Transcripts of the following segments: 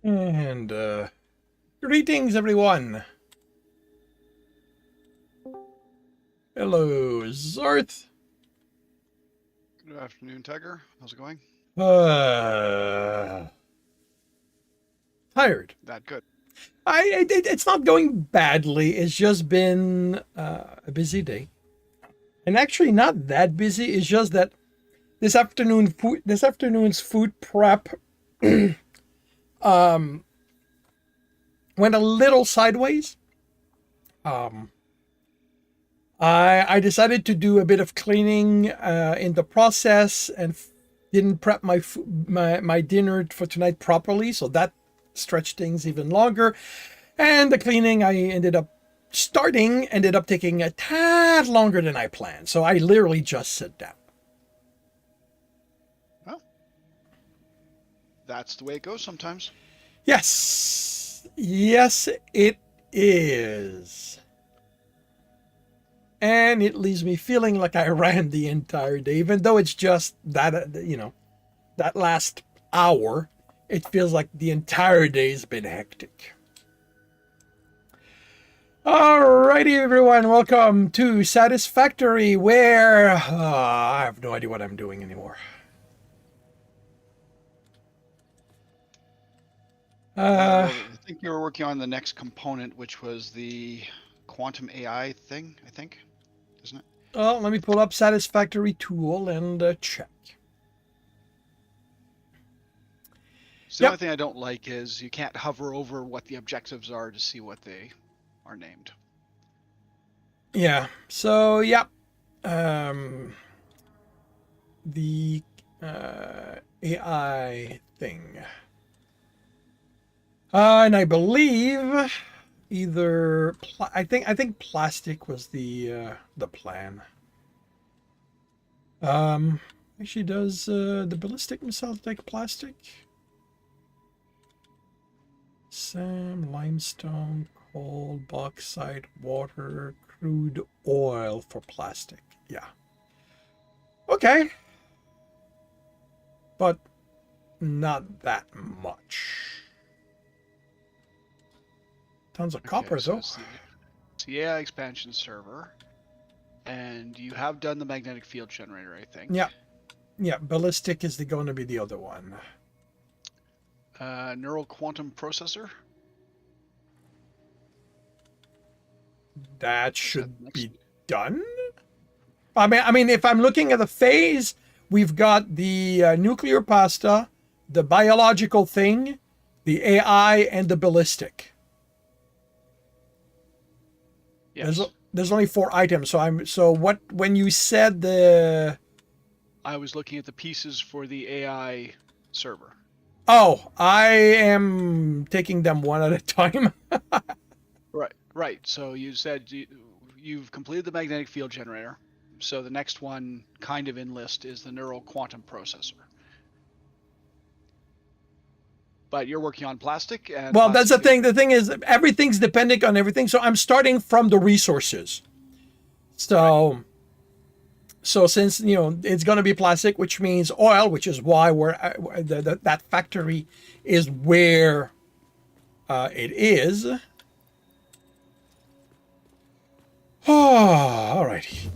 And greetings, everyone. Hello, Zarth. Good afternoon, Tiger. How's it going? Uh, Tired. That good. It's not going badly. It's just been a busy day, and actually not that busy. It's just that this afternoon's food prep um went a little sideways. Um, I decided to do a bit of cleaning in the process and didn't prep my dinner for tonight properly, so that stretched things even longer. And the cleaning I ended up taking a tad longer than I planned. So I literally just sat down. Well, that's the way it goes sometimes. Yes. Yes, it is. And it leaves me feeling like I ran the entire day, even though it's just that, that last hour. It feels like the entire day's been hectic. Alrighty, everyone, welcome to Satisfactory, where I have no idea what I'm doing anymore. I think you were working on the next component, which was the quantum AI thing, I think, isn't it? Well, let me pull up Satisfactory tool and check. So the only thing I don't like is you can't hover over what the objectives are to see what they are named. Yeah. So, yeah. The AI thing. And I believe I think plastic was the plan. Actually, does the ballistic missile take plastic? Sam, limestone, coal, bauxite, water, crude oil for plastic. Yeah. Okay. But not that much. Tons of copper, so though. it's the AI expansion server, and you have done the magnetic field generator, I think. Yeah. Yeah, ballistic is going to be the other one. Neural quantum processor. That should be done. I mean, if I'm looking at the phase, we've got the nuclear pasta, the biological thing, the AI, and the ballistic. Yes. There's only 4 items. So what when you said the I was looking at the pieces for the AI server. Oh, I am taking them one at a time. Right. So you said you've completed the magnetic field generator. So the next one kind of in list is the neural quantum processor. But you're working on plastic and Well, that's the thing. field. The thing is, everything's dependent on everything. So I'm starting from the resources. So, right. So since it's going to be plastic, which means oil, which is why that factory is where it is. Oh, all righty.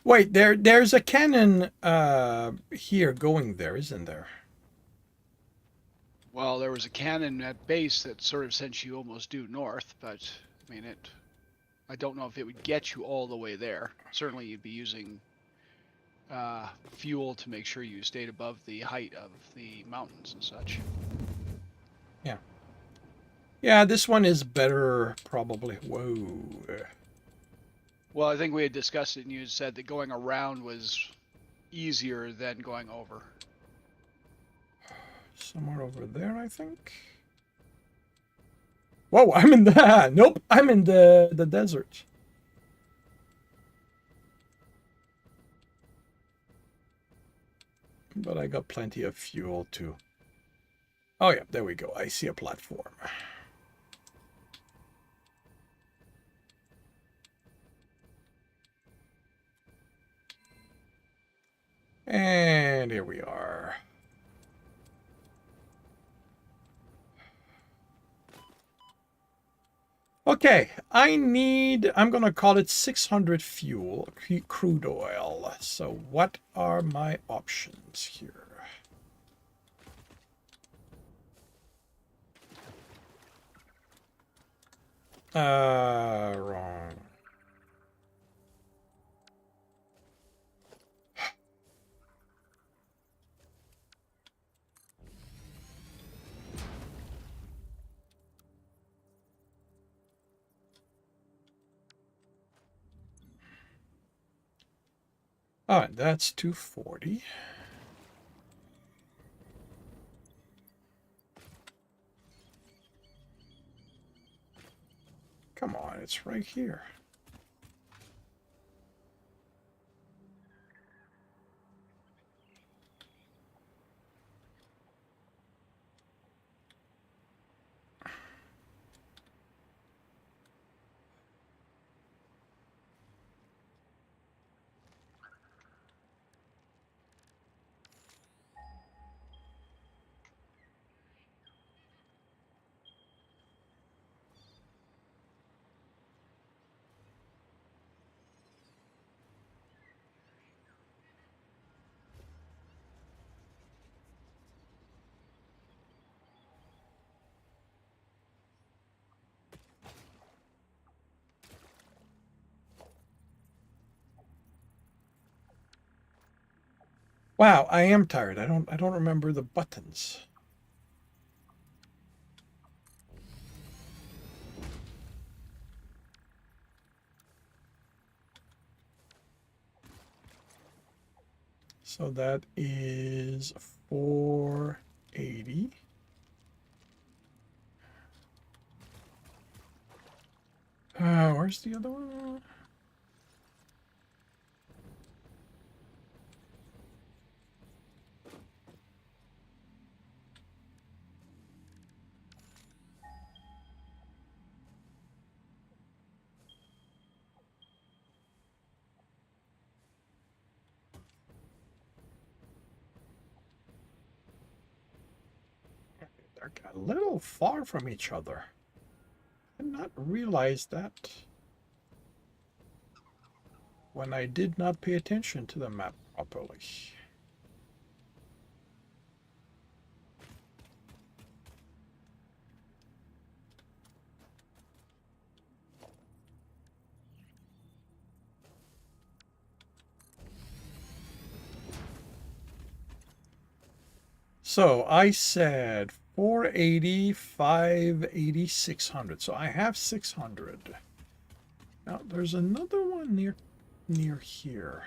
Wait, there's a cannon here going there, isn't there? Well, there was a cannon at base that sort of sent you almost due north, but I mean I don't know if it would get you all the way there. Certainly, you'd be using fuel to make sure you stayed above the height of the mountains and such. Yeah. Yeah, this one is better, probably. Whoa. Well, I think we had discussed it, and you had said that going around was easier than going over. Somewhere over there, I think. Whoa, I'm in the... Nope, I'm in the desert. But I got plenty of fuel, too. Oh, yeah, there we go. I see a platform. And here we are. Okay, I'm going to call it 600 fuel, crude oil. So what are my options here? Wrong. All right, that's 240. Come on, it's right here. Wow, I am tired. I don't remember the buttons. So that is 480. Where's the other one? They're a little far from each other. I did not realize that when I did not pay attention to the map properly. So I said 480, 580, 600. So I have 600. Now there's another one near here.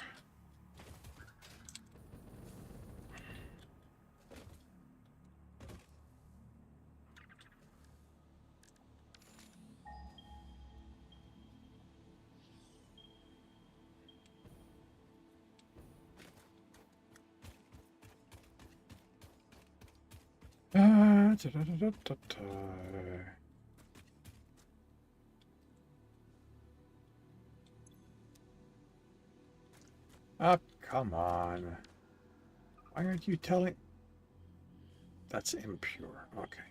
Da, da, da, da, da, da. Ah, come on. Why aren't you telling? That's impure. Okay.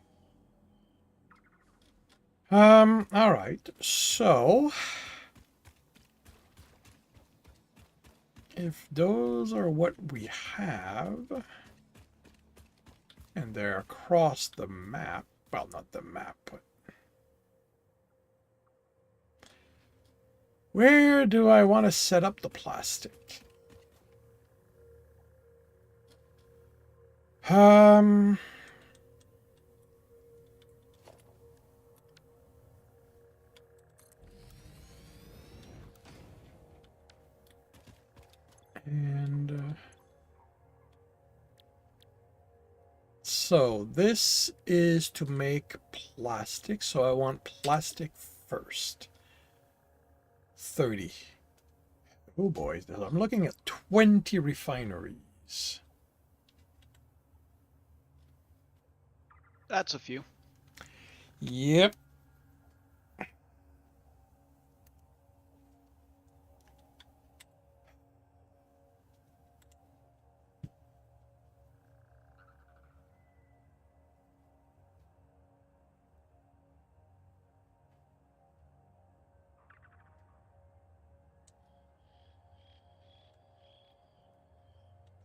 All right. So if those are what we have, and they're across the map, well, not the map, but where do I want to set up the plastic? Um, and so this is to make plastic, so I want plastic first. 30. Oh boy, I'm looking at 20 refineries. That's a few. Yep.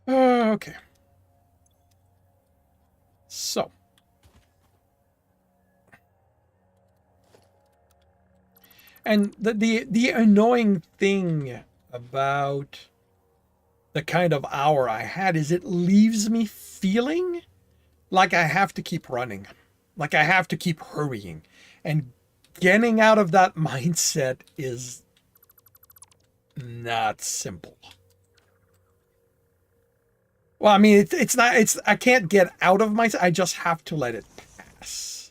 Okay. So. And the annoying thing about the kind of hour I had is it leaves me feeling like I have to keep running, like I have to keep hurrying. And getting out of that mindset is not simple. Well, I mean, it's not, it's, I can't get out of my, I just have to let it pass.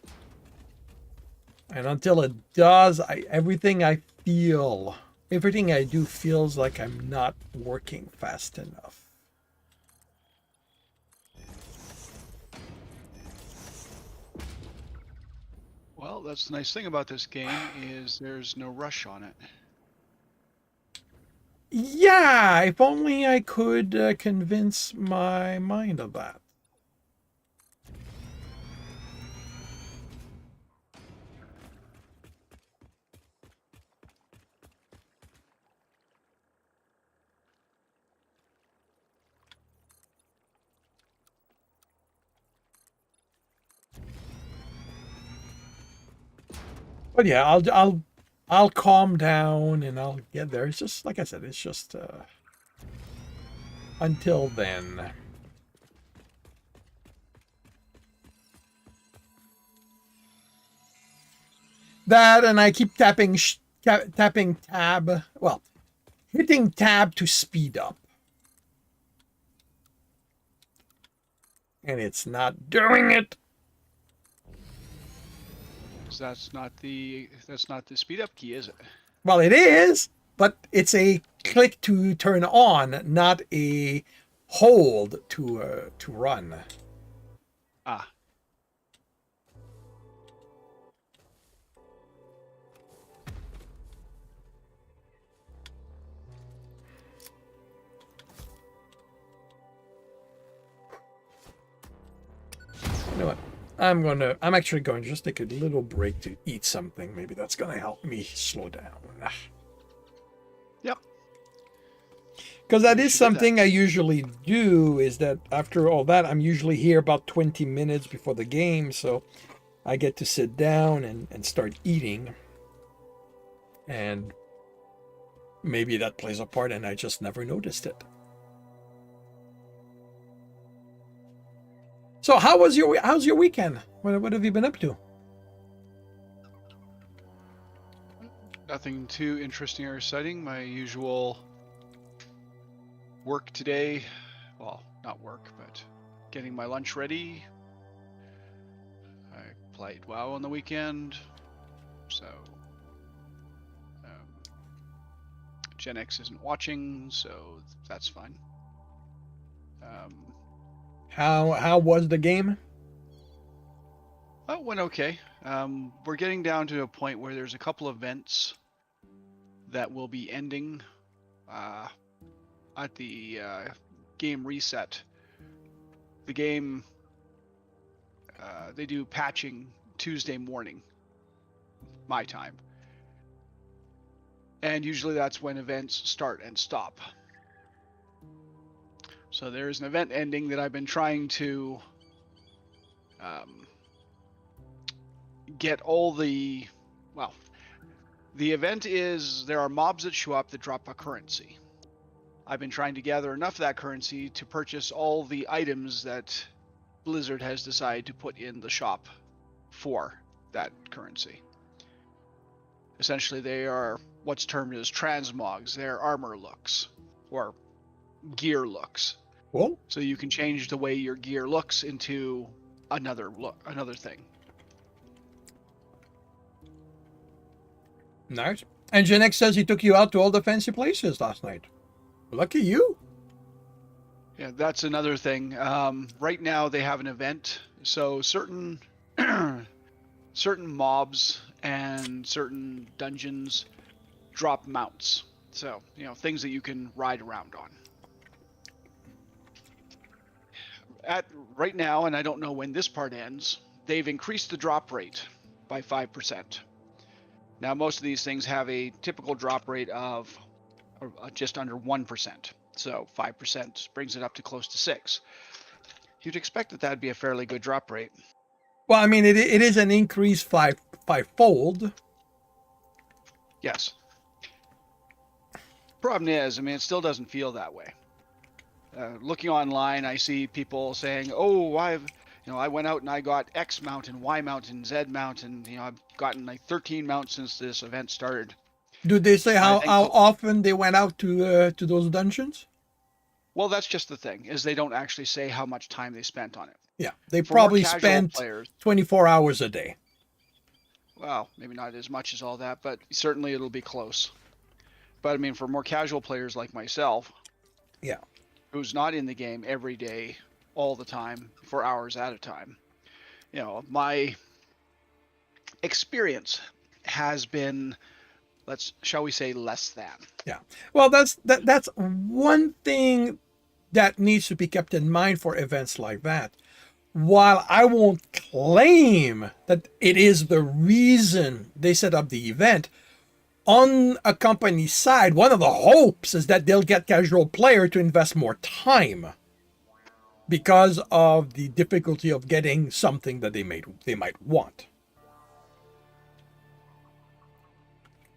And until it does, everything I feel, everything I do feels like I'm not working fast enough. Well, that's the nice thing about this game is there's no rush on it. Yeah, if only I could convince my mind of that. But yeah, I'll calm down and I'll get there. It's just like I said. It's just until then. That and I keep tapping tab. Well, hitting tab to speed up, and it's not doing it. So that's not the speed up key, is it? Well, it is, but it's a click to turn on, not a hold to run. Ah. You know what? I'm actually going to just take a little break to eat something. Maybe that's going to help me slow down. Yep. Because that You is should do that. something I usually do, is that after all that, I'm usually here about 20 minutes before the game, so I get to sit down and start eating. And maybe that plays a part and I just never noticed it. So how's your weekend? What have you been up to? Nothing too interesting or exciting. My usual work today. Well, not work, but getting my lunch ready. I played WoW on the weekend, so Gen X isn't watching, so that's fine. How was the game? Oh, it went okay. We're getting down to a point where there's a couple events that will be ending at the game reset. The game, they do patching Tuesday morning, my time. And usually that's when events start and stop. So there's an event ending that I've been trying to get all the, well, the event is there are mobs that show up that drop a currency. I've been trying to gather enough of that currency to purchase all the items that Blizzard has decided to put in the shop for that currency. Essentially, they are what's termed as transmogs. They're armor looks or gear looks. Well, So you can change the way your gear looks into another thing. nice. And Gen X says he took you out to all the fancy places last night. Lucky you. Yeah, that's another thing. Right now they have an event, so certain certain mobs and certain dungeons drop mounts. So, things that you can ride around on. At right now, and I don't know when this part ends, they've increased the drop rate by 5%. Now, most of these things have a typical drop rate of just under 1%. So 5% brings it up to close to 6. You'd expect that that'd be a fairly good drop rate. Well, I mean, it is an increase fivefold. Yes. Problem is, I mean, it still doesn't feel that way. Looking online, I see people saying, "Oh, I went out and I got X mount and Y mount and Z mount, and I've gotten like 13 mounts since this event started." Do they say And I how think, often they went out to those dungeons? well, that's just the thing, is they don't actually say how much time they spent on it. Yeah, they For more probably casual spent players, 24 hours a day. well, maybe not as much as all that, but certainly it'll be close. But I mean, for more casual players like myself, Yeah. who's not in the game every day, all the time, for hours at a time, my experience has been, shall we say, less than. Yeah. Well, that's one thing that needs to be kept in mind for events like that. While I won't claim that it is the reason they set up the event, on a company's side, one of the hopes is that they'll get casual player to invest more time because of the difficulty of getting something that they might want.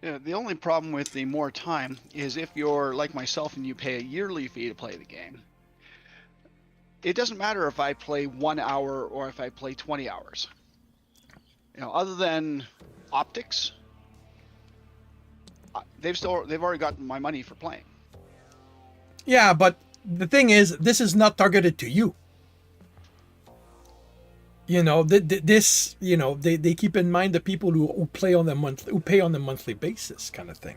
Yeah, the only problem with the more time is if you're like myself and you pay a yearly fee to play the game. It doesn't matter if I play 1 hour or if I play 20 hours. Other than optics, they've already gotten my money for playing. Yeah, but the thing is, this is not targeted to you. This, they keep in mind the people who pay on a monthly basis, kind of thing.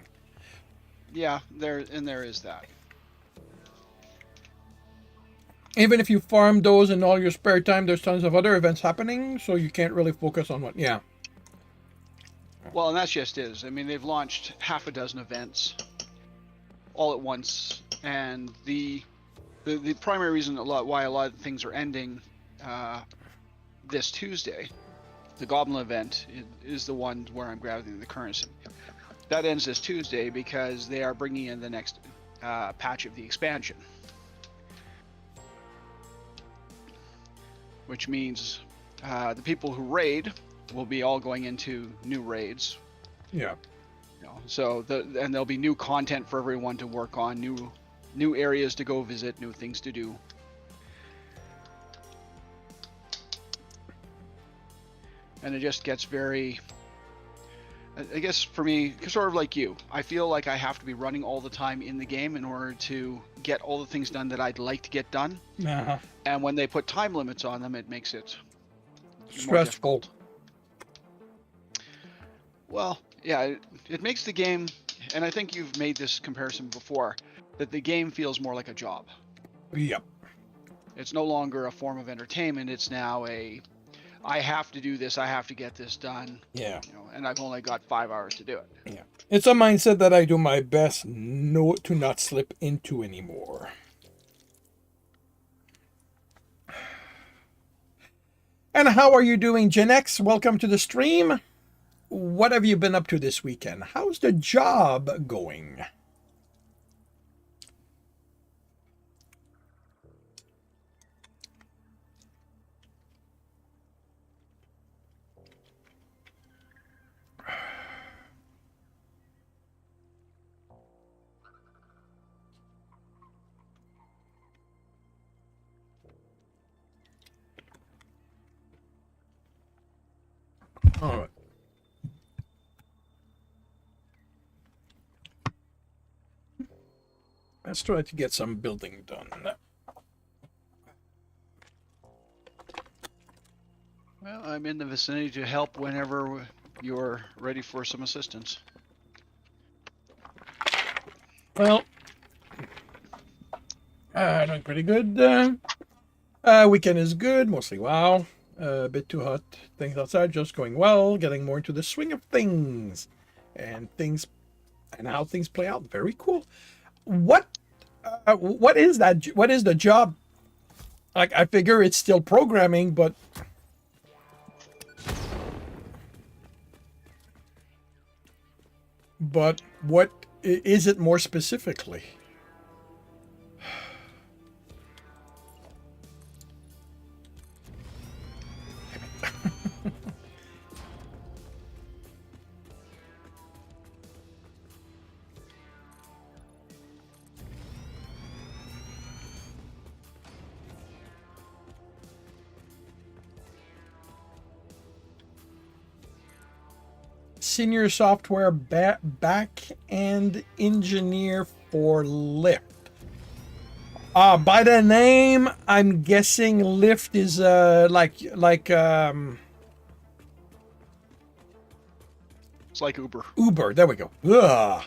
Yeah, there is that. Even if you farm those in all your spare time, there's tons of other events happening, so you can't really focus on one. Yeah. Well, and that's just it. I mean, they've launched half a dozen events all at once, and the primary reason why a lot of things are ending this Tuesday, the Goblin event is the one where I'm grabbing the currency. That ends this Tuesday because they are bringing in the next patch of the expansion, which means the people who raid will be all going into new raids. Yeah. So and there'll be new content for everyone to work on, new areas to go visit, new things to do. And it just gets very, I guess for me, sort of like you, I feel like I have to be running all the time in the game in order to get all the things done that I'd like to get done. Uh-huh. And when they put time limits on them, it makes it Stressful. Well, yeah, it makes the game, and I think you've made this comparison before, that the game feels more like a job. Yep. It's no longer a form of entertainment. It's now I have to do this. I have to get this done. Yeah. And I've only got 5 hours to do it. Yeah. It's a mindset that I do my best to not slip into anymore. And how are you doing, Gen X? Welcome to the stream. What have you been up to this weekend? How's the job going? All right. Let's try to get some building done. Well, I'm in the vicinity to help whenever you're ready for some assistance. Well, doing pretty good. Weekend is good, mostly wow. A bit too hot. Things outside just going well. Getting more into the swing of things, and how things play out. Very cool. What is that? What is the job? Like, I figure it's still programming, but what is it more specifically? Senior software back-end engineer for Lyft. By the name, I'm guessing Lyft is It's like Uber. Uber. There we go. Ugh.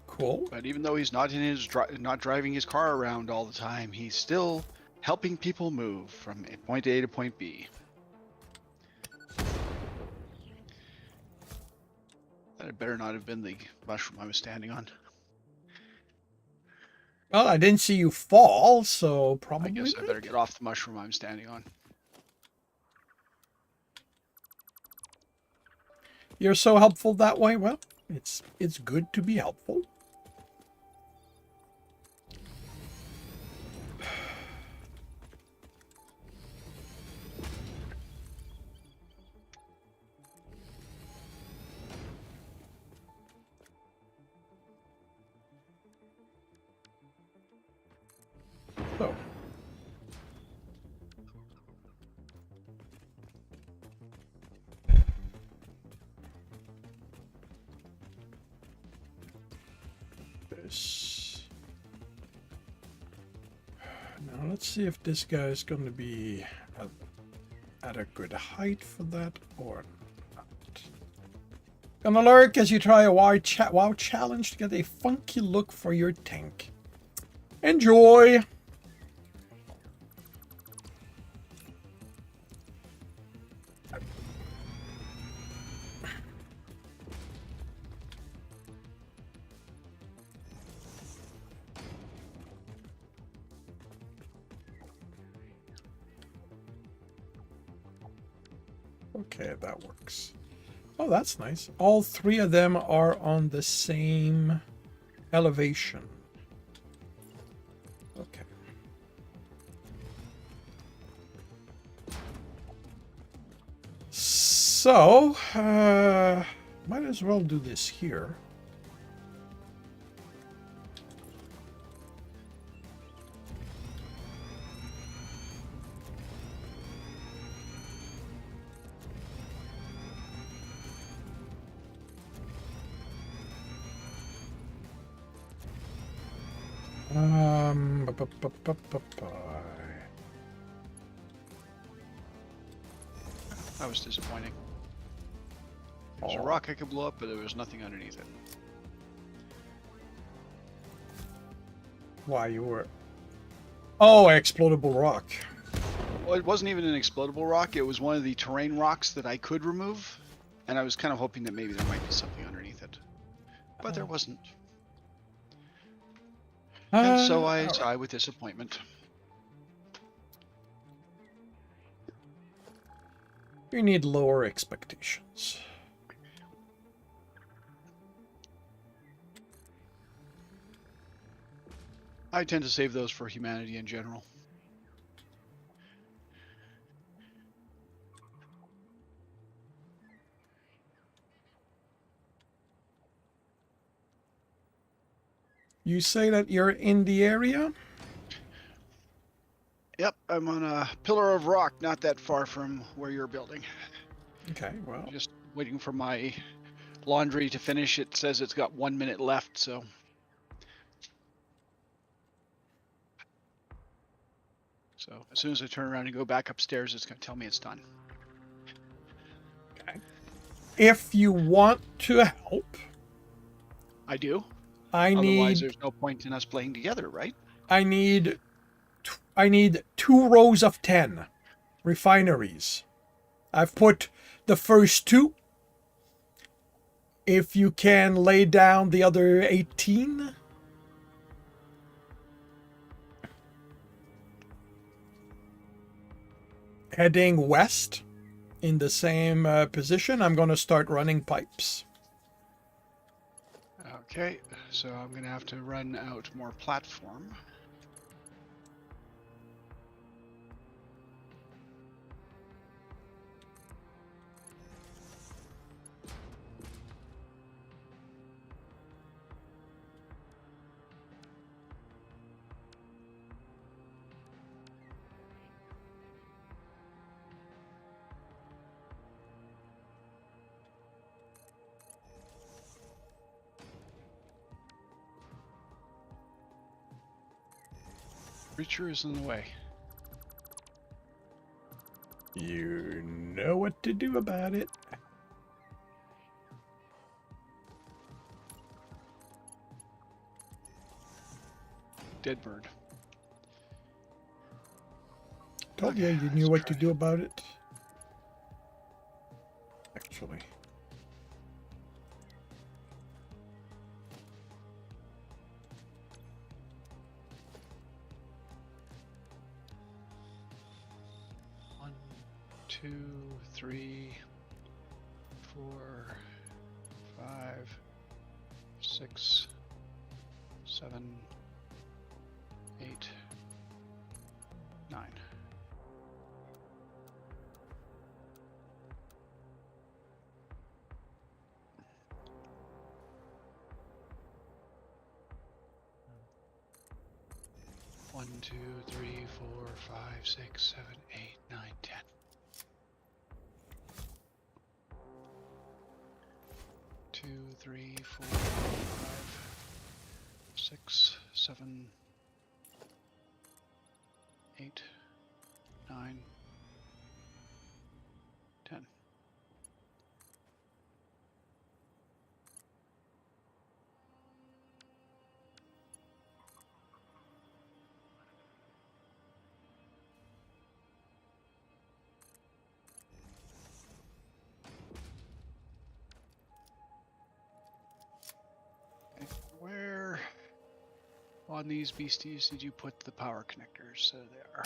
Cool. But even though he's not in his not driving his car around all the time, he's still helping people move from point A to point B. That better not have been the mushroom I was standing on. Well, I didn't see you fall, so probably. I guess I better get off the mushroom I'm standing on. You're so helpful that way. Well, it's good to be helpful. So. Now let's see if this guy is going to be at a good height for that or not. Gonna lurk as you try a WoW challenge to get a funky look for your tank. Enjoy! Okay, that works. Oh, that's nice. All three of them are on the same elevation. Okay. So, might as well do this here. That was disappointing. There's a rock I could blow up, but there was nothing underneath it. Why you were... Oh, explodable rock. Well, it wasn't even an explodable rock. It was one of the terrain rocks that I could remove, and I was kind of hoping that maybe there might be something underneath it, but there wasn't. And so I sigh with disappointment. You need lower expectations. I tend to save those for humanity in general. You say that you're in the area? Yep, I'm on a pillar of rock not that far from where you're building. Okay, well. Just waiting for my laundry to finish. It says it's got 1 minute left, so. So as soon as I turn around and go back upstairs, it's going to tell me it's done. Okay. If you want to help... I do. Otherwise, there's no point in us playing together, right? I need 2 rows of 10 refineries. I've put the first 2. If you can lay down the other 18. Heading west in the same position, I'm going to start running pipes. Okay, so I'm going to have to run out more platform. Creature is in the way. You know what to do about it. Dead bird. Told you Okay, you knew let's what to try. do about it. Actually. One, 2, 3, 4, 5, 6, 7, 8, 9. One, 2, 3, 4, 5, 6, 7, 8, 9, 10. 2, 3, 4, 5, 6, 7, 8, 9, 10. Where on these beasties did you put the power connectors? There they are.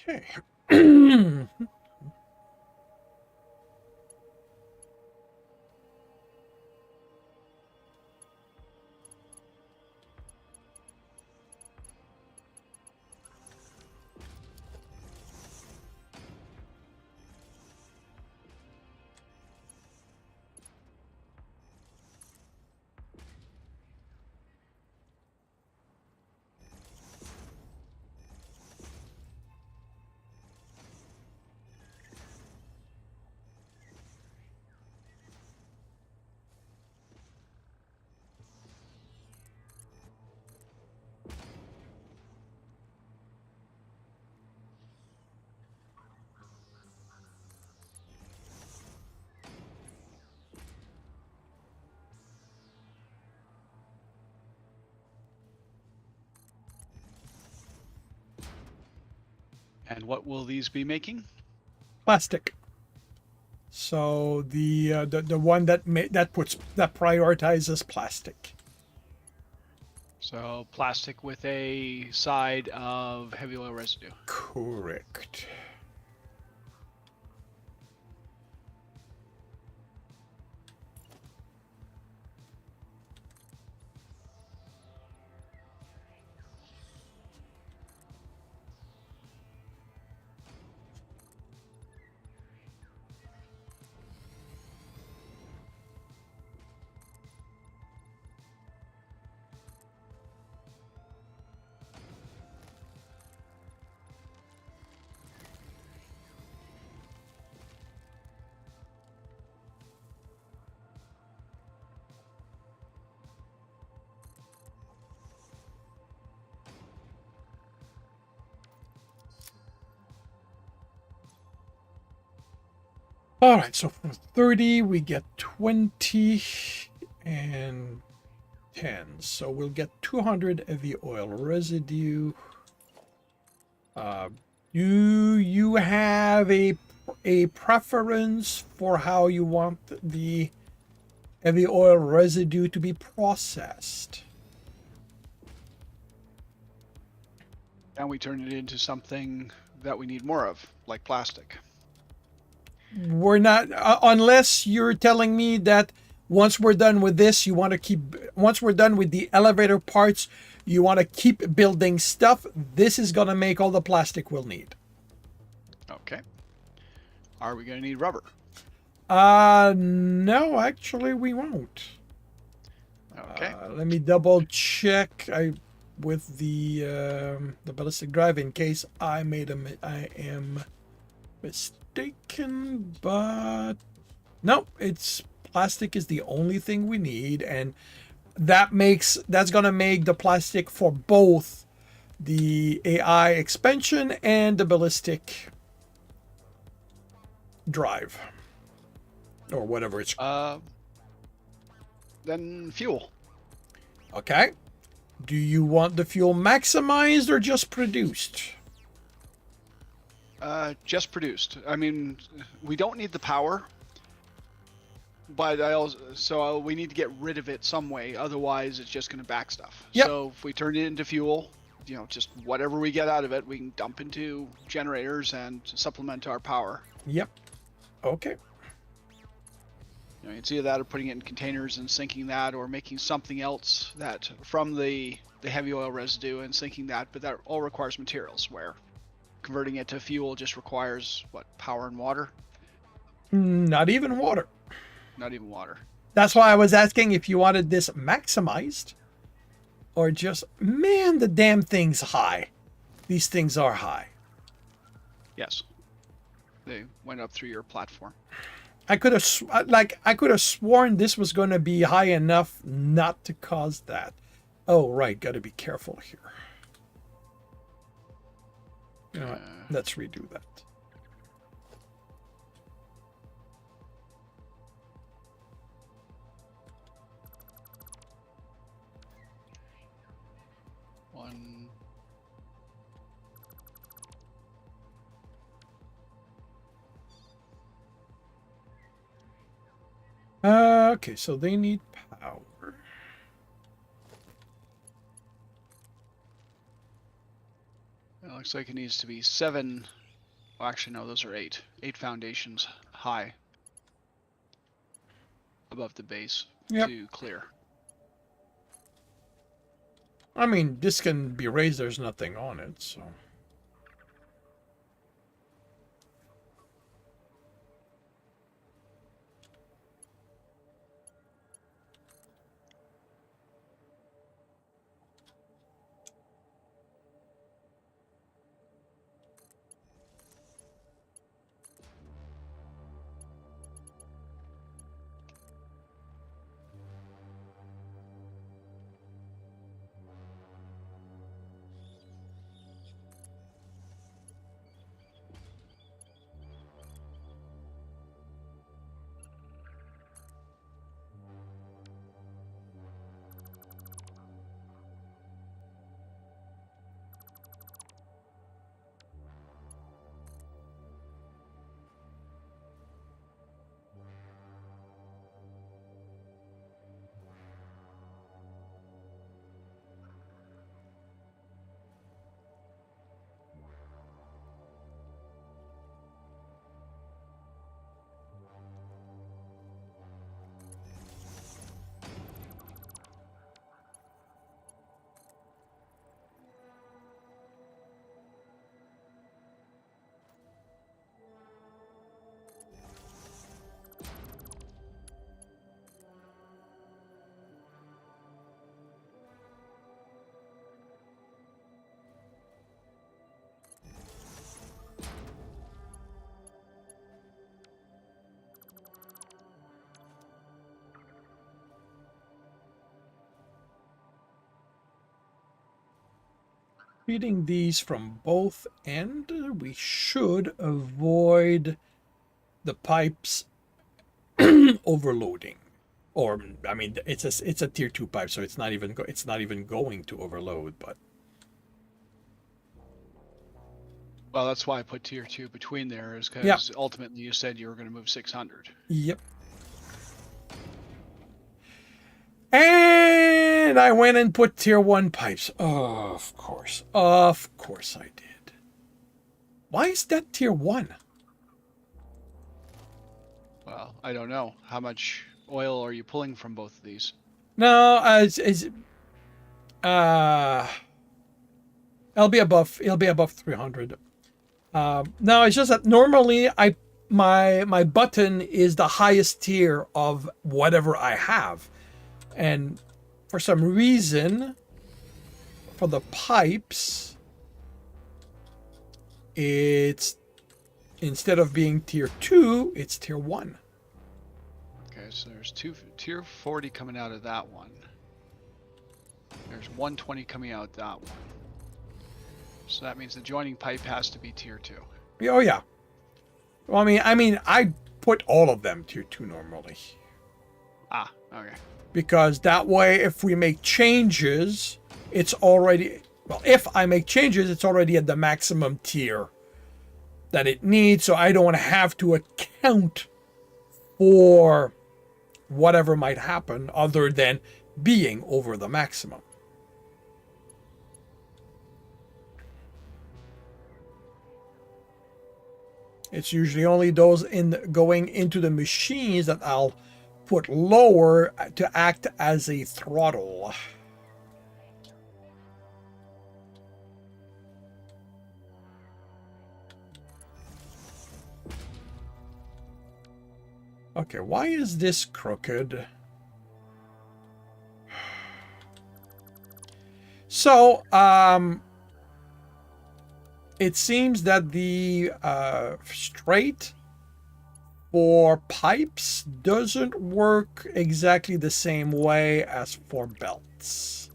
Okay. And what will these be making? Plastic. So the one that prioritizes plastic. So plastic with a side of heavy oil residue. Correct. All right, so for 30, we get 20 and 10. So we'll get 200 heavy oil residue. Uh, do you have a preference for how you want the heavy oil residue to be processed? And we turn it into something that we need more of, like plastic. We're not, unless you're telling me that once we're done with this, you want to keep, once we're done with the elevator parts, you want to keep building stuff. This is going to make all the plastic we'll need. Okay. Are we going to need rubber? No, actually, we won't. Okay. Let me double check. With the ballistic drive in case I am mistaken, but no, it's plastic is the only thing we need, and that's gonna make the plastic for both the AI expansion and the ballistic drive or whatever it's. Then fuel. Okay. Do you want the fuel maximized or just produced? Just produced. I mean, we don't need the power, but we need to get rid of it some way. Otherwise, it's just going to back stuff. Yep. So if we turn it into fuel, just whatever we get out of it, we can dump into generators and supplement our power. Yep. Okay. It's either that or putting it in containers and sinking that, or making something else that from the heavy oil residue and sinking that. But that all requires materials, where converting it to fuel just requires power and water. Not even water. Not even water. That's why I was asking if you wanted this maximized or just, man, the damn thing's high. These things are high. Yes. They went up through your platform. I could have sworn this was going to be high enough not to cause that. Oh, right. Got to be careful here. You know what? Let's redo that. One. Okay, so they need power. It looks like it needs to be 7. Well, actually, no, those are 8. 8 foundations high above the base to clear. I mean, this can be raised. There's nothing on it, so. Feeding these from both ends, we should avoid the pipes overloading. Or I mean, it's a tier 2 pipe, so it's not even going to overload. But Well, that's why I put tier 2 between there, is yeah, because ultimately you said you were going to move 600. yep. And I went and put tier 1 pipes. Oh, of course I did. Why is that tier 1? Well, I don't know. How much oil are you pulling from both of these? No, uh, it'll be above 300. No, it's just that normally my button is the highest tier of whatever I have, and for some reason, for the pipes, it's instead of being tier 2, it's tier 1. Okay, so there's tier 40 coming out of that one. There's 120 coming out that one. So that means the joining pipe has to be tier 2. Oh yeah. Well, I put all of them tier 2 normally. Ah, okay. Because that way, if we make changes, it's already, well, if I make changes, it's already at the maximum tier that it needs, so I don't have to account for whatever might happen other than being over the maximum. It's usually only those going into the machines that I'll put lower to act as a throttle. Okay, why is this crooked? So, it seems that the straight for pipes doesn't work exactly the same way as for belts.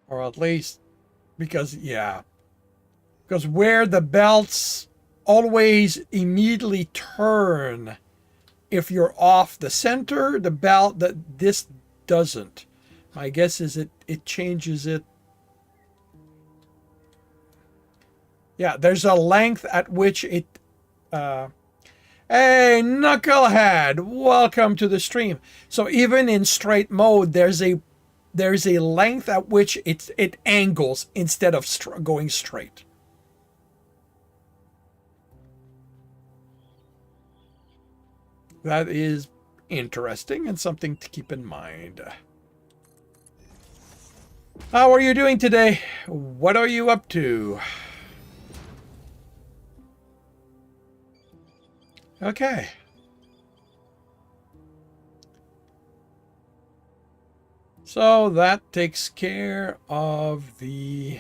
Or at least, because where the belts always immediately turn if you're off the center, the belt, that this doesn't. My guess is it changes it. Yeah, there's a length at which it hey, knucklehead, welcome to the stream. So even in straight mode, there's a length at which it angles instead of going straight. That is interesting and something to keep in mind. How are you doing today? What are you up to? Okay. So that takes care of the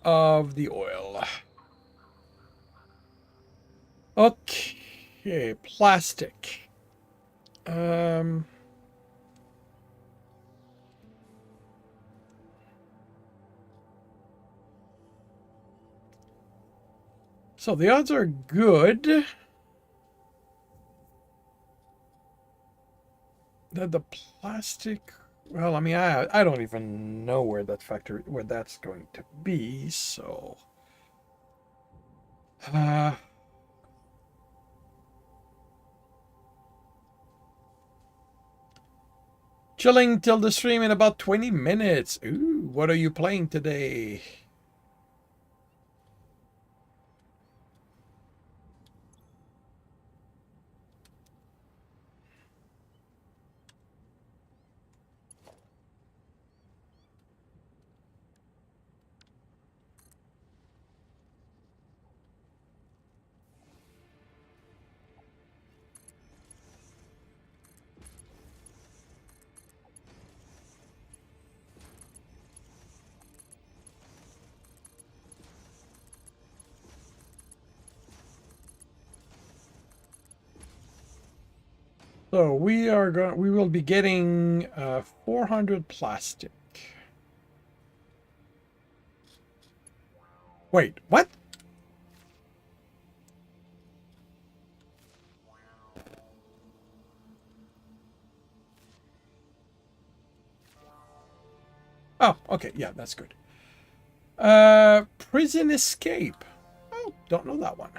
oil. Okay, plastic. So the odds are good that the plastic, well, I don't even know where that's going to be, so chilling till the stream in about 20 minutes. Ooh, what are you playing today? So we will be getting 400 plastic. Wait, what? Oh, okay, yeah, that's good. Prison escape. Oh, don't know that one.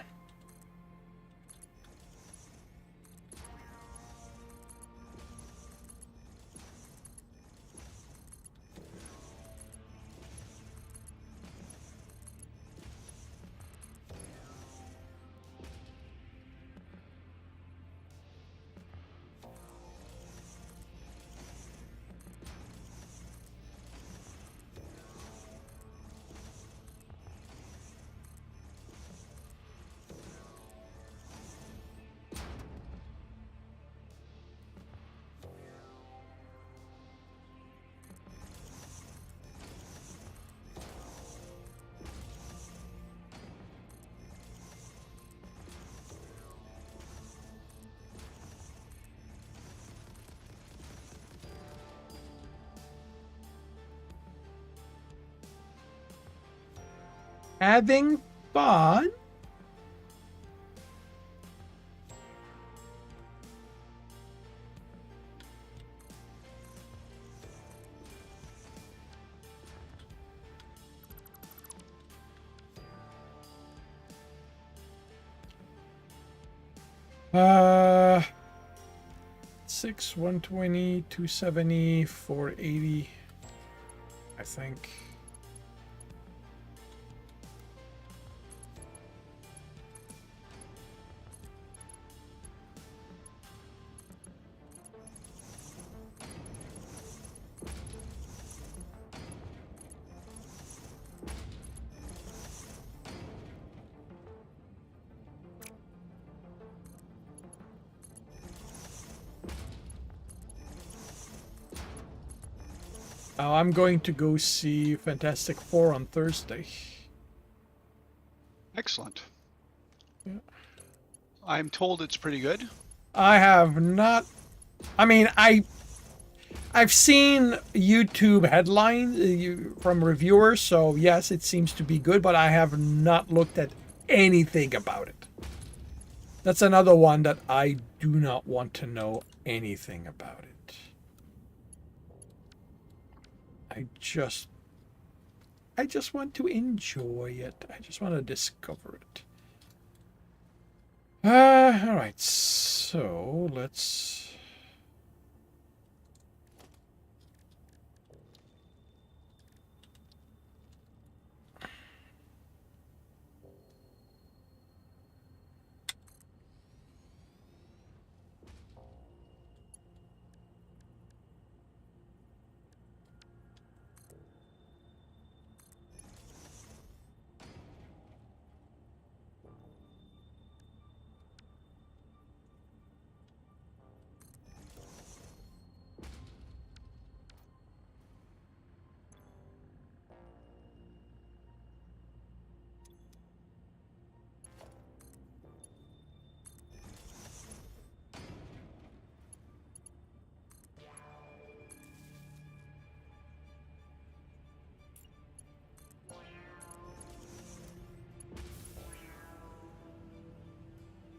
Having fun? Uh, 6, 120, 270, 480, I think. I'm going to go see Fantastic Four on Thursday. Excellent. Yeah. I'm told it's pretty good. I have not. I mean, I've seen YouTube headlines from reviewers, so yes, it seems to be good, but I have not looked at anything about it. That's another one that I do not want to know anything about it. I just want to enjoy it. I just want to discover it. All right. So let's.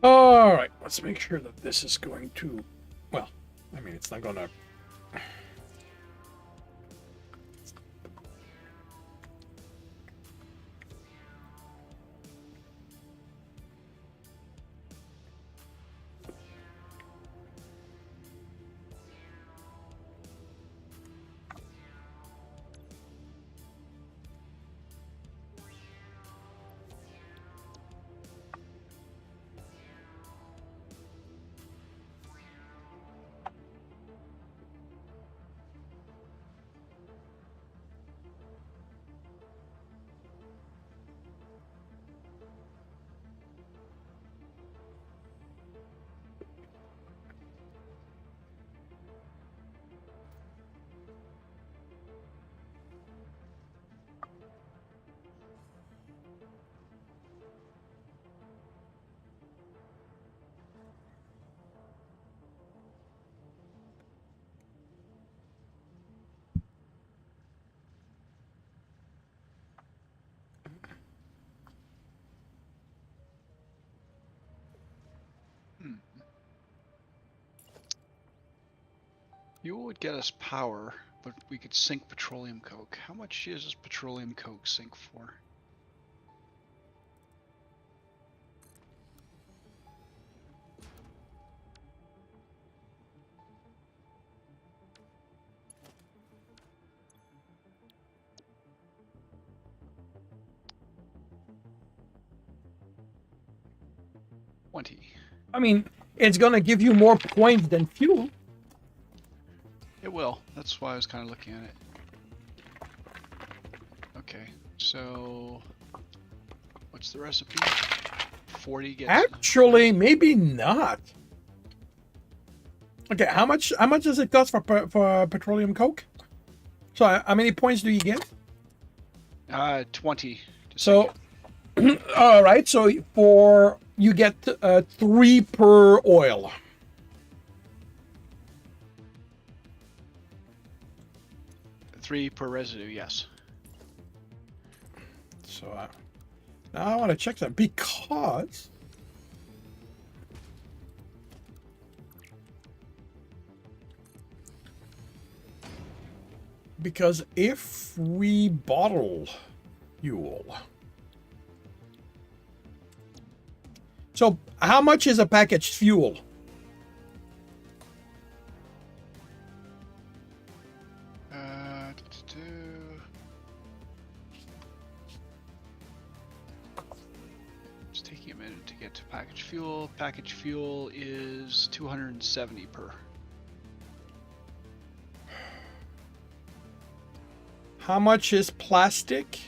All right. Let's make sure that this is going to. Well, I mean, it's not going to. Fuel would get us power, but we could sink petroleum coke. How much is petroleum coke sink for? I mean, it's going to give you more points than fuel. It will. That's why I was kind of looking at it. Okay, so what's the recipe? 40 gets. Actually, maybe not. Okay, how much does it cost for petroleum coke? So how many points do you get? 20. So, all right. So for you get 3 per oil. Three per residue, yes. So now I want to check that because if we bottle fuel, so how much is a packaged fuel? It's taking a minute to get to packaged fuel. Packaged fuel is 270 per. How much is plastic?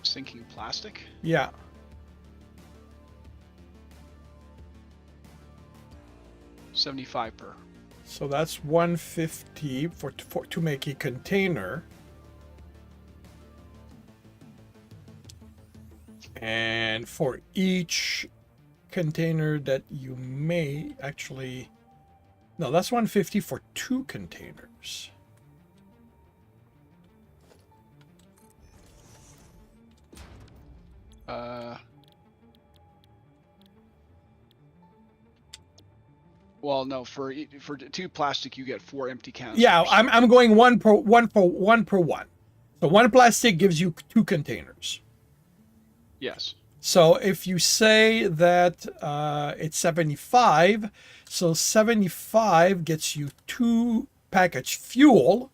Sinking plastic? Yeah. $75 per. So that's 150 to make a container. And for each container that you may actually, no, that's 150 for 2 containers. Well, no, for 2 plastic you get 4 empty cans. Yeah, I'm going one per one. So 1 plastic gives you 2 containers. Yes. So if you say that it's 75, so 75 gets you 2 packaged fuel,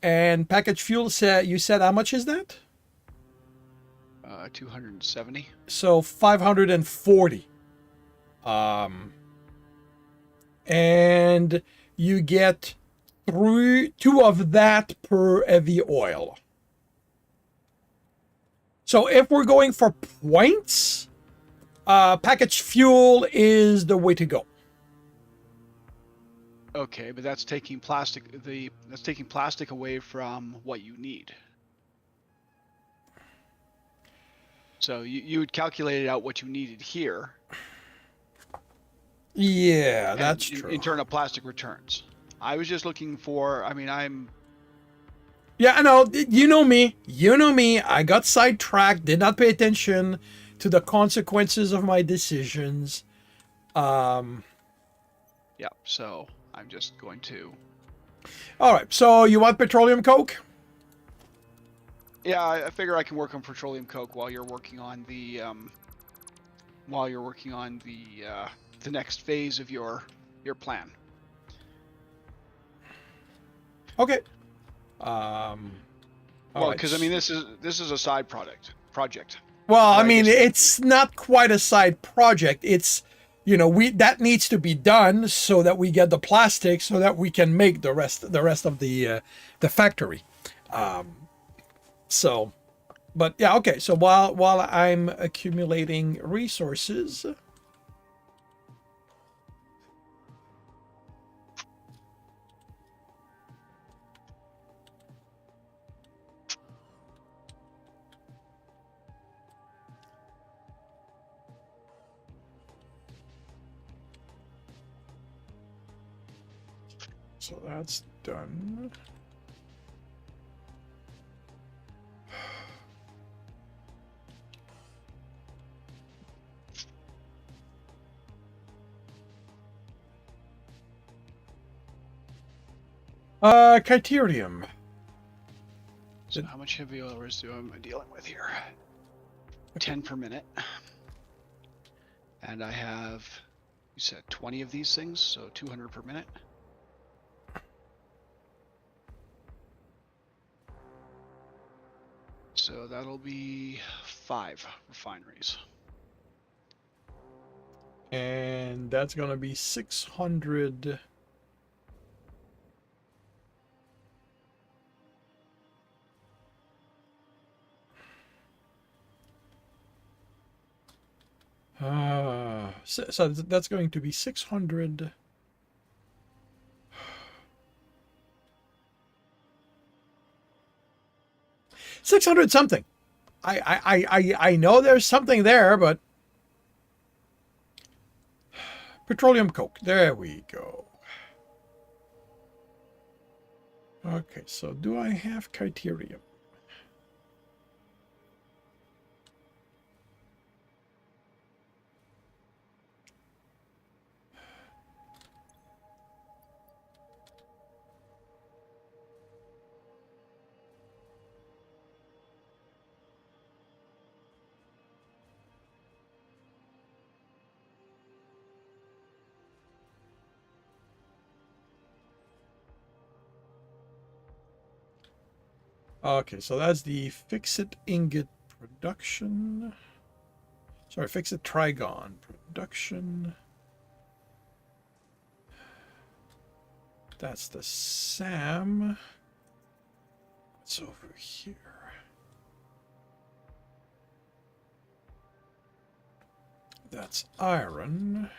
and packaged fuel you said how much is that? 270. So 540. And you get 2 of that per heavy oil. So if we're going for points, packaged fuel is the way to go. Okay, but that's taking plastic. That's taking plastic away from what you need. So you would calculate out what you needed here. Yeah, that's true. In turn of plastic returns. I was just looking for. I mean, Yeah, I know. You know me. I got sidetracked. Did not pay attention to the consequences of my decisions. Yeah. So I'm just going to. All right. So you want petroleum coke? Yeah, I figure I can work on petroleum coke while you're working on the. The next phase of your plan. Okay. Well, because I mean, this is a side project. Well, I mean, it's not quite a side project. It's, that needs to be done so that we get the plastic, so that we can make the rest of the factory. But yeah, okay. So while I'm accumulating resources. So that's done. Criterium. So how much heavy oil residue am I dealing with here? 10 per minute. And I have, you said 20 of these things, so 200 per minute. So that'll be 5 refineries. And that's going to be 600. So that's going to be 600. 600 something. I know there's something there, but petroleum coke. There we go. Okay, so do I have criterium? Okay, so that's the fix-it ingot production. Sorry, fix-it trigon production. That's the SAM. What's over here? That's iron.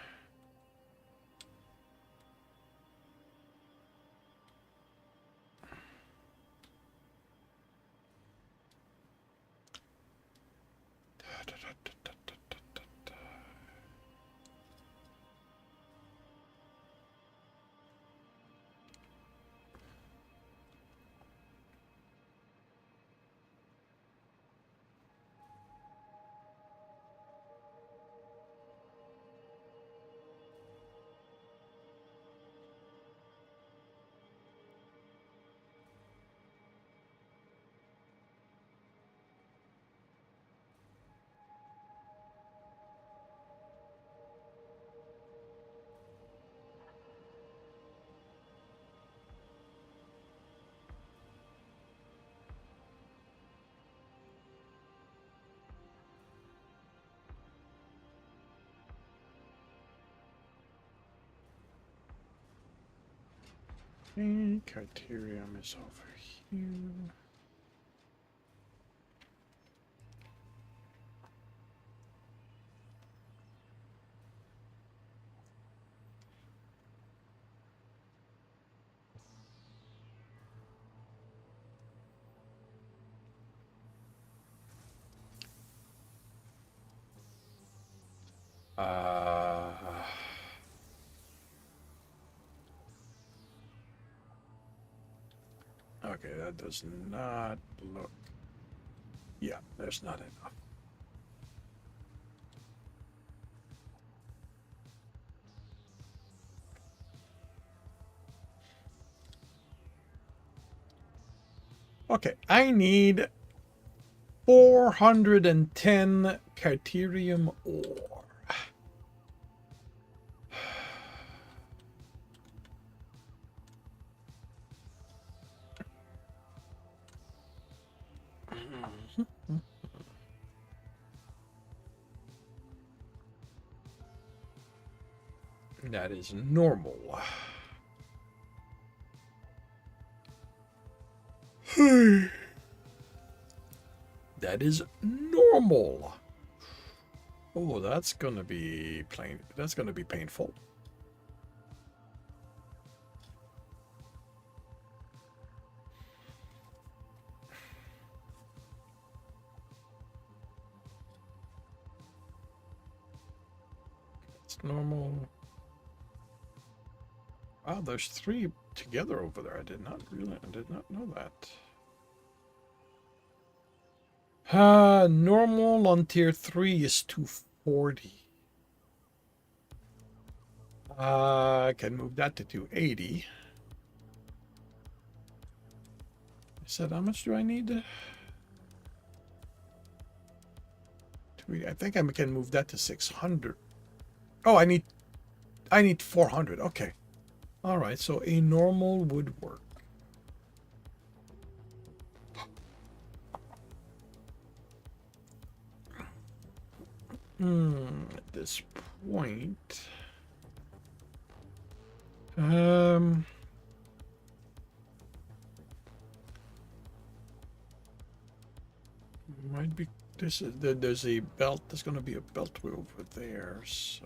Okay, criterium is over here. Uh, okay, that does not look. Yeah, there's not enough. Okay, I need 410 criterium ore. That is normal. That is normal. Oh, that's gonna be plain. That's gonna be painful. It's normal. Wow, there's 3 together over there. I did not know that. Normal on tier 3 is 240. I can move that to 280. said, how much do I need? I think I can move that to 600. Oh, I need 400. Okay. All right. So a normal would work. At this point, might be there's a belt. There's going to be a beltway over there. So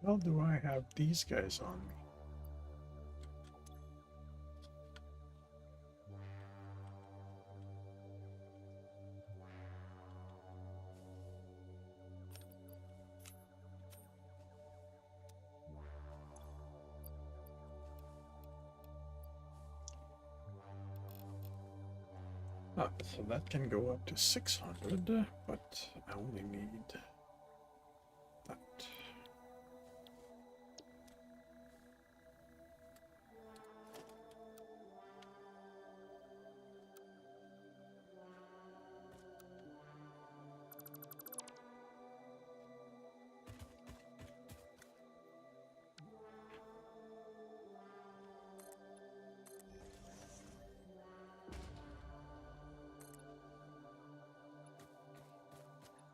how do I have these guys on me? So that can go up to 600, but I only need that.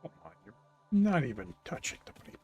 Come on, you're not even touching the bleeping.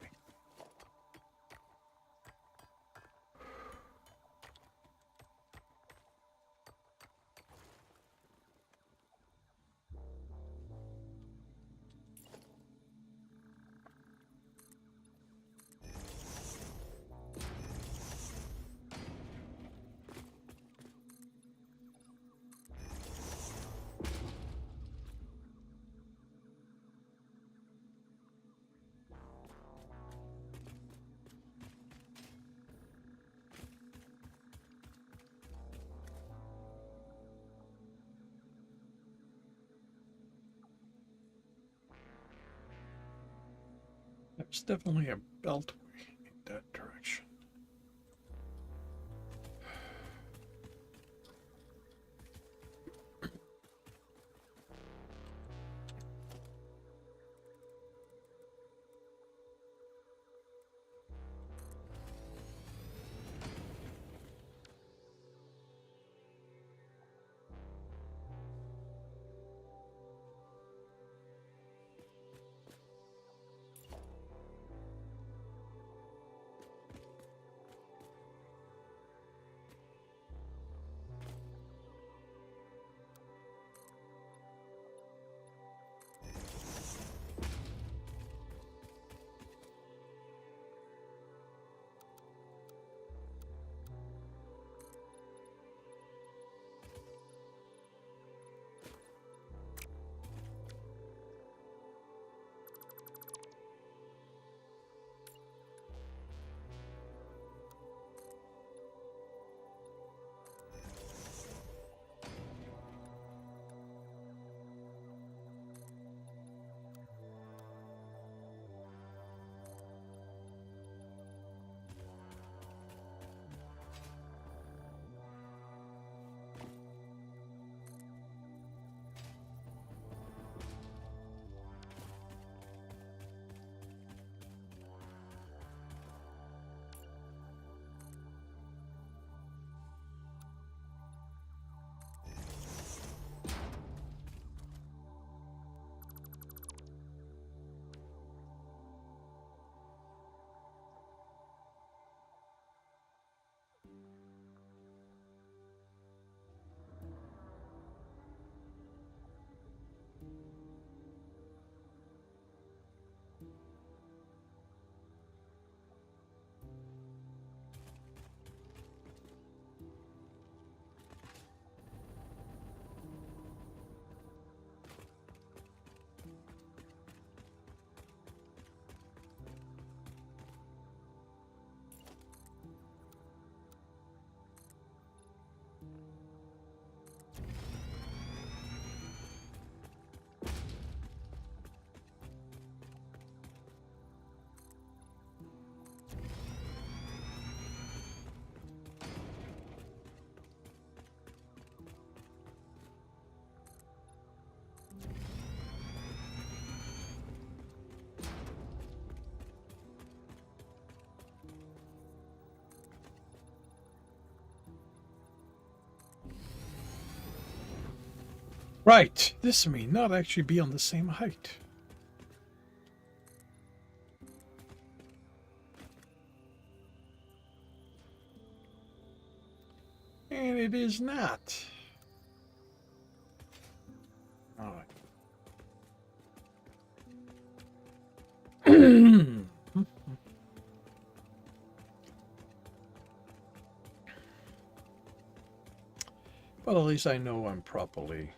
There's definitely a beltway in that direction. Right, this may not actually be on the same height. And it is not. All right. But at least I know I'm properly.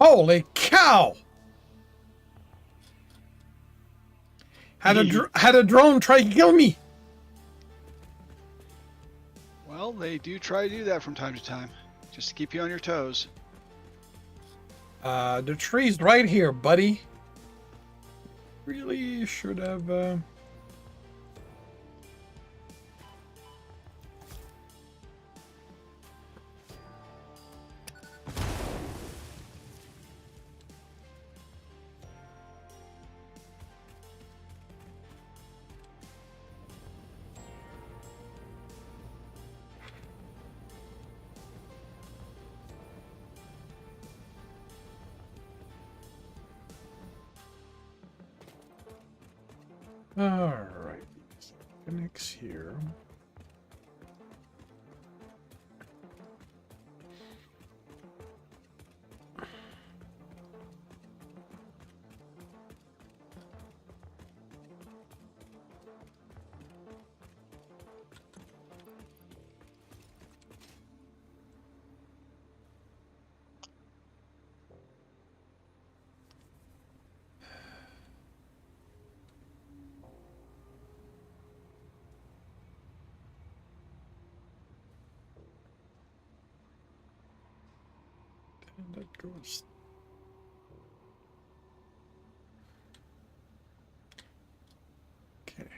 Holy cow! Had a drone try to kill me. Well, they do try to do that from time to time, just to keep you on your toes. The tree's right here, buddy. Really should have. All right, so connects here. And that goes. Okay.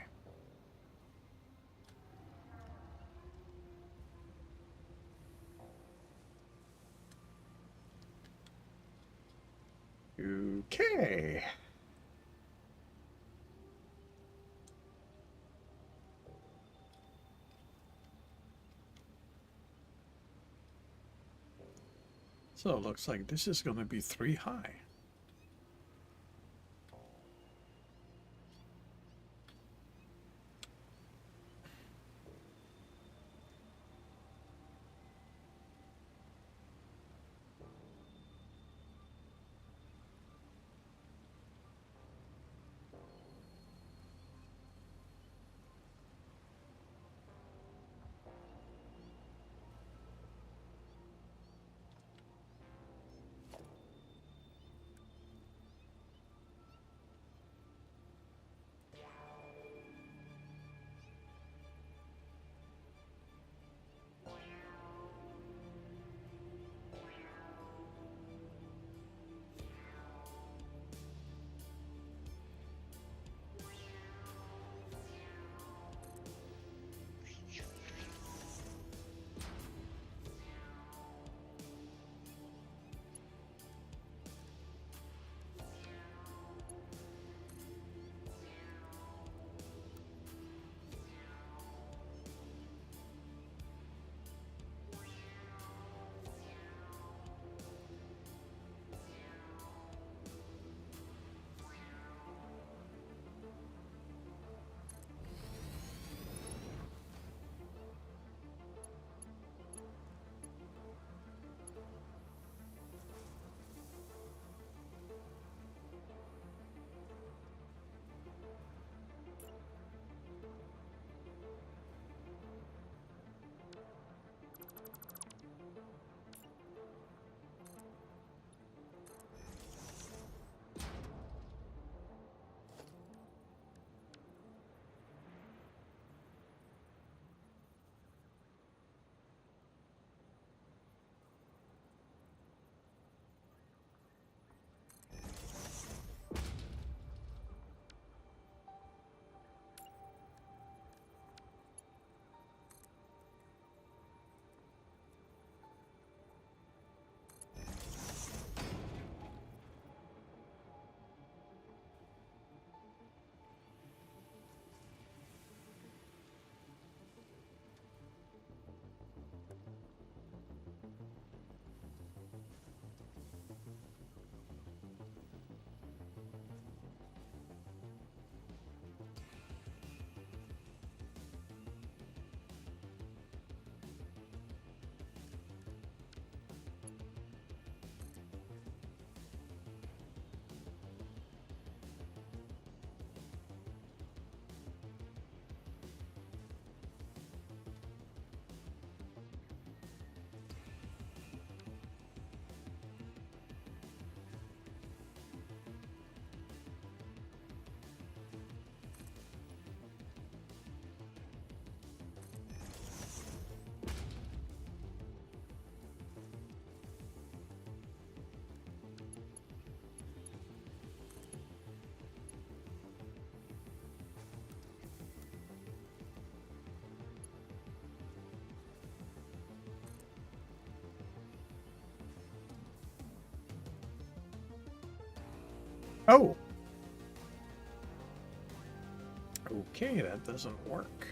Okay. So it looks like this is going to be 3 high. Oh. Okay, that doesn't work.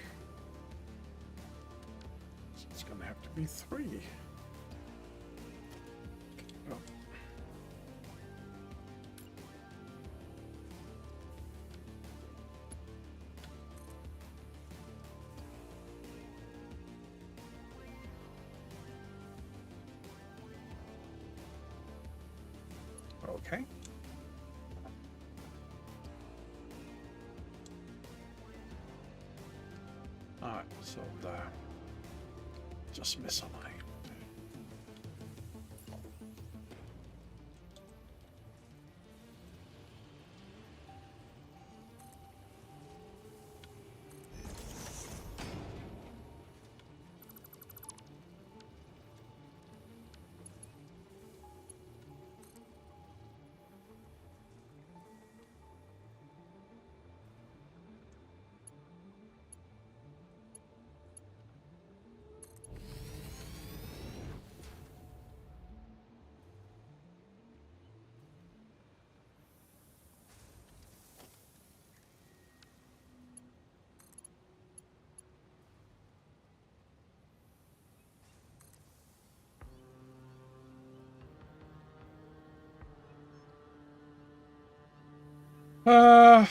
So it's going to have to be 3. Oh. Okay. Alright, so just misaligned. Uh,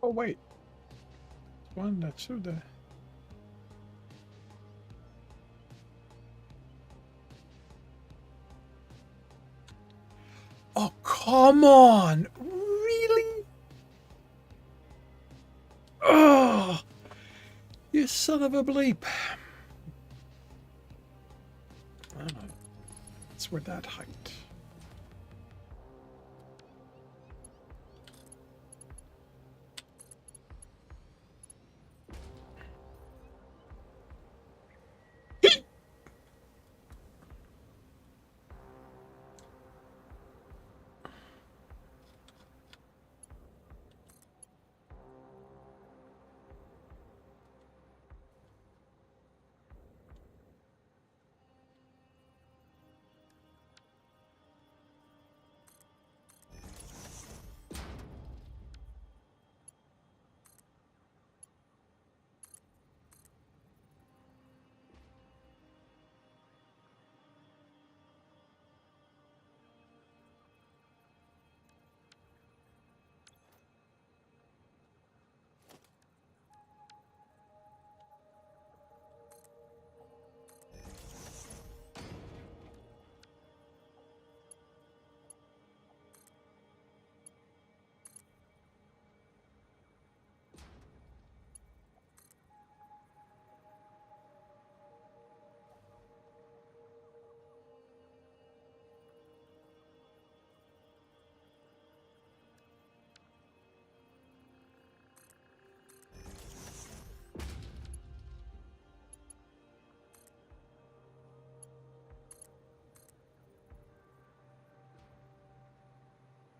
oh, wait. One, that's two, the. Oh, come on! Really? Oh, you son of a bleep. I don't know. It's where that height.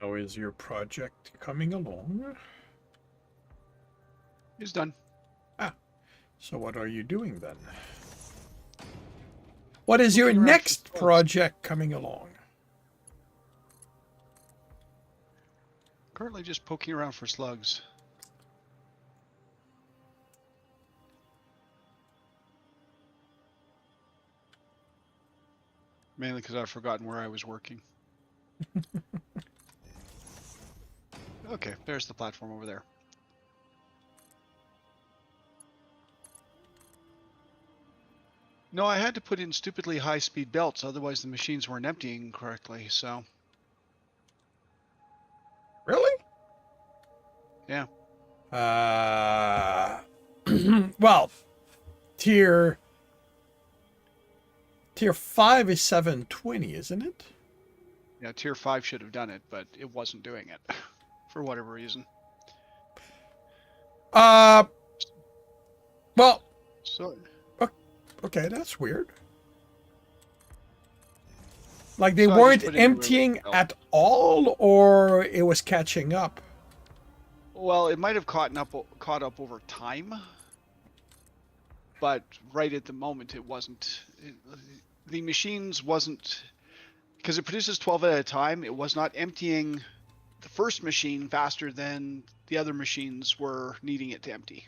How is your project coming along? It's done. Ah, so what are you doing then? What is your Looking around for next slugs. project coming along? Currently just poking around for slugs. Mainly because I've forgotten where I was working. Okay, there's the platform over there. No, I had to put in stupidly high-speed belts, otherwise the machines weren't emptying correctly, so... Really? Yeah. Well, tier 5 is 720, isn't it? Yeah, Tier 5 should have done it, but it wasn't doing it. For whatever reason. Uh, well, So... okay, that's weird. Like they So I just weren't put in a related emptying belt. at all, or it was catching up? Well, it might have caught up over time, but right at the moment it wasn't. The machines wasn't, because it produces 12 at a time. It was not emptying the first machine faster than the other machines were needing it to empty.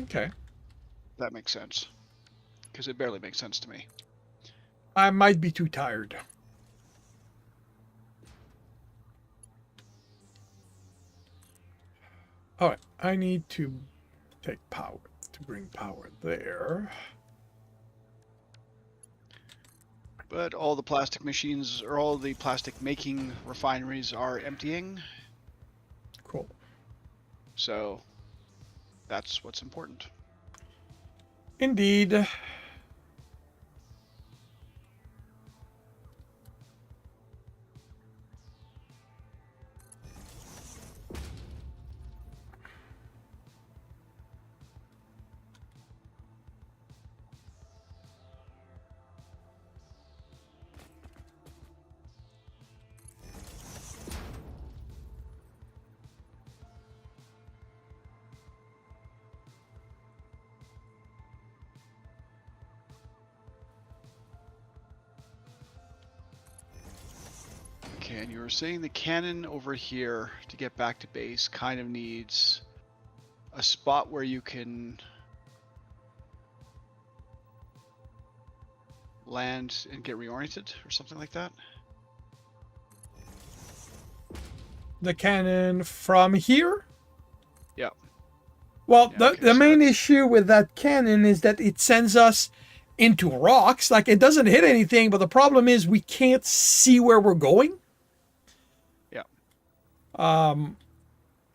Okay. If that makes sense, because it barely makes sense to me. I might be too tired. All right, I need to take power to bring power there. But all the plastic machines, or all the plastic making refineries are emptying, Cool. so that's what's important. Indeed. Okay, and you were saying the cannon over here to get back to base kind of needs a spot where you can land and get reoriented or something like that. The cannon from here? Yeah. Well, Yeah, okay, the so main that's... issue with that cannon is that it sends us into rocks. Like, it doesn't hit anything, but the problem is we can't see where we're going. Yeah.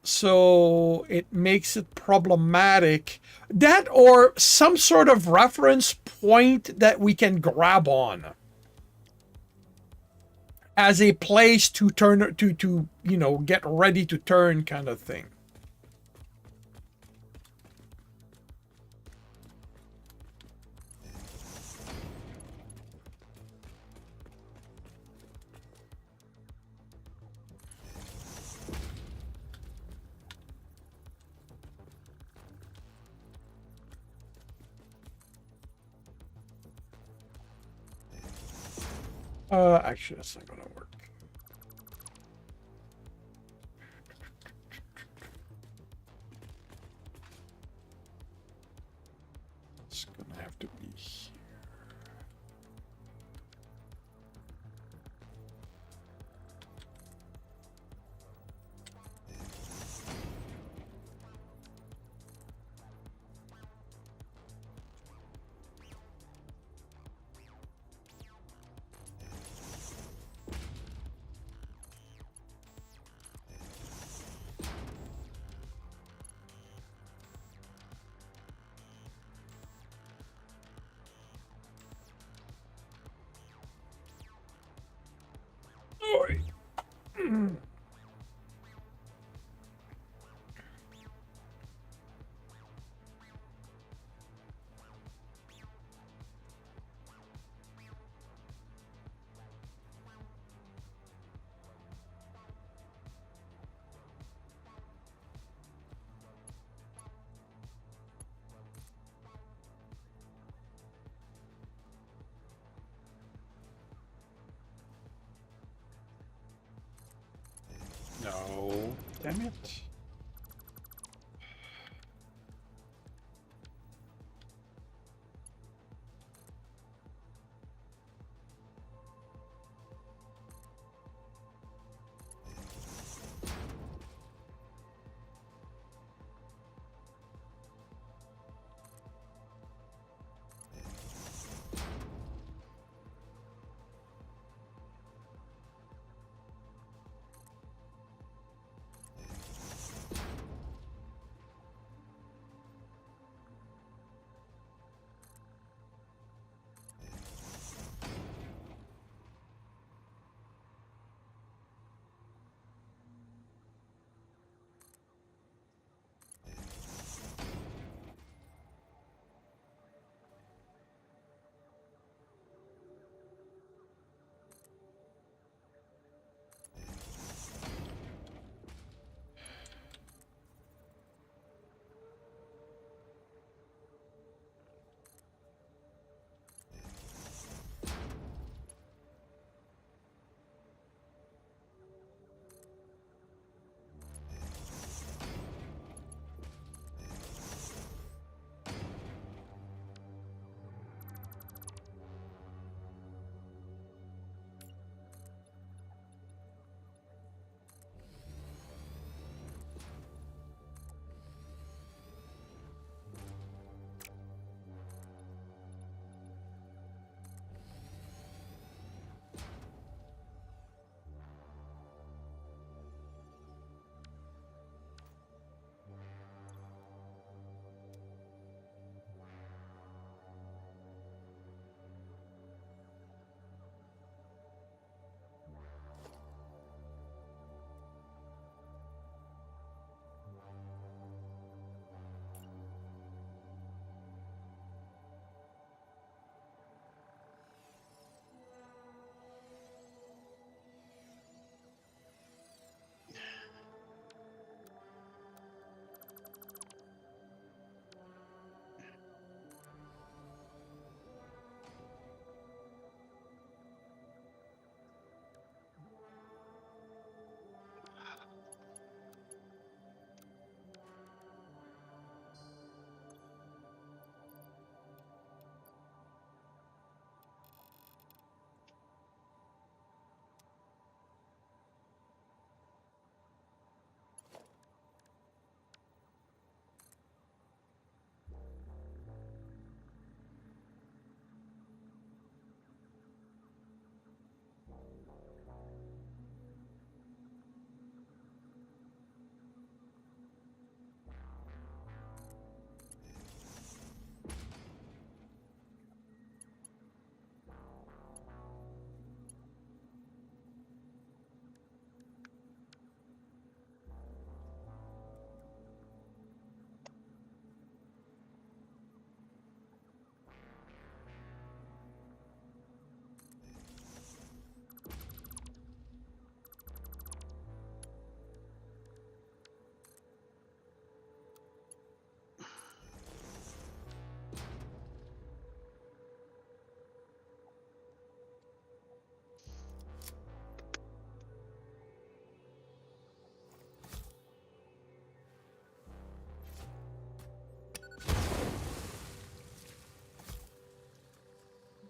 So it makes it problematic. That or some sort of reference point that we can grab on as a place to turn to get ready to turn kind of thing. Actually, that's not gonna work. It's gonna have to be here. Oi. No. Damn it.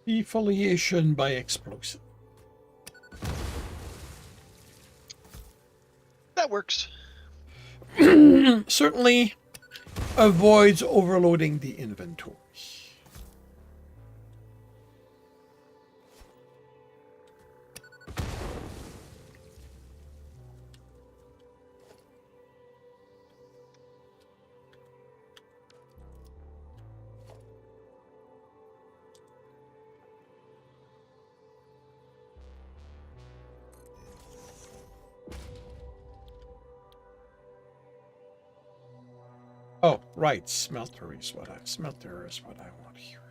Defoliation by explosive. That works. Certainly avoids overloading the inventory. Oh, right. Smelter is what I want here.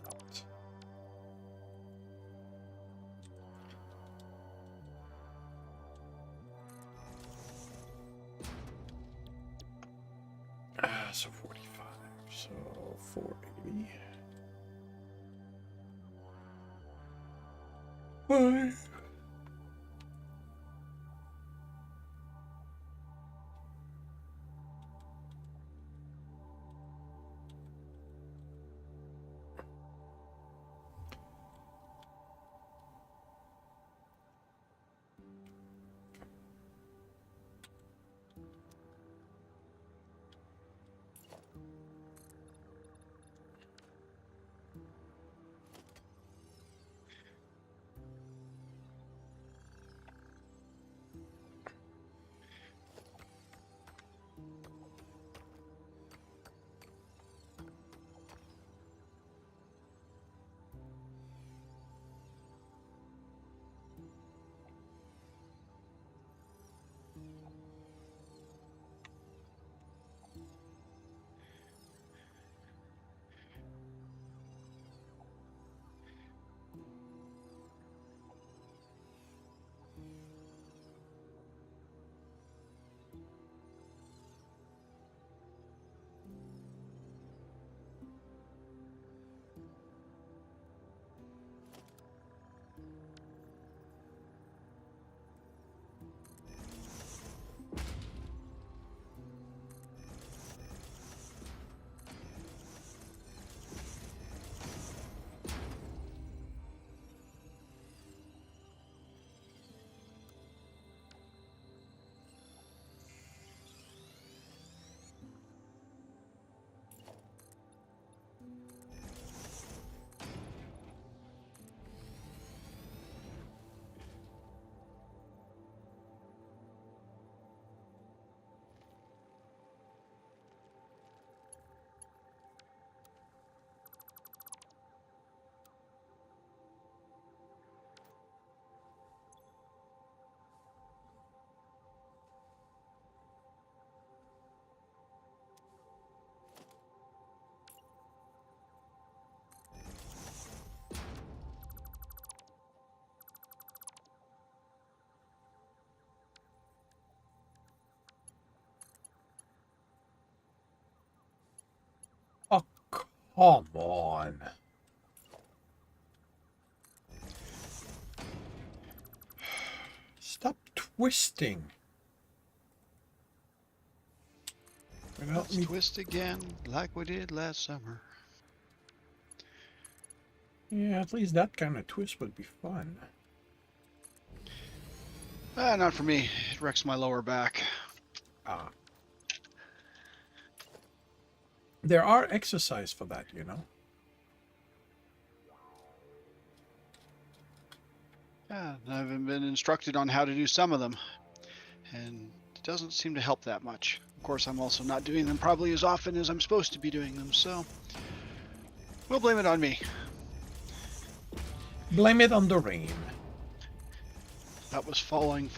Not. So 45. So 480. Five. Come on. Stop twisting. Let's twist again like we did last summer. Yeah, at least that kind of twist would be fun. Not for me. It wrecks my lower back. Ah. There are exercise for that, you know. Yeah, I've been instructed on how to do some of them, and it doesn't seem to help that much. Of course, I'm also not doing them probably as often as I'm supposed to be doing them, so we'll blame it on me. Blame it on the rain. That was falling.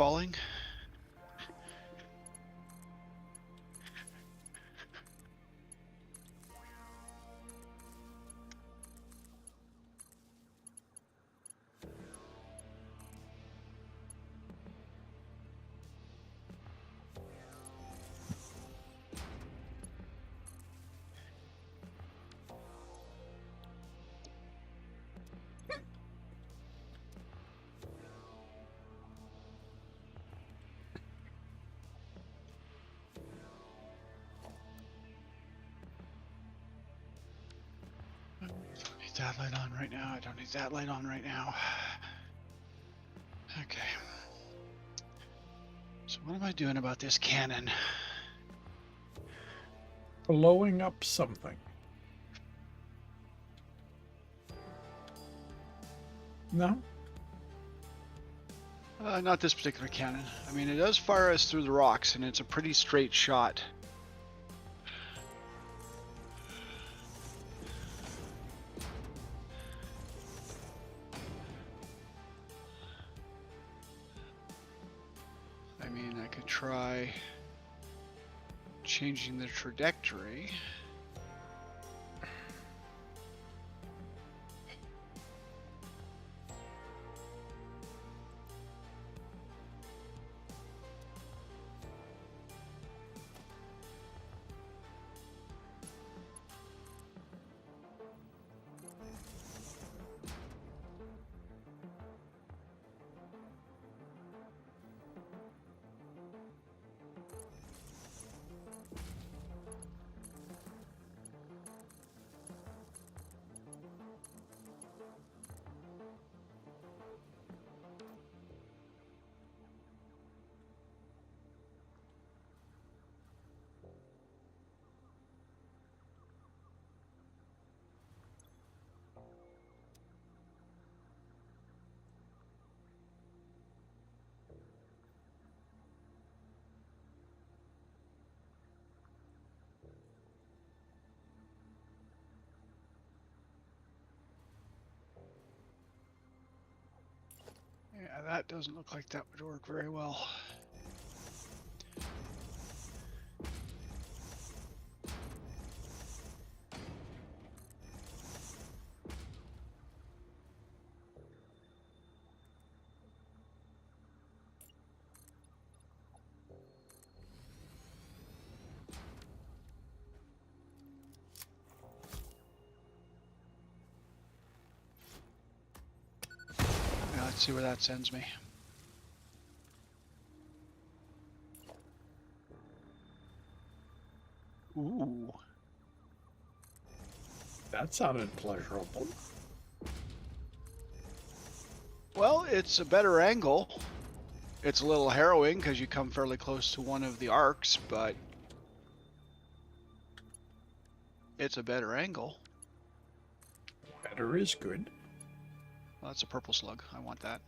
I don't need that light on right now. I don't need that light on right now. Okay. So what am I doing about this cannon? Blowing up something. No? Not this particular cannon. I mean, it does fire us through the rocks, and it's a pretty straight shot. I mean, I could try changing the trajectory. Yeah, that doesn't look like that would work very well. Yeah, let's see where that sends me. Ooh. That sounded pleasurable. Well, it's a better angle. It's a little harrowing because you come fairly close to one of the arcs, but it's a better angle. Better is good. Well, that's a purple slug. I want that.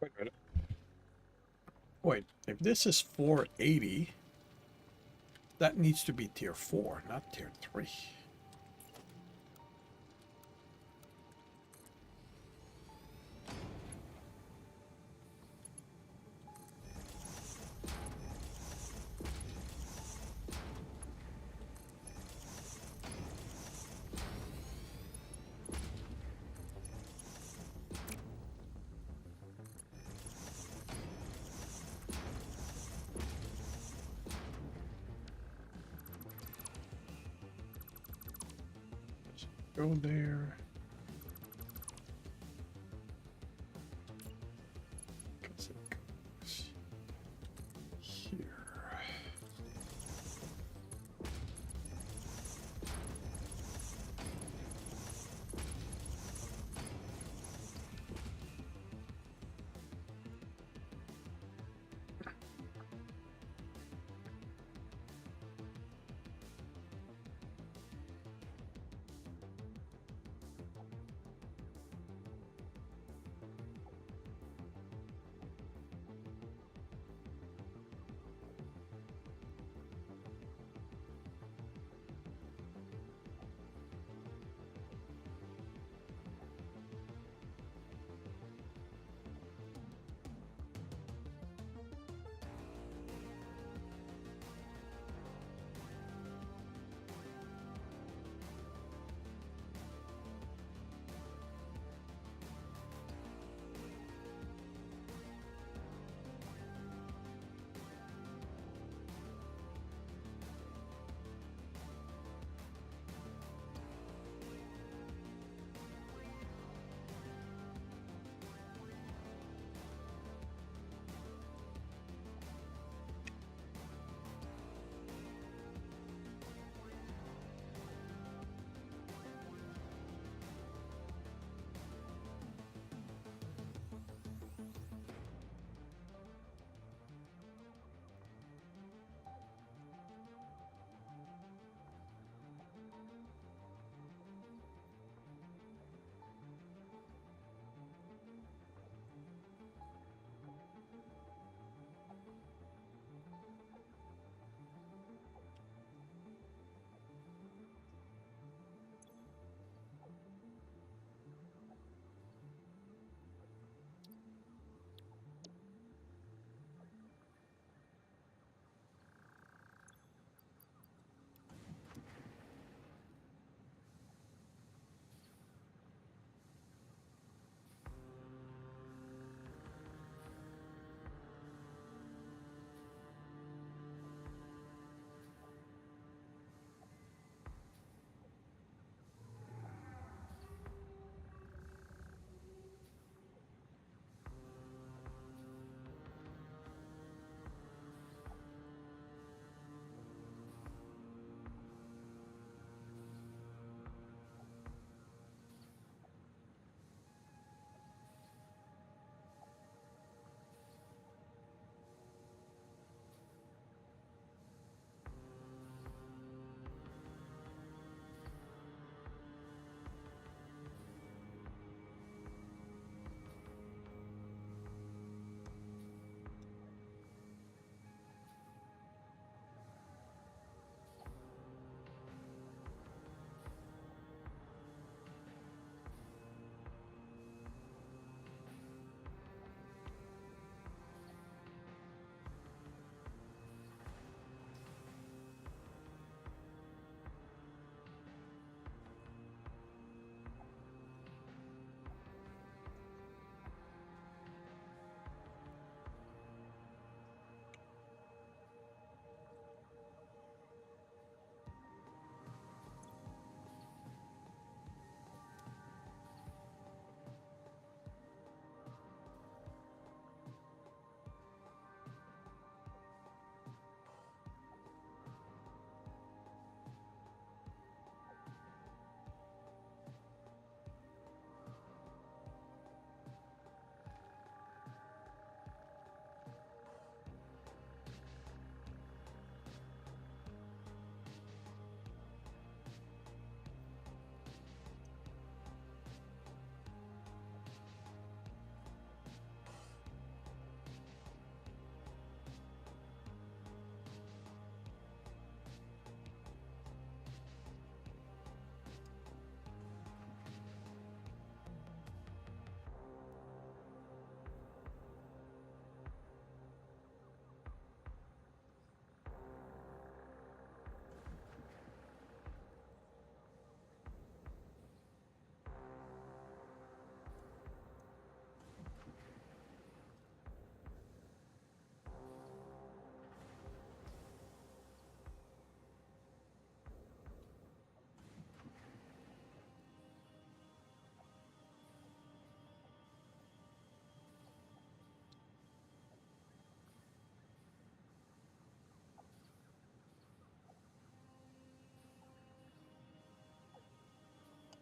Wait a minute. Wait, if this is 480, that needs to be tier 4, not tier 3. Go there. 'Cause it goes here.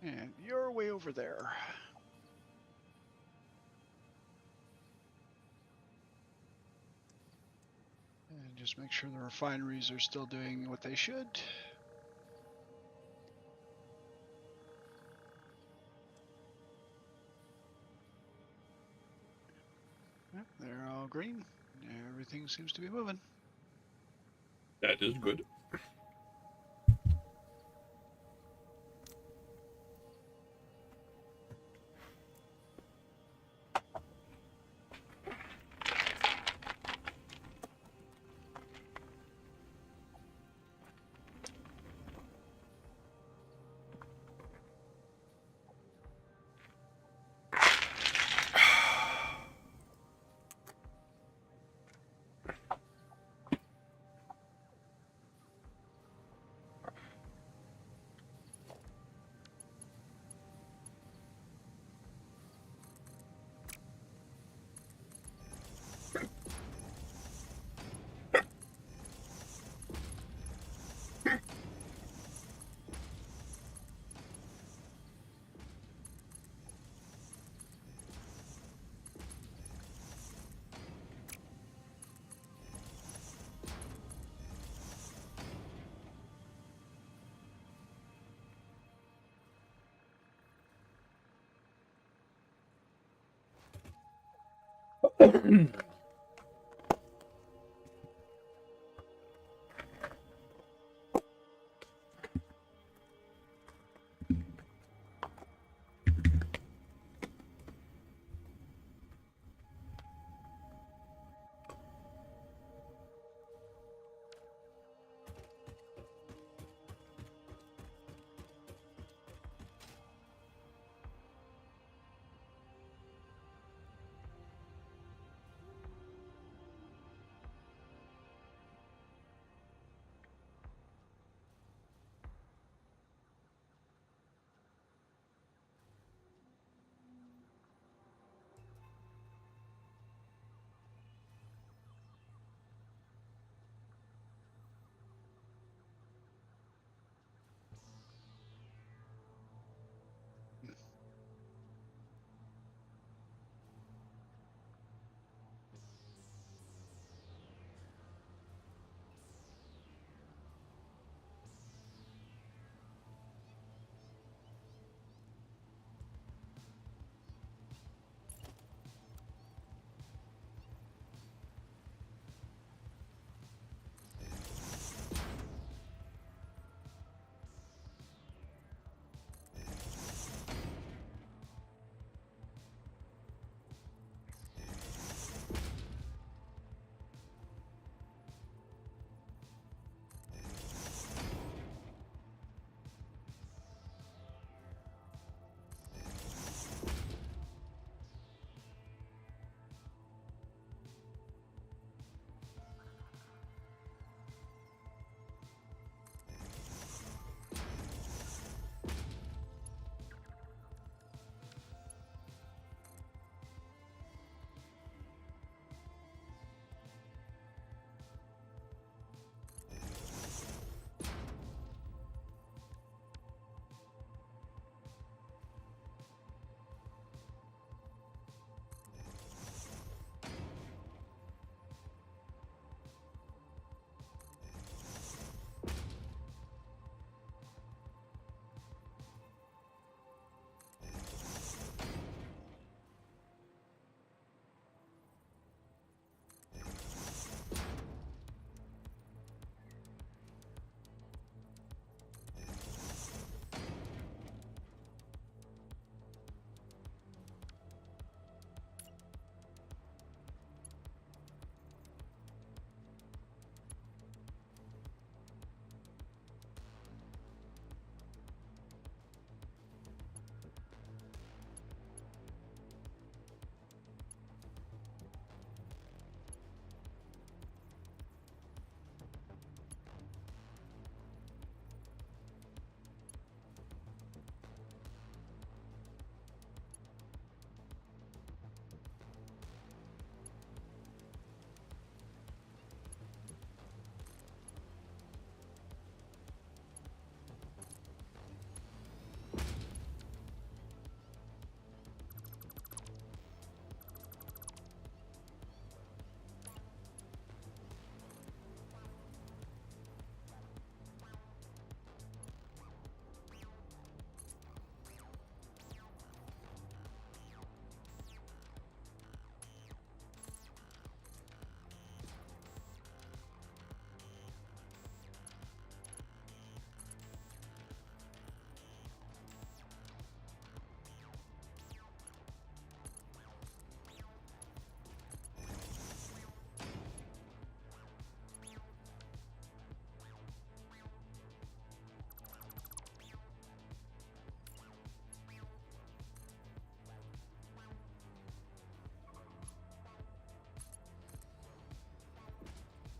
And you're way over there. And just make sure the refineries are still doing what they should. Yep, they're all green. Everything seems to be moving. That is good.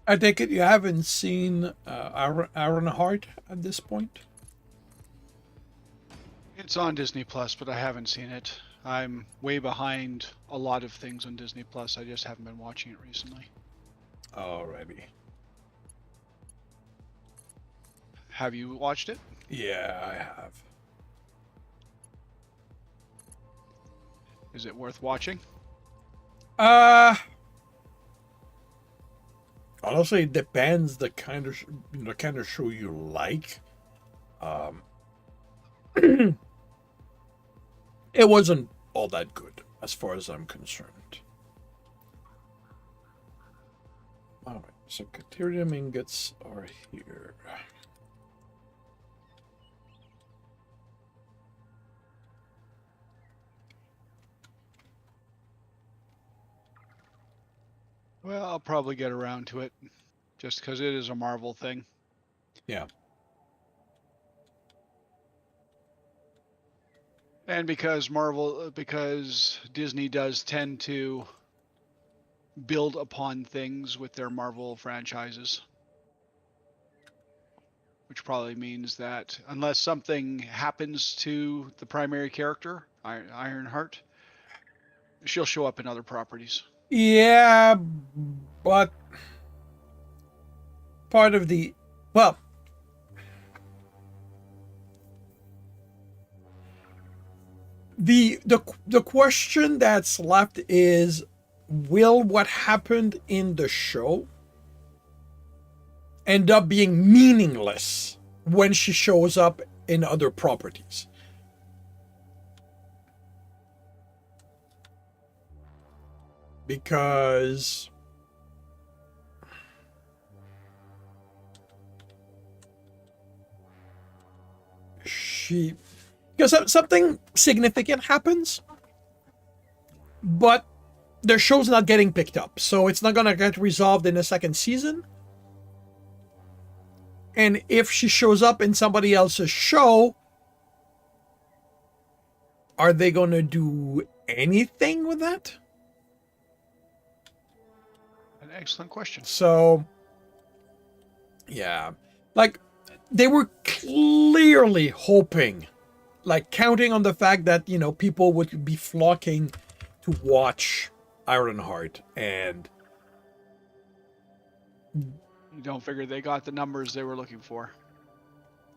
I take it you haven't seen Ironheart at this point? It's on Disney Plus, but I haven't seen it. I'm way behind a lot of things on Disney Plus. I just haven't been watching it recently. Alrighty. Have you watched it? Yeah, I have. Is it worth watching? Uh Honestly, it depends the kind of the kind of show you like. Um, it wasn't all that good as far as I'm concerned. All right, so Caterium ingots are here. Well, I'll probably get around to it, just because it is a Marvel thing. Yeah. And because Disney does tend to build upon things with their Marvel franchises. Which probably means that unless something happens to the primary character, Ironheart, she'll show up in other properties. Yeah, but part of the well, the question that's left is, will what happened in the show end up being meaningless when she shows up in other properties? Because something significant happens, but the show's not getting picked up, so it's not gonna get resolved in the second season. And if she shows up in somebody else's show, are they gonna do anything with that? An excellent question. So, yeah, like they were clearly hoping, like counting on the fact that people would be flocking to watch Ironheart, and You don't figure they got the numbers they were looking for.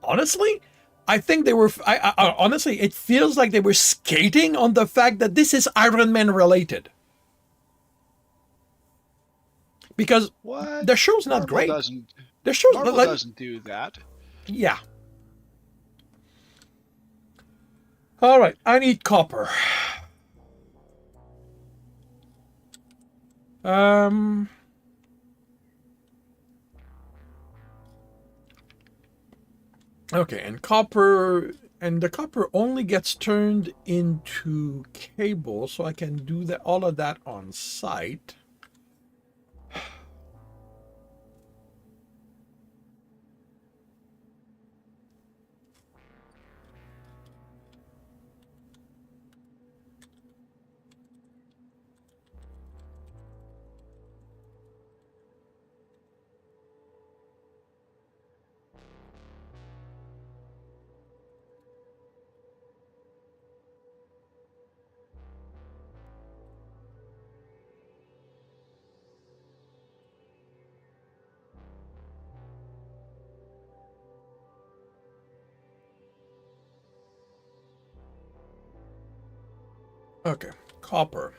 honestly, I think they were. Honestly, it feels like they were skating on the fact that this is Iron Man related, because What? the show's not Marvel great. doesn't. The show's Marvel doesn't do that. Yeah. All right, I need copper. Um. Okay, and the copper only gets turned into cable, so I can do that all of that on site. Okay, copper.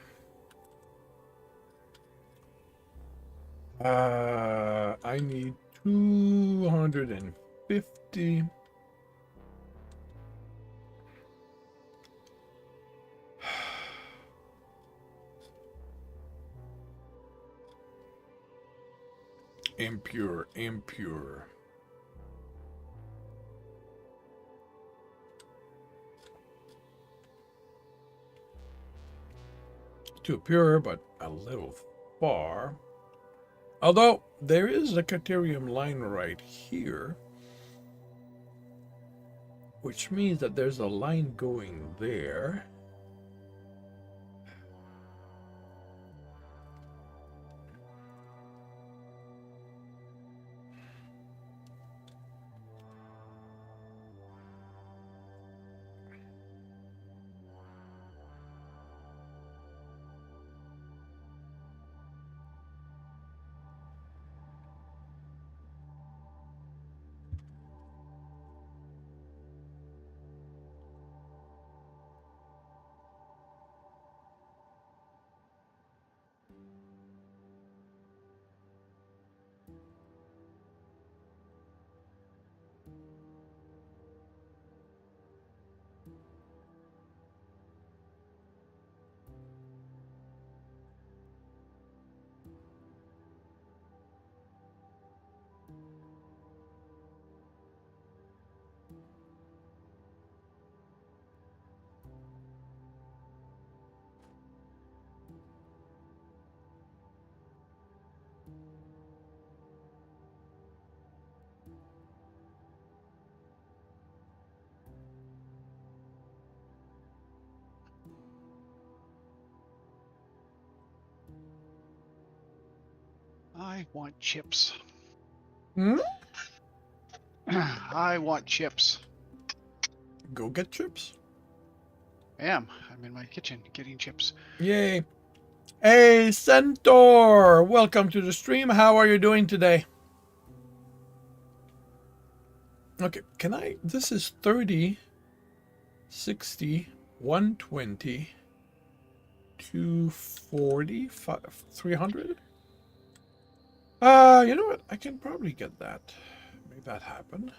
I need 250. Impure, impure. Too pure, but a little far. Although there is a Caterium line right here, which means that there's a line going there. I want chips. Hmm? I want chips. Go get chips. I'm in my kitchen getting chips. Yay. Hey, Centaur! Welcome to the stream. How are you doing today? Okay, can I... This is 30, 60, 120, 240, 300? You know what? I can probably get that. Make that happen.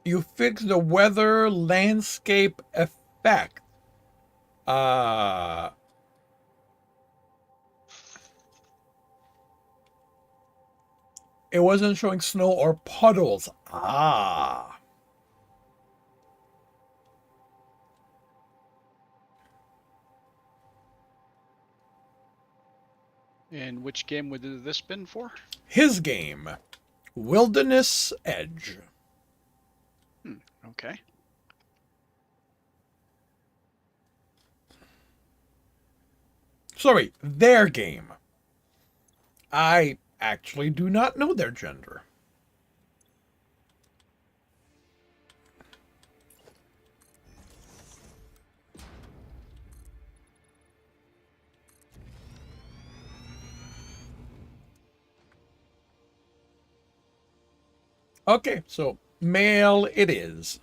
You fix the weather landscape effect. It wasn't showing snow or puddles. Ah. And which game would this been for? His game, Wilderness Edge. Okay. Sorry, their game. I actually do not know their gender. Okay, so male it is.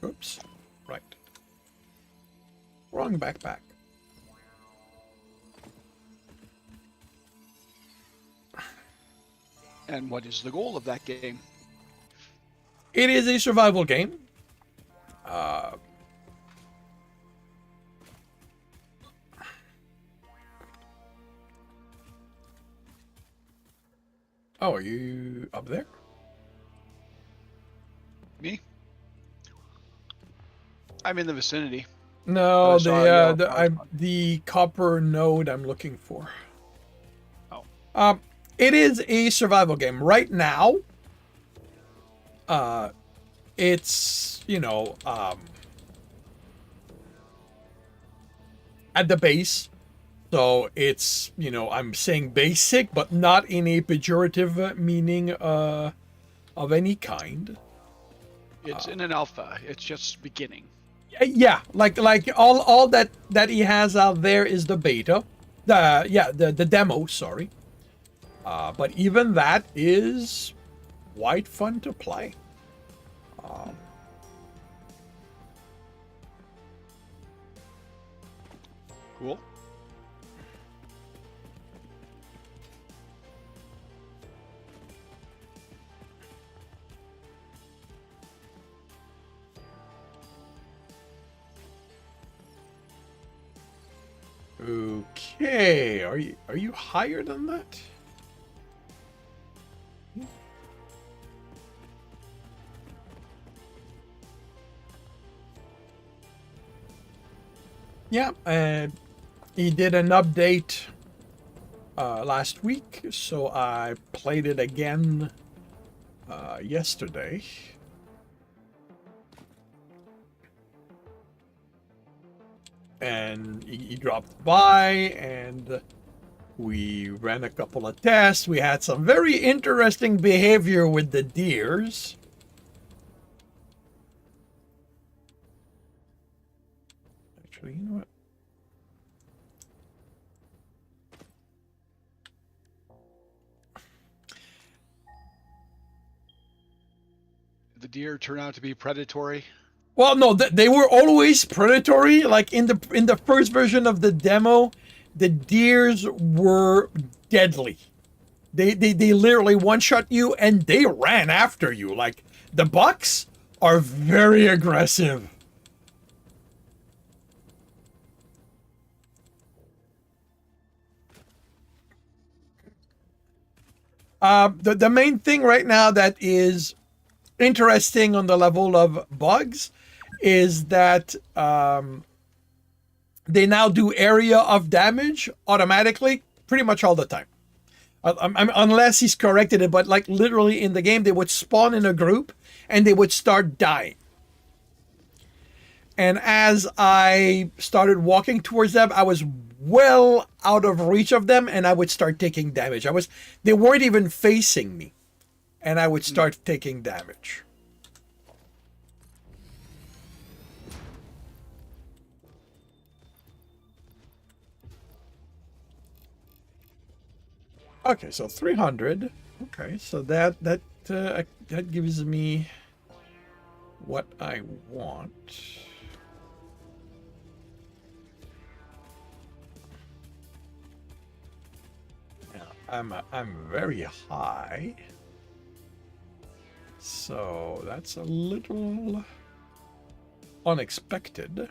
Oops. Right. Wrong backpack. And what is the goal of that game? It is a survival game. Oh, are you up there? Me? I'm in the vicinity. No, I saw a yellow power spot. the copper node I'm looking for. Oh. It is a survival game right now. It's at the base, so it's I'm saying basic, but not in a pejorative meaning of any kind. It's in an alpha. It's just beginning. Yeah, like all that he has out there is the beta, the demo. Sorry, but even that is quite fun to play. Cool. Okay, are you higher than that? Yeah, he did an update last week, so I played it again yesterday. And he dropped by, and we ran a couple of tests. We had some very interesting behavior with the deers. Actually, you know what? The deer turn out to be predatory. Well, no, they were always predatory. Like in the first version of the demo, the deers were deadly. They literally one shot you and they ran after you. Like the bucks are very aggressive. The main thing right now that is interesting on the level of bugs is that they now do area of damage automatically pretty much all the time. Unless he's corrected it, but like literally in the game, they would spawn in a group and they would start dying. And as I started walking towards them, I was well out of reach of them and I would start taking damage. They weren't even facing me and I would start taking damage. Okay, so 300. Okay, so that gives me what I want. Now, I'm very high, so that's a little unexpected.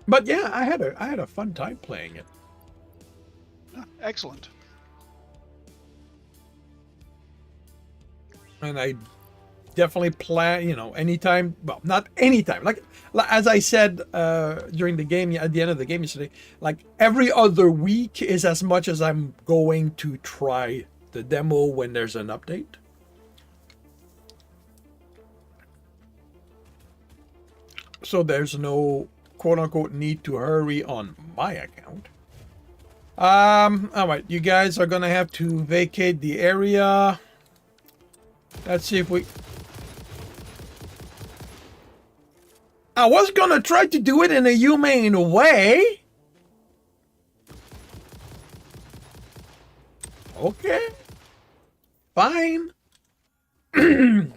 But yeah, I had a fun time playing it. Excellent. And I definitely plan, anytime, well, not anytime, like as I said during the game, at the end of the game yesterday, like every other week is as much as I'm going to try the demo when there's an update. So there's no quote unquote need to hurry on my account. All right, you guys are gonna have to vacate the area. Let's see if we... I was gonna try to do it in a humane way. Okay. Fine. When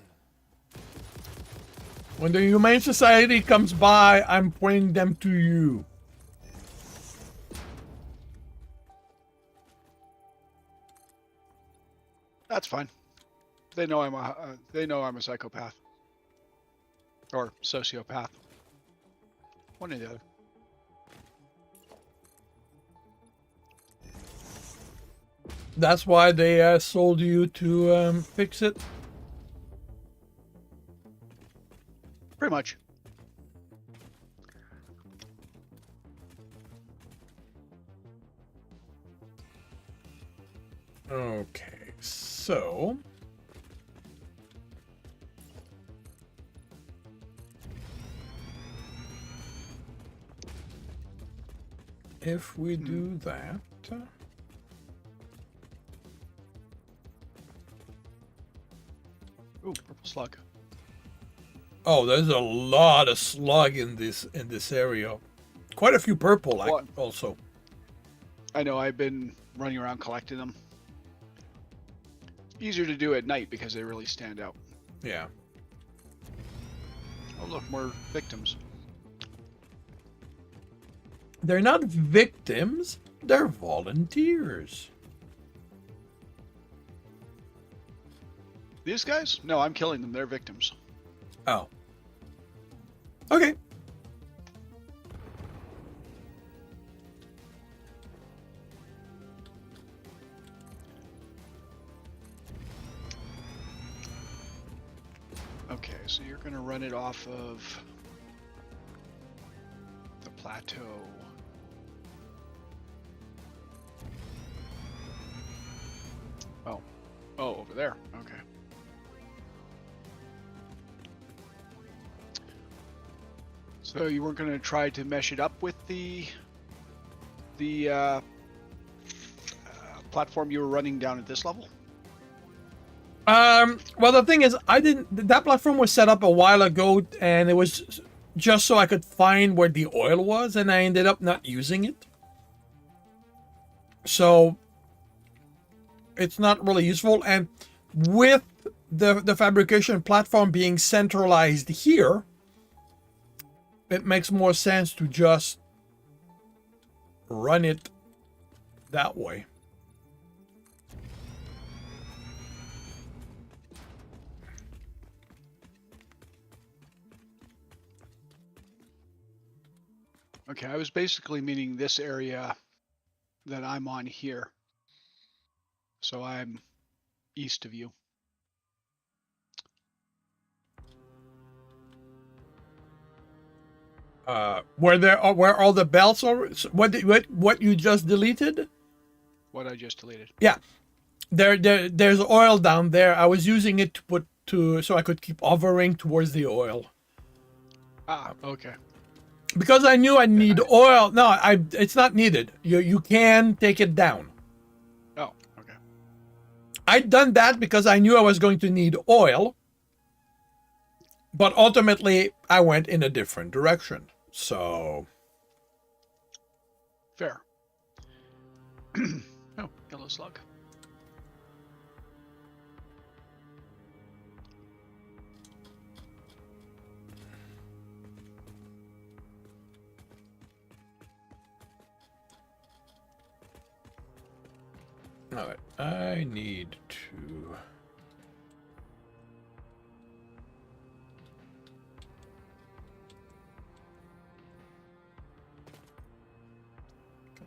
the Humane Society comes by, I'm pointing them to you. That's fine. They know I'm a psychopath or sociopath. One or the other. That's why they sold you to fix it? Pretty much. Okay, so... if we do that... Ooh, purple slug. Oh, there's a lot of slug in this area. Quite a few purple also. I know, I've been running around collecting them. Easier to do at night because they really stand out. Yeah. Oh look, more victims. They're not victims, they're volunteers. These guys? No, I'm killing them. They're victims. Oh. Okay. Okay, so you're going to run it off of the plateau. Oh. Oh, over there. Okay. So you weren't going to try to mesh it up with the platform you were running down at this level? Well, the thing is, that platform was set up a while ago, and it was just so I could find where the oil was, and I ended up not using it. So, it's not really useful, and with the fabrication platform being centralized here, it makes more sense to just run it that way. Okay, I was basically meaning this area that I'm on here. So I'm east of you. Where all the belts are? What you just deleted? What I just deleted. Yeah, there's oil down there. I was using it to put to so I could keep hovering towards the oil Ah, okay. because I knew I need oil. No, it's not needed. You can take it down. Oh, okay. I'd done that because I knew I was going to need oil, but ultimately I went in a different direction. So Fair. Oh, yellow slug. all right, I need to.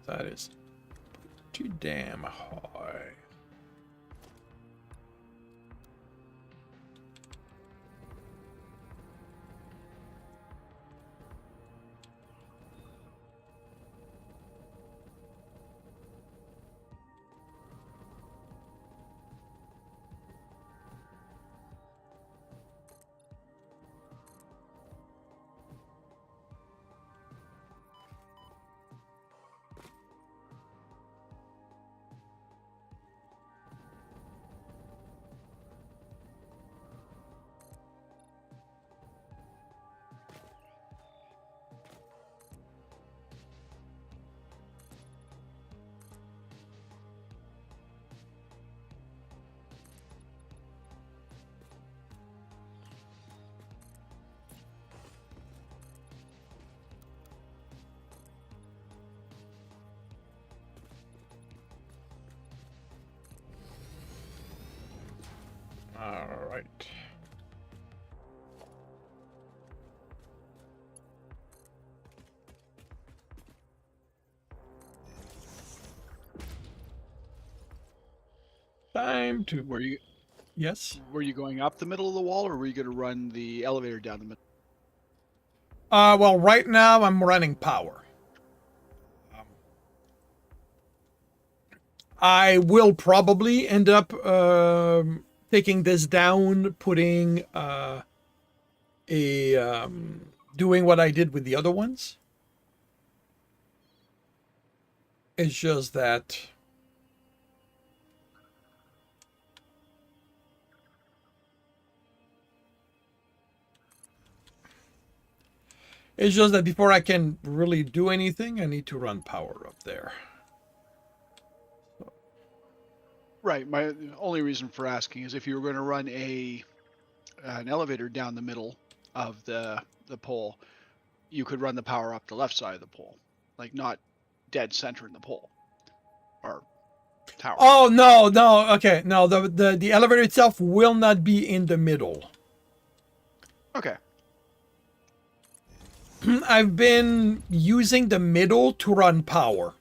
That is too damn high. All right. Time to. Yes. Were you going up the middle of the wall, or were you going to run the elevator down the middle? Well, right now I'm running power. I will probably end up taking this down, putting doing what I did with the other ones. It's just that before I can really do anything, I need to run power up there. Right. My only reason for asking is if you were going to run an elevator down the middle of the pole, you could run the power up the left side of the pole, like not dead center in the pole or tower. Oh no, okay, no, the elevator itself will not be in the middle. Okay. I've been using the middle to run power.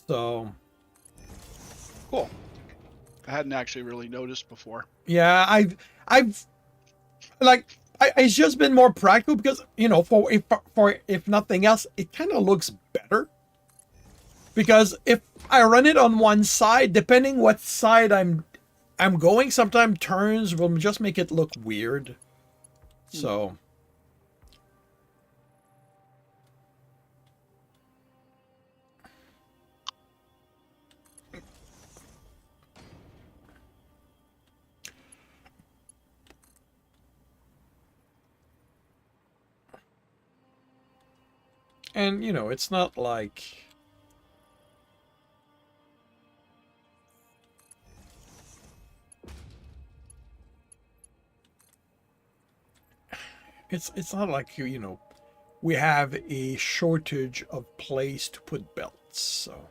So Cool. I hadn't actually really noticed before. yeah, I've like it's just been more practical because for if nothing else, it kind of looks better. Because if I run it on one side, depending what side I'm going, sometimes turns will just make it look weird. So and it's not like it's not like we have a shortage of place to put belts. So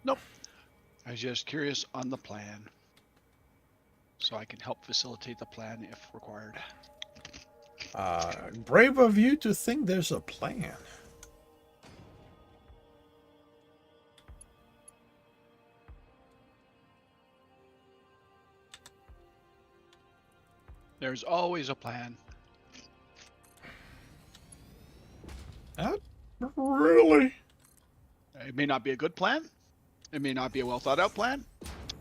Nope. I was just curious on the plan, so I can help facilitate the plan if required. brave of you to think there's a plan. There's always a plan. Not really. It may not be a good plan. It may not be a well thought out plan,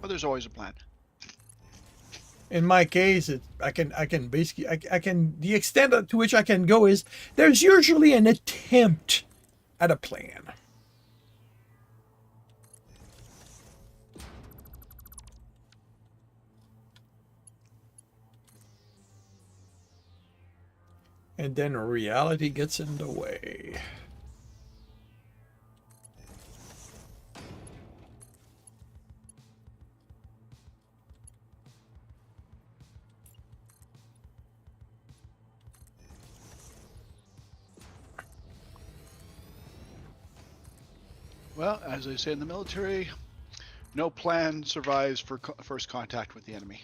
but there's always a plan. In my case, I can basically I can the extent to which I can go is there's usually an attempt at a plan. And then reality gets in the way. Well, as they say in the military, no plan survives for first contact with the enemy.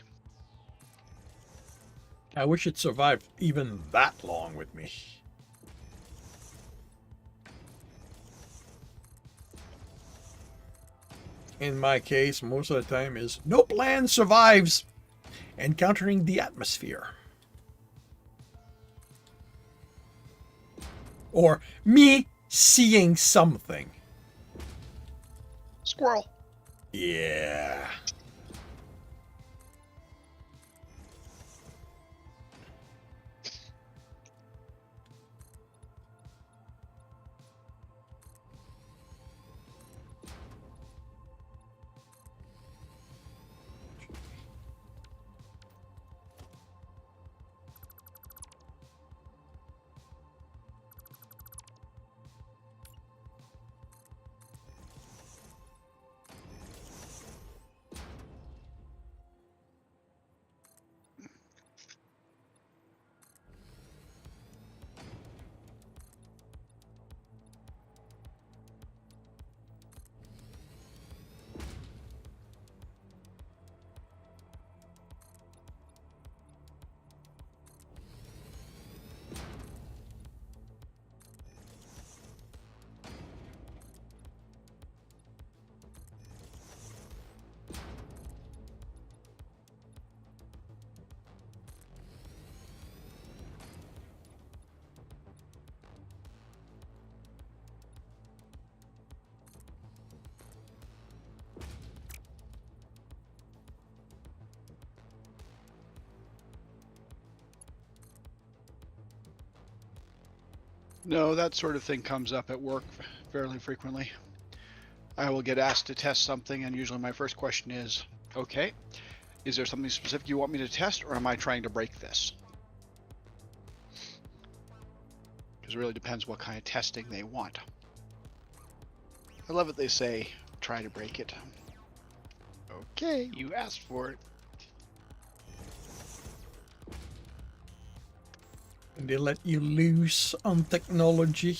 I wish it survived even that long with me. In my case, most of the time is no plan survives encountering the atmosphere. Or me seeing something. Squirrel. Yeah. No, that sort of thing comes up at work fairly frequently. I will get asked to test something, and usually my first question is, okay, is there something specific you want me to test, or am I trying to break this? Because it really depends what kind of testing they want. I love it they say, try to break it. Okay, you asked for it. And they let you loose on technology.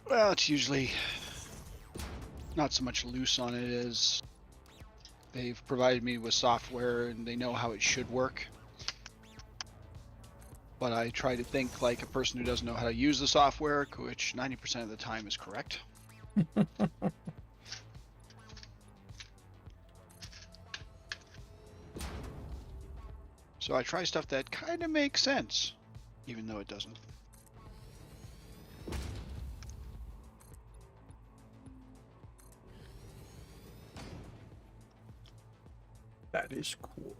Well, it's usually not so much loose on it as they've provided me with software and they know how it should work. But I try to think like a person who doesn't know how to use the software, which 90% of the time is correct. So I try stuff that kind of makes sense, even though it doesn't. That is cool.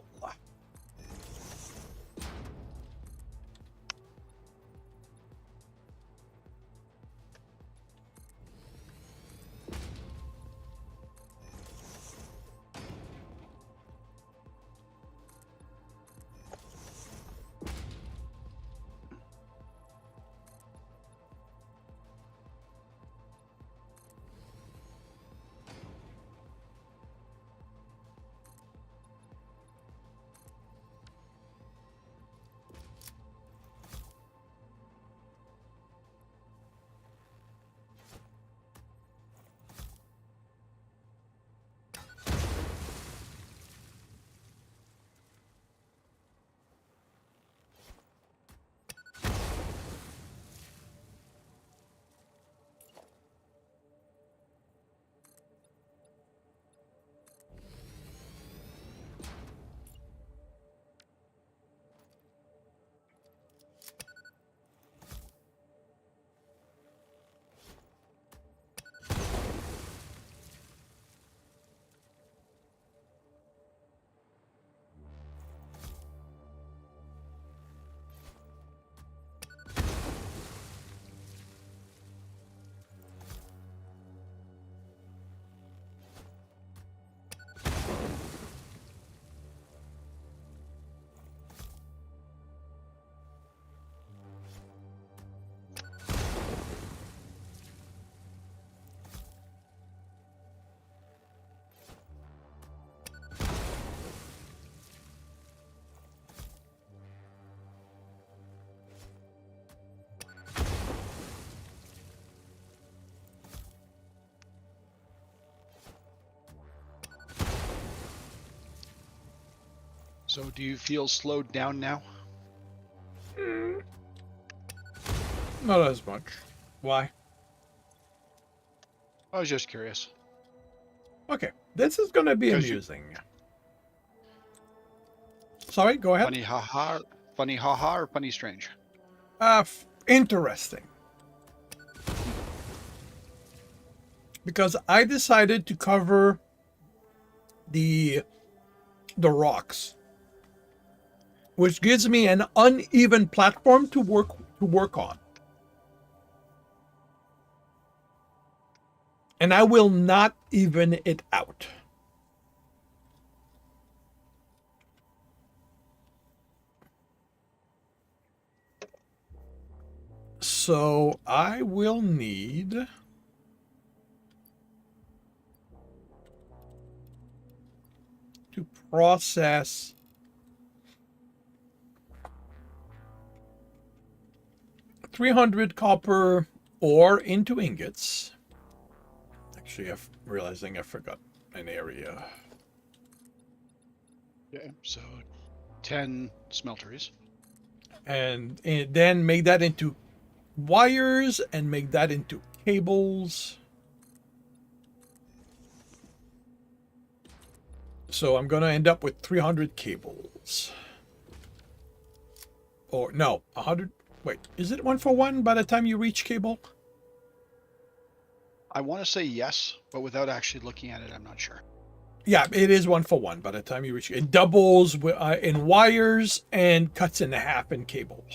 So do you feel slowed down now? Not as much. Why? I was just curious. Okay, this is gonna be 'Cause you- amusing. Sorry, go ahead. Funny haha, or funny strange? Interesting. Because I decided to cover the rocks, which gives me an uneven platform to work on. And I will not even it out. So I will need to process 300 copper ore into ingots. Actually, I'm realizing I forgot an area. Yeah. So 10 smelteries. And then make that into wires and make that into cables. So I'm going to end up with 300 cables. Or no, 100. Wait, is it 1-for-1 by the time you reach cable? I want to say yes, but without actually looking at it, I'm not sure. Yeah, it is 1-for-1 by the time you reach. It doubles in wires and cuts in half in cable.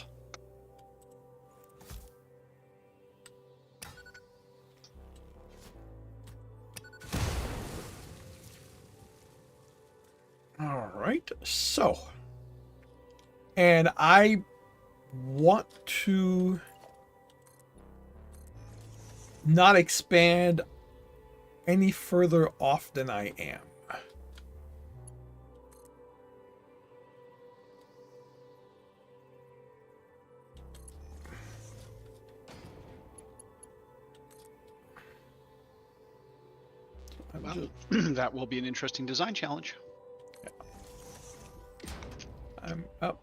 All right, so, and I want to not expand any further off than I am. Well, that will be an interesting design challenge. I'm up.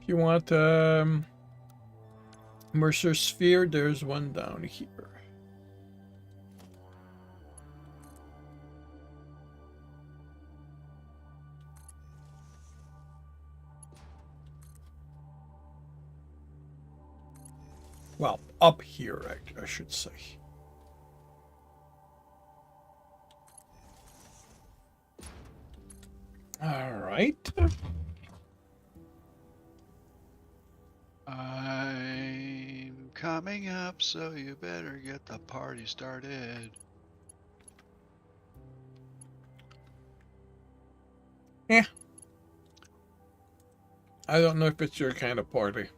If you want Mercer Sphere, there's one down here. Well, up here, I should say. All right. I'm coming up, so you better get the party started. Yeah. I don't know if it's your kind of party.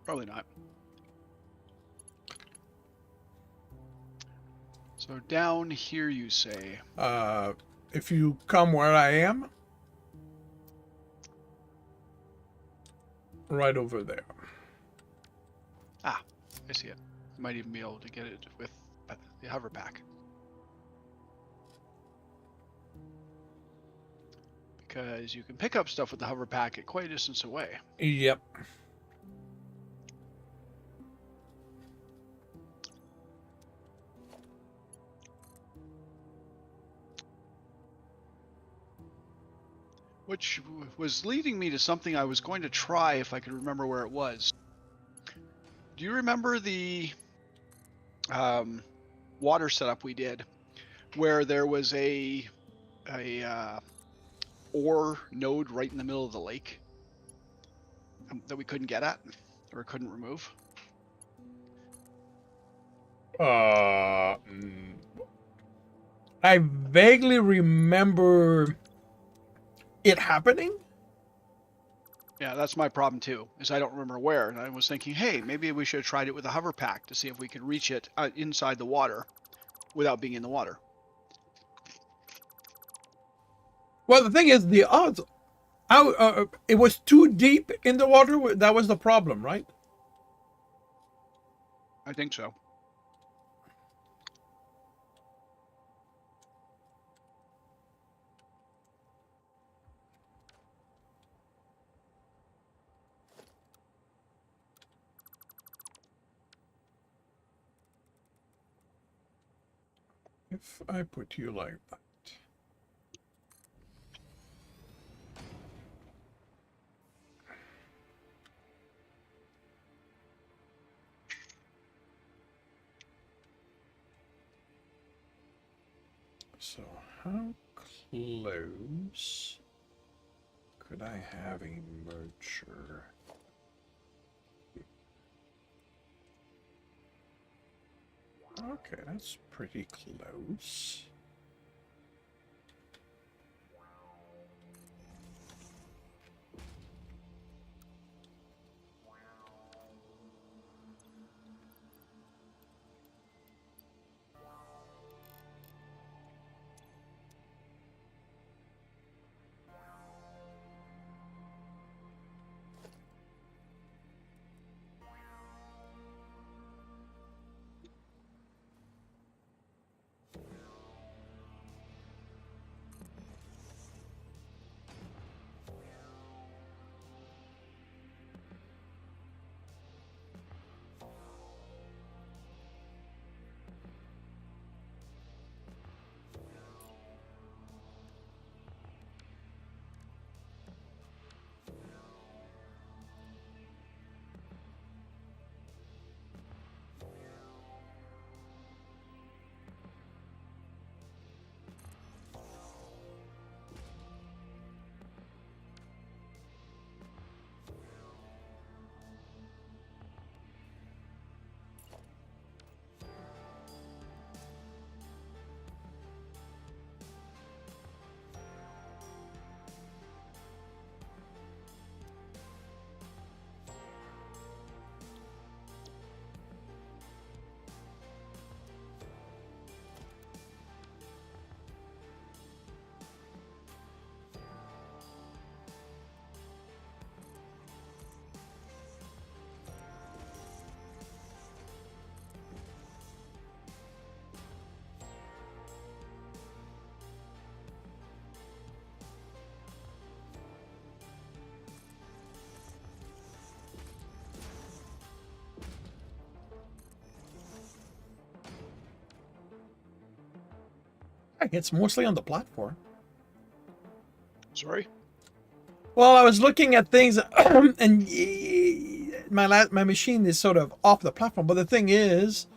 Probably not. So down here, you say? If you come where I am, right over there. Ah, I see it. You might even be able to get it with the hover pack. Because you can pick up stuff with the hover pack at quite a distance away. Yep. Which was leading me to something I was going to try if I could remember where it was. Do you remember the water setup we did, where there was a ore node right in the middle of the lake that we couldn't get at or couldn't remove? I vaguely remember it happening. Yeah, that's my problem too, is I don't remember where. And I was thinking, hey, maybe we should have tried it with a hover pack to see if we could reach it inside the water without being in the water. Well, the thing is, the odds. It was too deep in the water. That was the problem, right? I think so. If I put you like that. So how close could I have a merger? Okay, that's pretty close. It's mostly on the platform. Sorry. Well, I was looking at things, and my machine is sort of off the platform. But the thing is,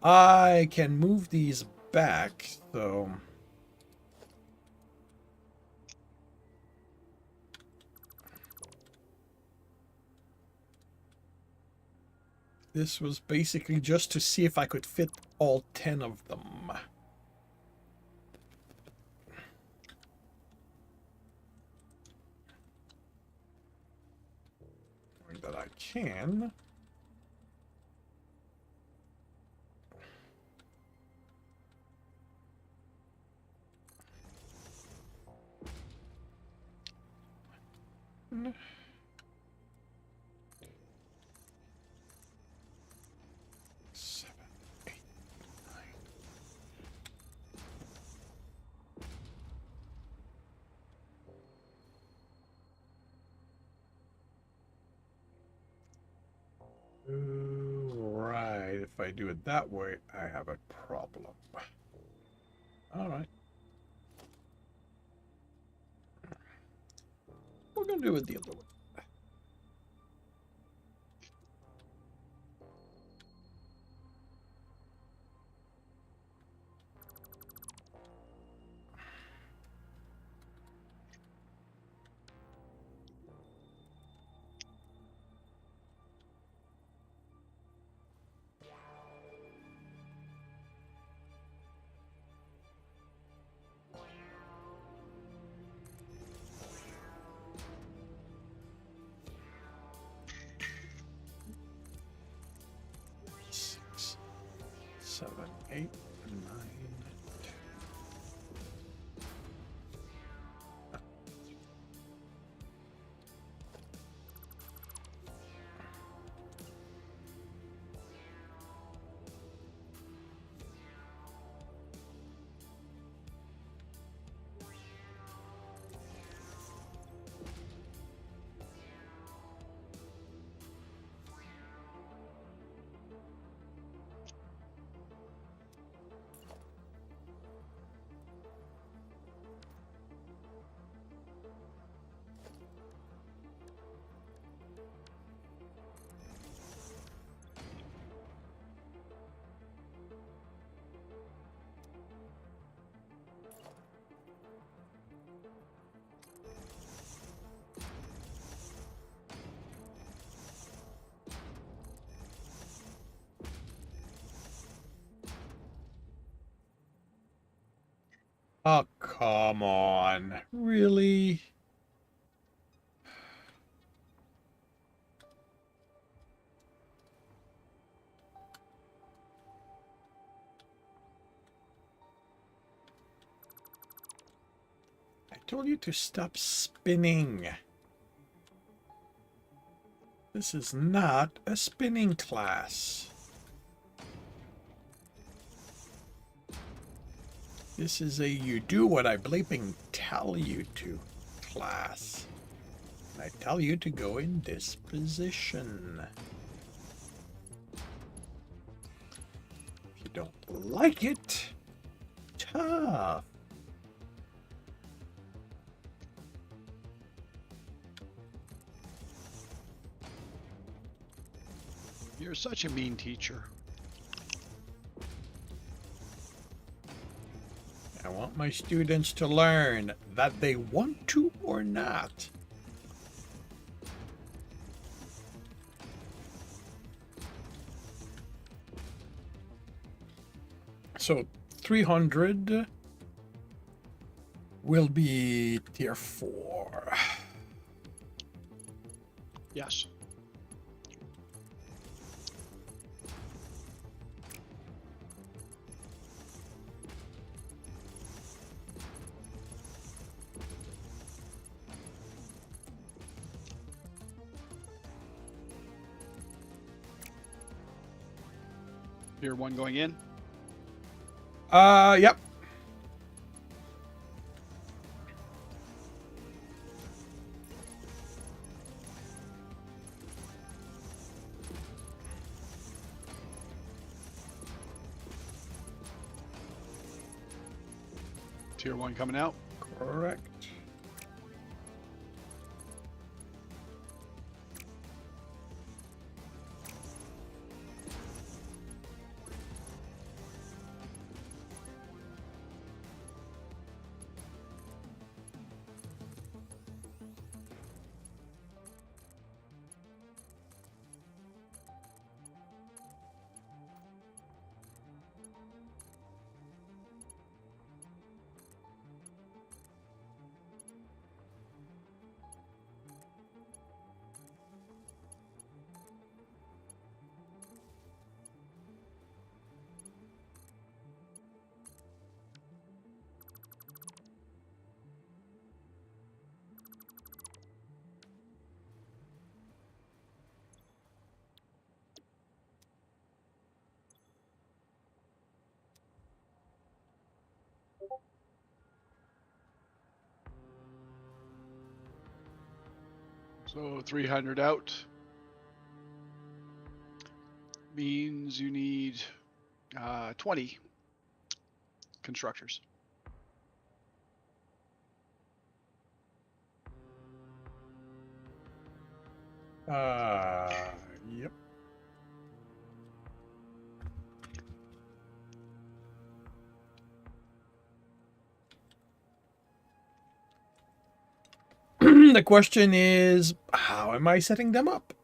I can move these back, so this was basically just to see if I could fit all 10 of them. That I can. Seven, 8, 9. Right, if I do it that way, I have a problem. All right. We're going to do it the other way. Six, 7, 8, 9, 10. Oh, come on. Really? I told you to stop spinning. This is not a spinning class. This is a you do what I bleeping tell you to class. I tell you to go in this position. If you don't like it, tough. You're such a mean teacher. I want my students to learn that they want to or not. So 300 will be tier 4. Yes. Tier 1 going in. Yep. Tier 1 coming out. Correct. So 300 out means you need 20 constructors. Yep. The question is, how am I setting them up?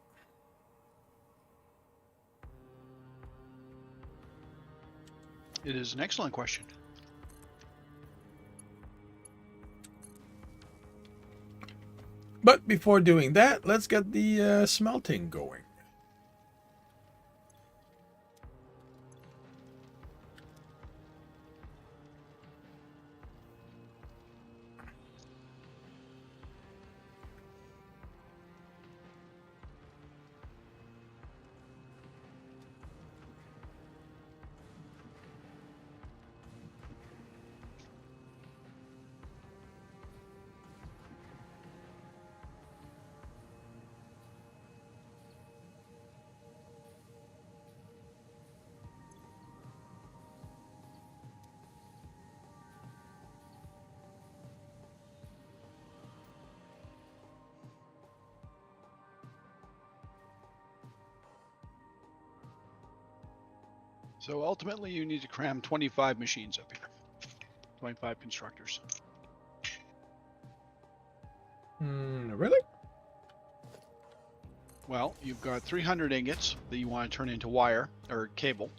It is an excellent question. But before doing that, let's get the smelting going. So ultimately, you need to cram 25 machines up here. 25 constructors. Really? Well, you've got 300 ingots that you want to turn into wire or cable,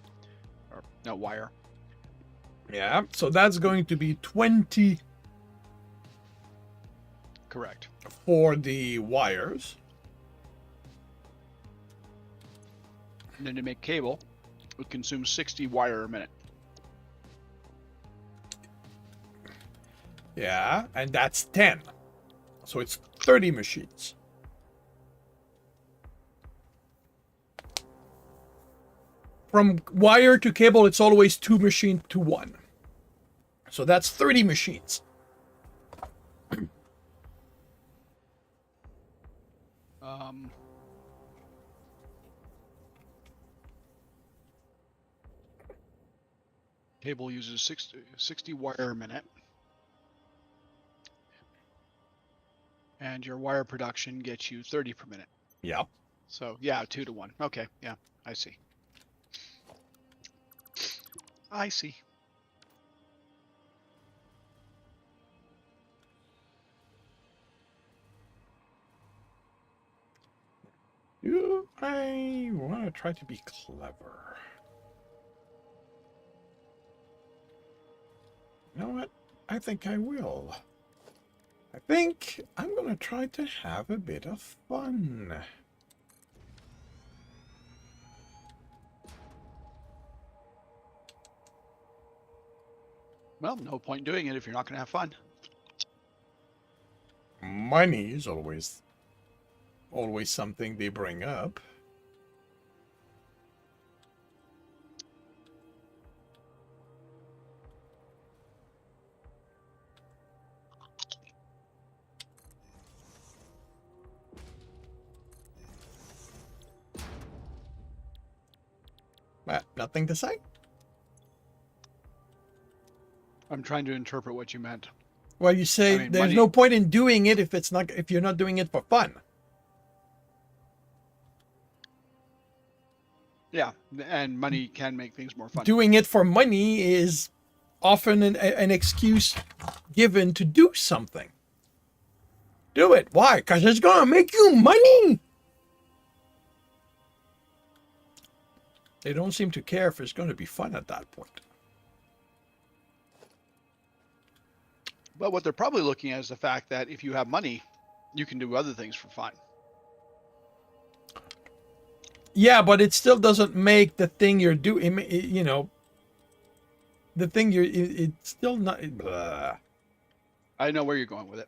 or no wire. Yeah, so that's going to be 20 Correct. for the wires. And then to make cable, it consumes 60 wire a minute. Yeah, and that's 10. So it's 30 machines. From wire to cable, it's always 2 machines to 1. So that's 30 machines. Cable uses 60 wire a minute. And your wire production gets you 30 per minute. Yep. So yeah, 2 to 1. Okay, yeah, I see. I see. I want to try to be clever. You know what? I think I will. I think I'm going to try to have a bit of fun. Well, no point doing it if you're not going to have fun. Money is always something they bring up. Nothing to say. I'm trying to interpret what you meant. Well, you say I mean, there's money- no point in doing it if you're not doing it for fun. Yeah, and money can make things more fun. Doing it for money is often an excuse given to do something. Do it. Why? Because it's going to make you money. They don't seem to care if it's going to be fun at that point. But what they're probably looking at is the fact that if you have money, you can do other things for fun. Yeah, but it still doesn't make the thing you're doing, you know, the thing it's still not. Blah. I know where you're going with it.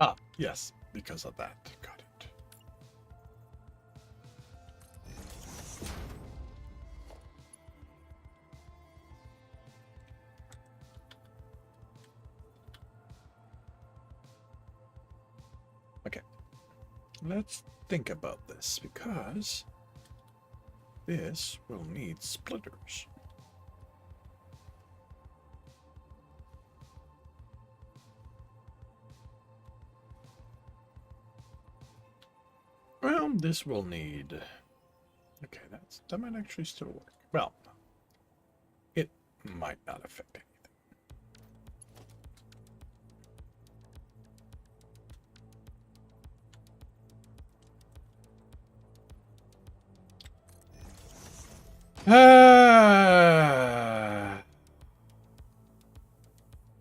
Ah, yes, because of that. Got it. Okay. Let's think about this because this will need splitters. Well, this will need. Okay, that might actually still work. Well, it might not affect anything.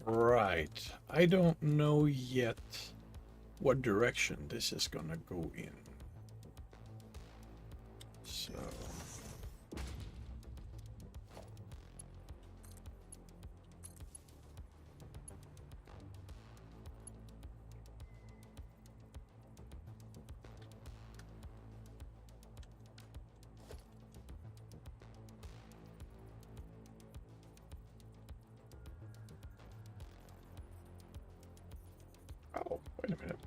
Right. I don't know yet what direction this is gonna go in. So. Oh, wait a minute.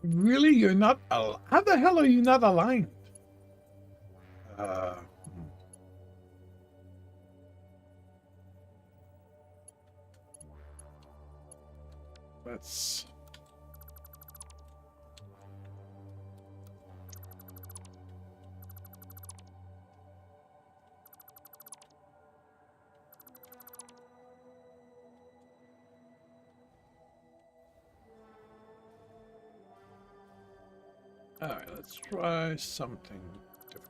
Really? You're not. How the hell are you not aligned? Uh, let's. All right, let's try something different.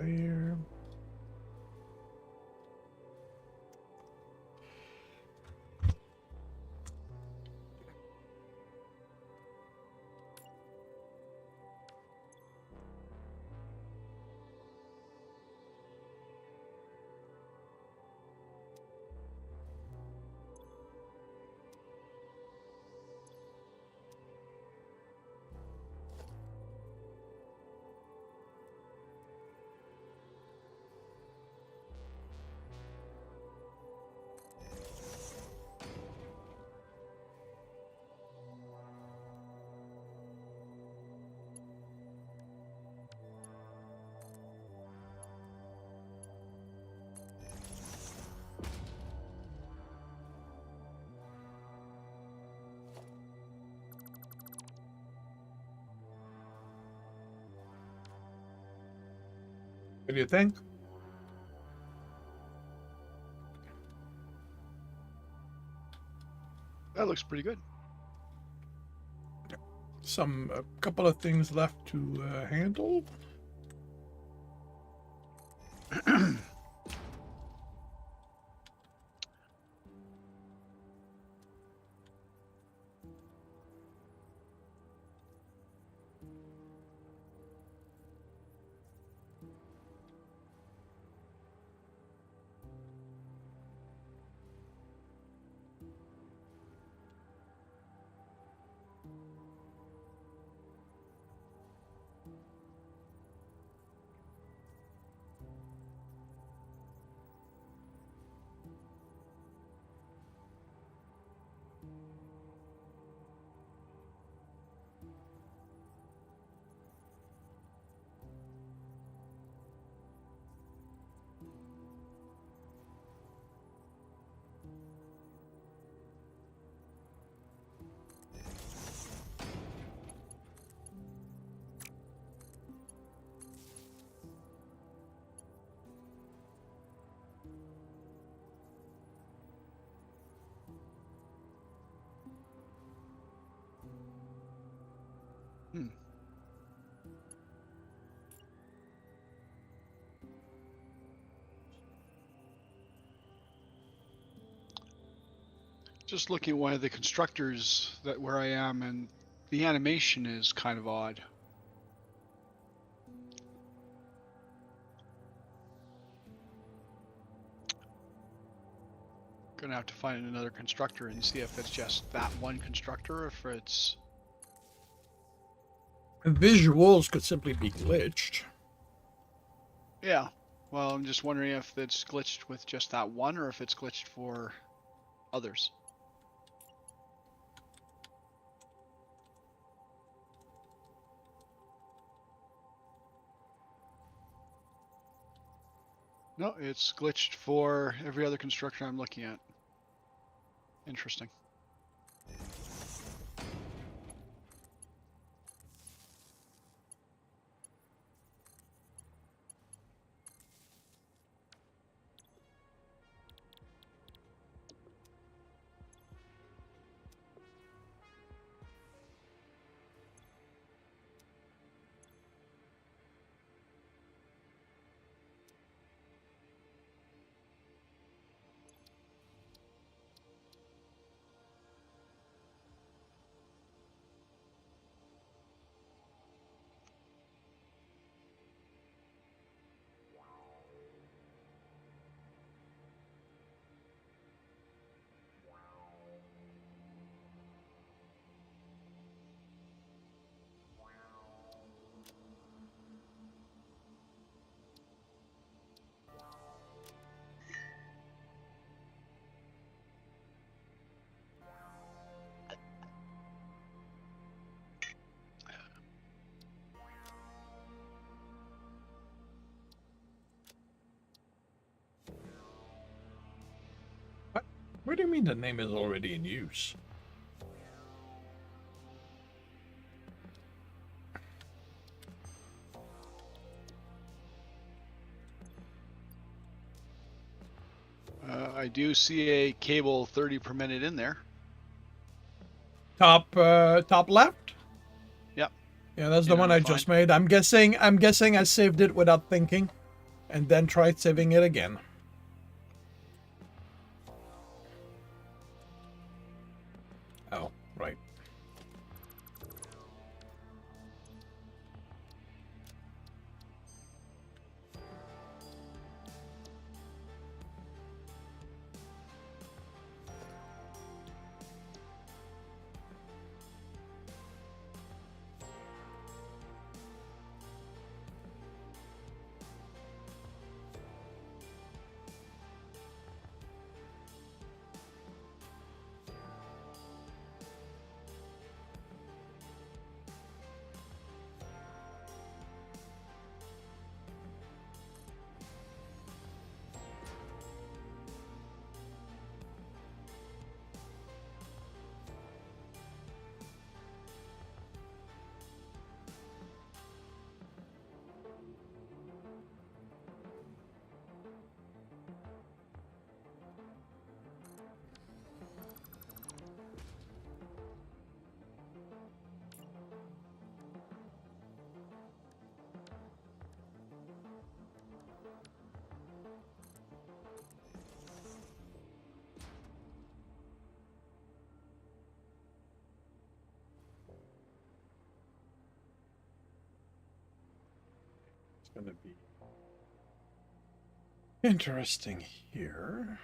there. What do you think? That looks pretty good. A couple of things left to handle. Hmm. Just looking at one of the constructors that where I am, and the animation is kind of odd. Gonna have to find another constructor and see if it's just that one constructor or if it's... Visuals could simply be glitched. Yeah. Well, I'm just wondering if it's glitched with just that one or if it's glitched for others. No, it's glitched for every other constructor I'm looking at. Interesting. What do you mean the name is already in use? I do see a cable 30 per minute in there. Top left? Yep. Yeah, that's the one I'm I just made. I'm guessing I saved it without thinking. and then try saving it again. Oh, right. It's going to be interesting here.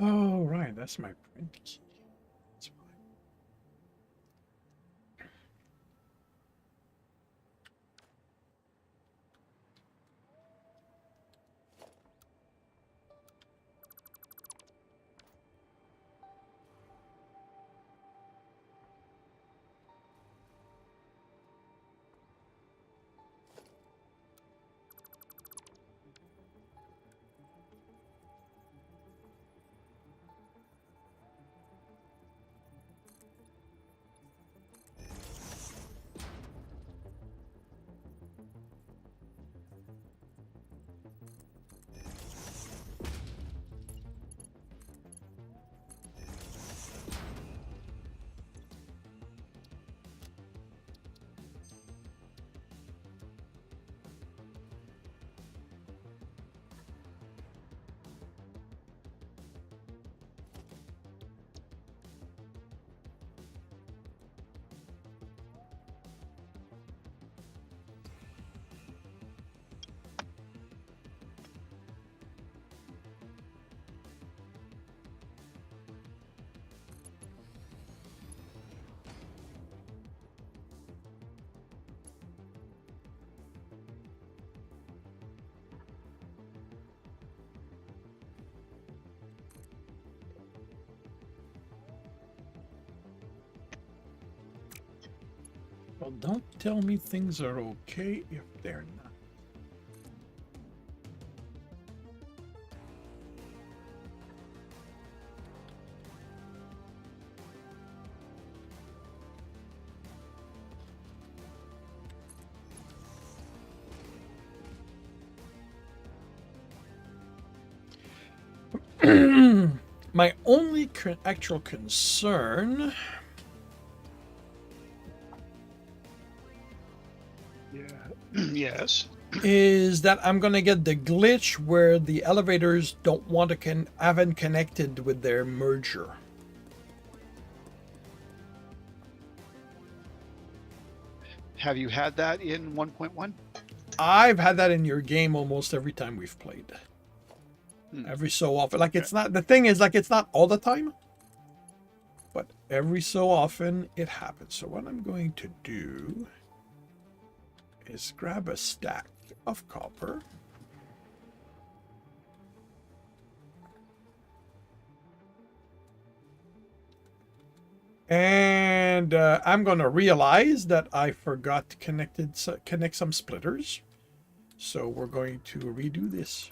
Oh, right. That's my print key. That's why. Well, don't tell me things are okay if they're not. My only actual concern Yes. is that I'm gonna get the glitch where the elevators don't want to haven't connected with their merger. Have you had that in 1.1? I've had that in your game almost every time we've played. Every so often. Like, it's not, the thing is, like, it's not all the time, but every so often it happens. So what I'm going to do is grab a stack of copper. And I'm going to realize that I forgot to connect some splitters. So we're going to redo this.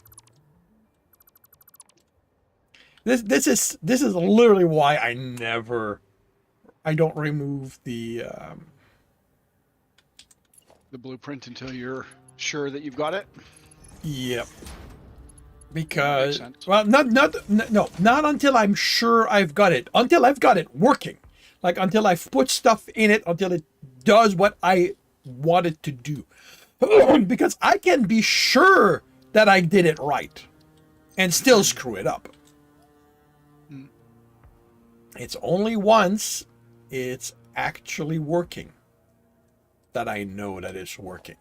This is literally why I don't remove the blueprint until you're sure that you've got it. Yep. Because, sense. well, not until I'm sure I've got it. Until I've got it working. Like, until I've put stuff in it, until it does what I want it to do. Because I can be sure that I did it right and still screw it up. It's only once it's actually working that I know that it's working.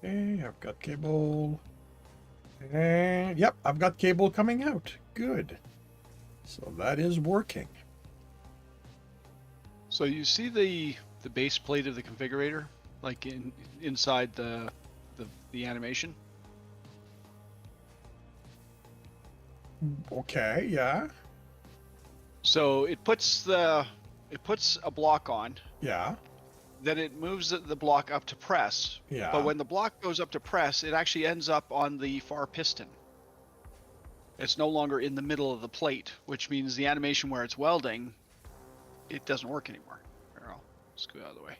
Okay, I've got cable. And yep, I've got cable coming out. Good. So that is working. So you see the base plate of the configurator, like inside the animation. Okay, yeah. So it puts a block on. Yeah. Then it moves the block up to press. Yeah. But when the block goes up to press, it actually ends up on the far piston. It's no longer in the middle of the plate, which means the animation where it's welding, it doesn't work anymore. Here, I'll scoot out of the way.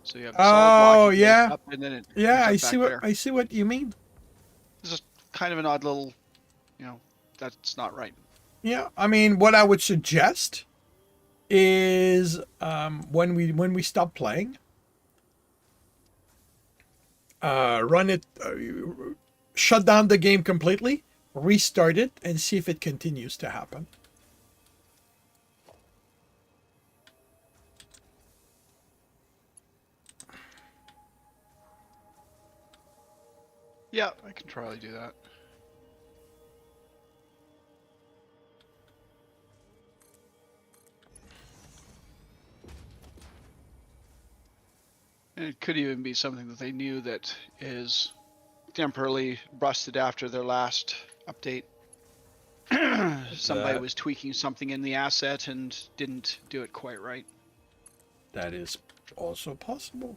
So you have the solid block, yeah. up, and then it I see what you mean. This is kind of an odd little, that's not right. Yeah, I mean, what I would suggest is when we stop playing, run it, shut down the game completely, restart it, and see if it continues to happen. Yeah, I can totally do that. And it could even be something that they knew that is temporarily busted after their last update. Somebody That- was tweaking something in the asset and didn't do it quite right. That is also possible.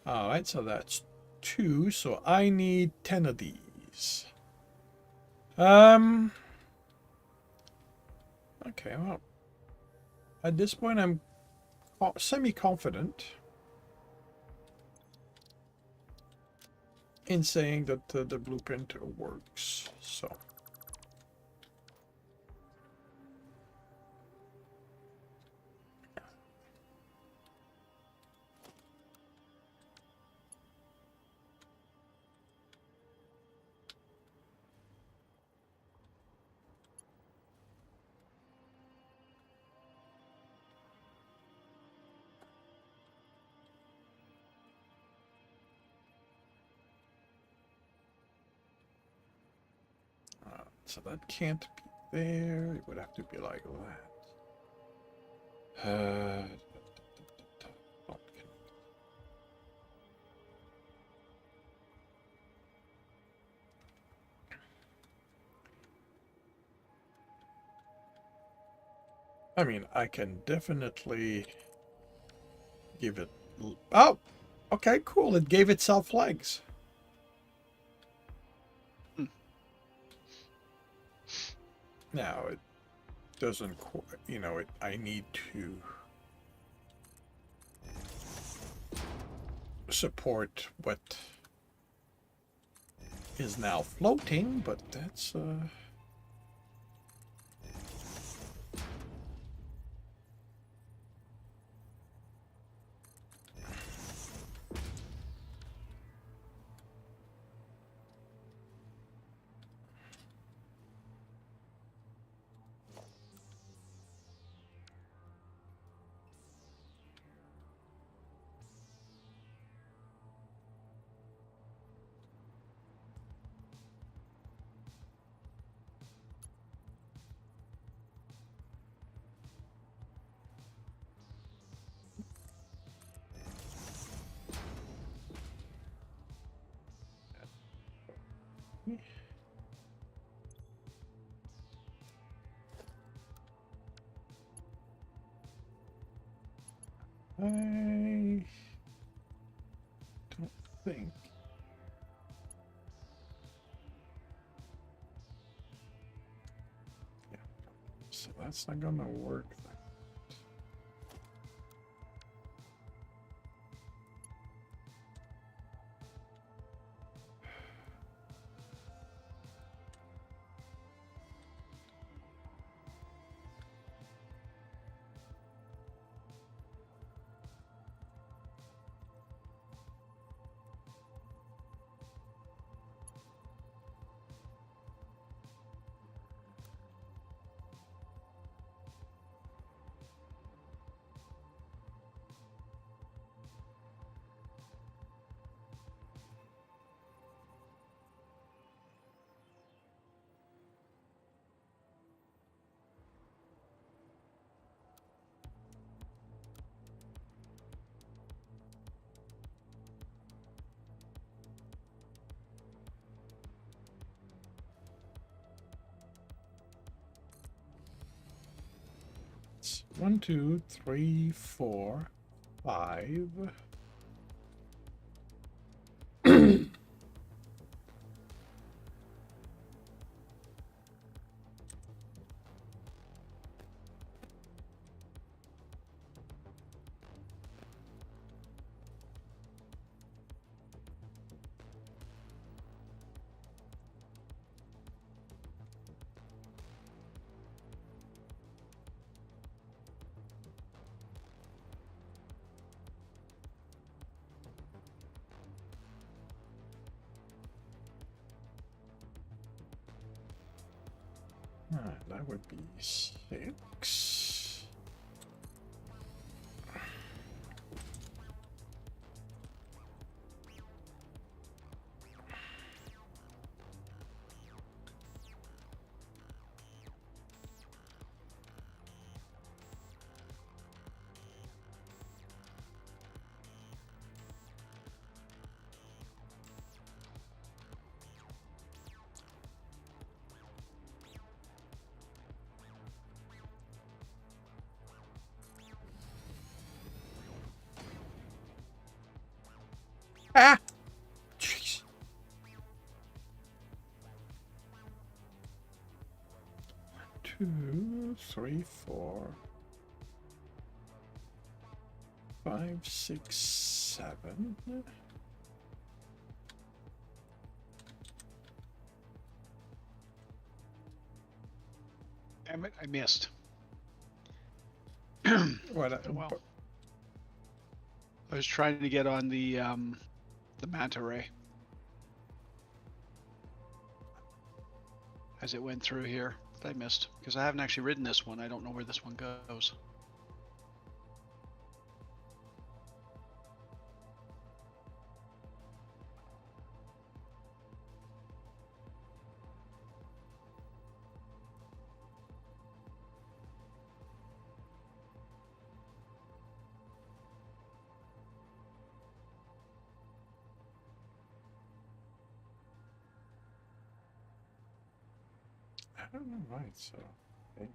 All right, so that's 2. So I need 10 of these. Okay, well, at this point I'm semi-confident in saying that the blueprint works. So so that can't be there. It would have to be like that. Okay. I mean, I can definitely give it. Oh, okay, cool. It gave itself legs. Hmm. Now it doesn't. You know, I need to support what is now floating, but that's I don't think. Yeah, so that's not gonna work. It's 1, 2, 3, 4, 5. That would be 6. Ah! Jeez. Two, three, 4, 5, 6, 7. Damn it, I missed. What? Oh, well. I was trying to get on the manta ray as it went through here. But I missed because I haven't actually ridden this one. I don't know where this one goes. I don't know why it's so. Okay.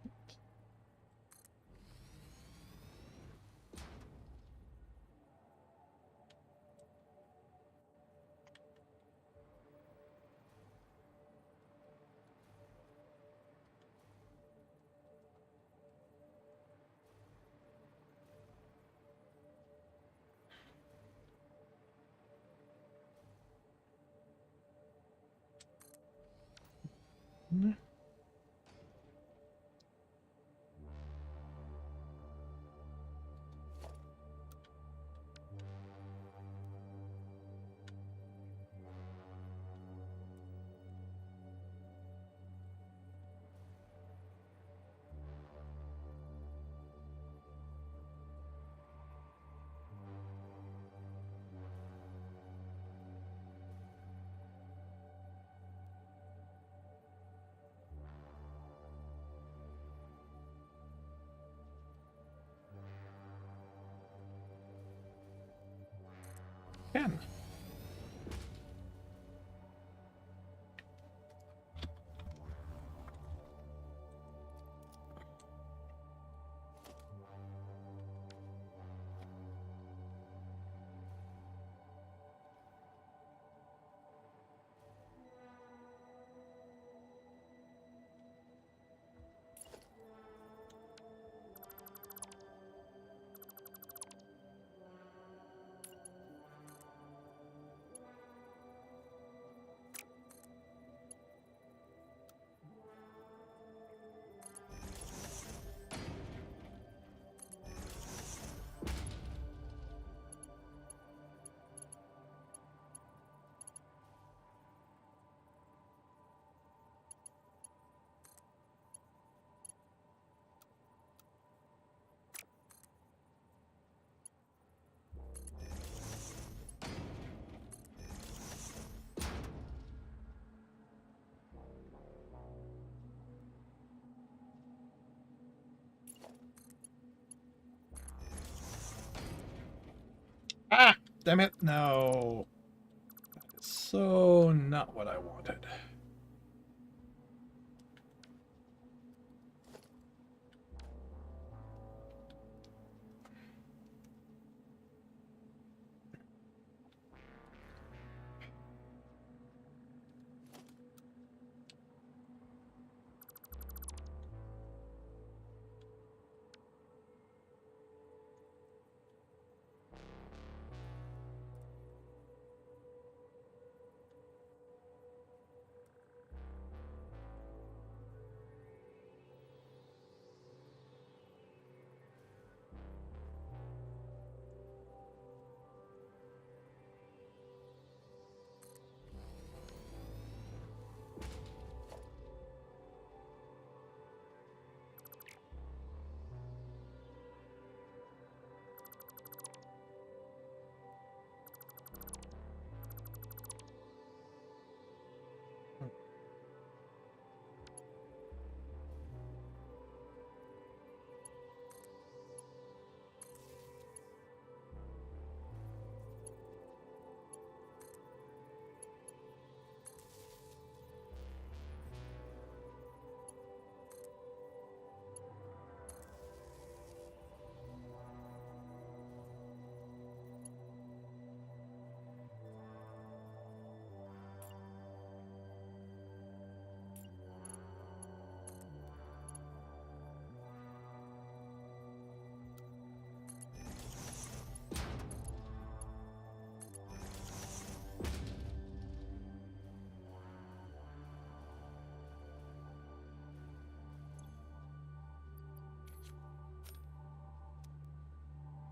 Ken. Ah! Damn it! No. That is so not what I wanted.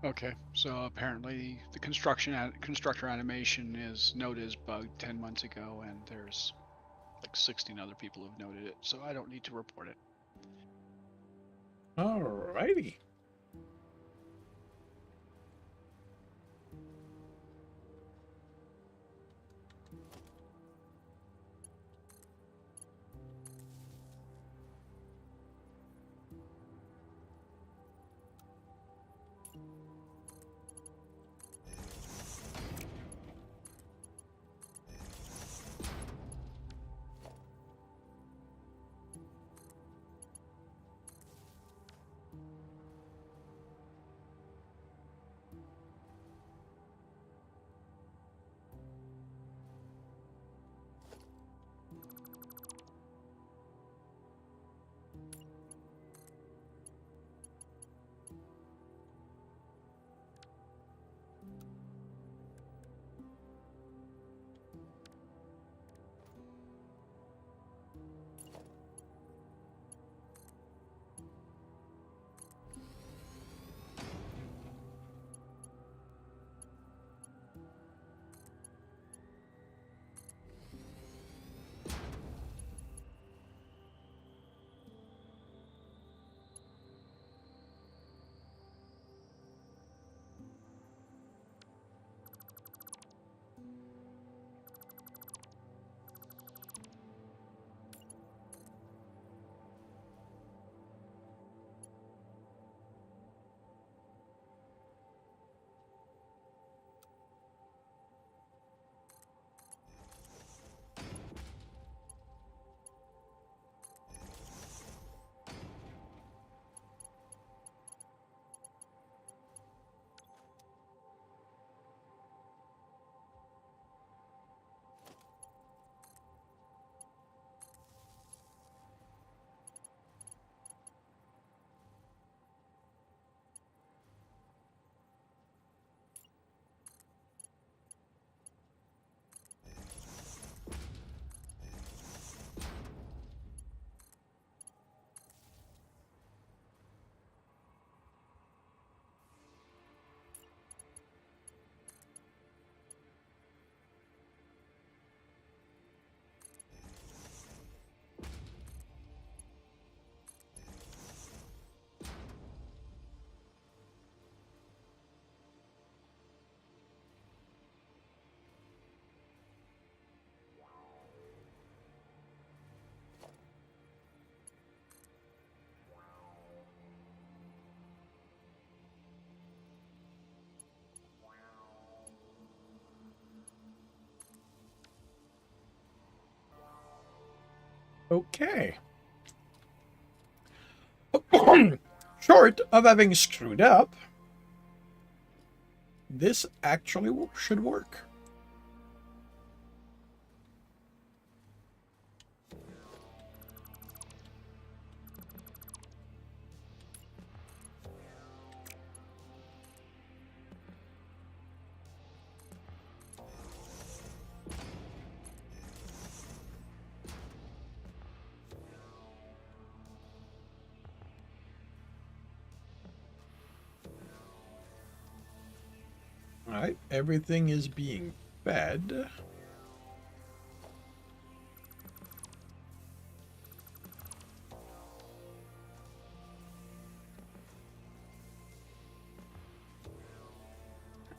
Okay, so apparently the constructor animation is noted as bugged 10 months ago, and there's like 16 other people who've noted it, so I don't need to report it. Alrighty. Okay. Short of having screwed up, this actually should work. All right, everything is being fed.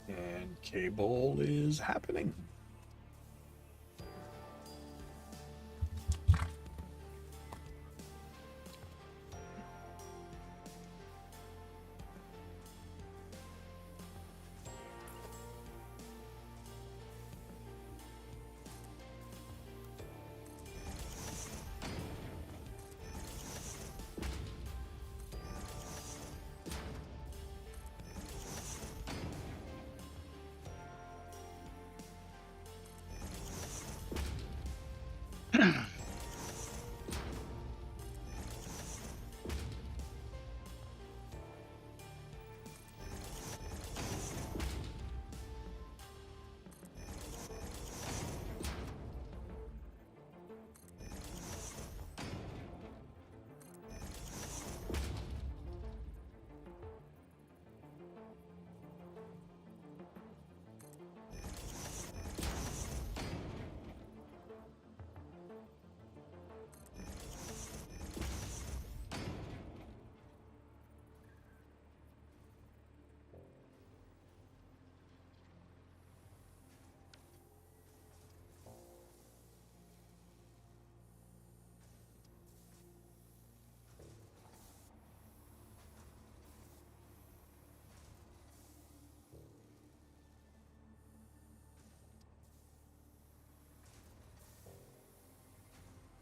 And cable is happening.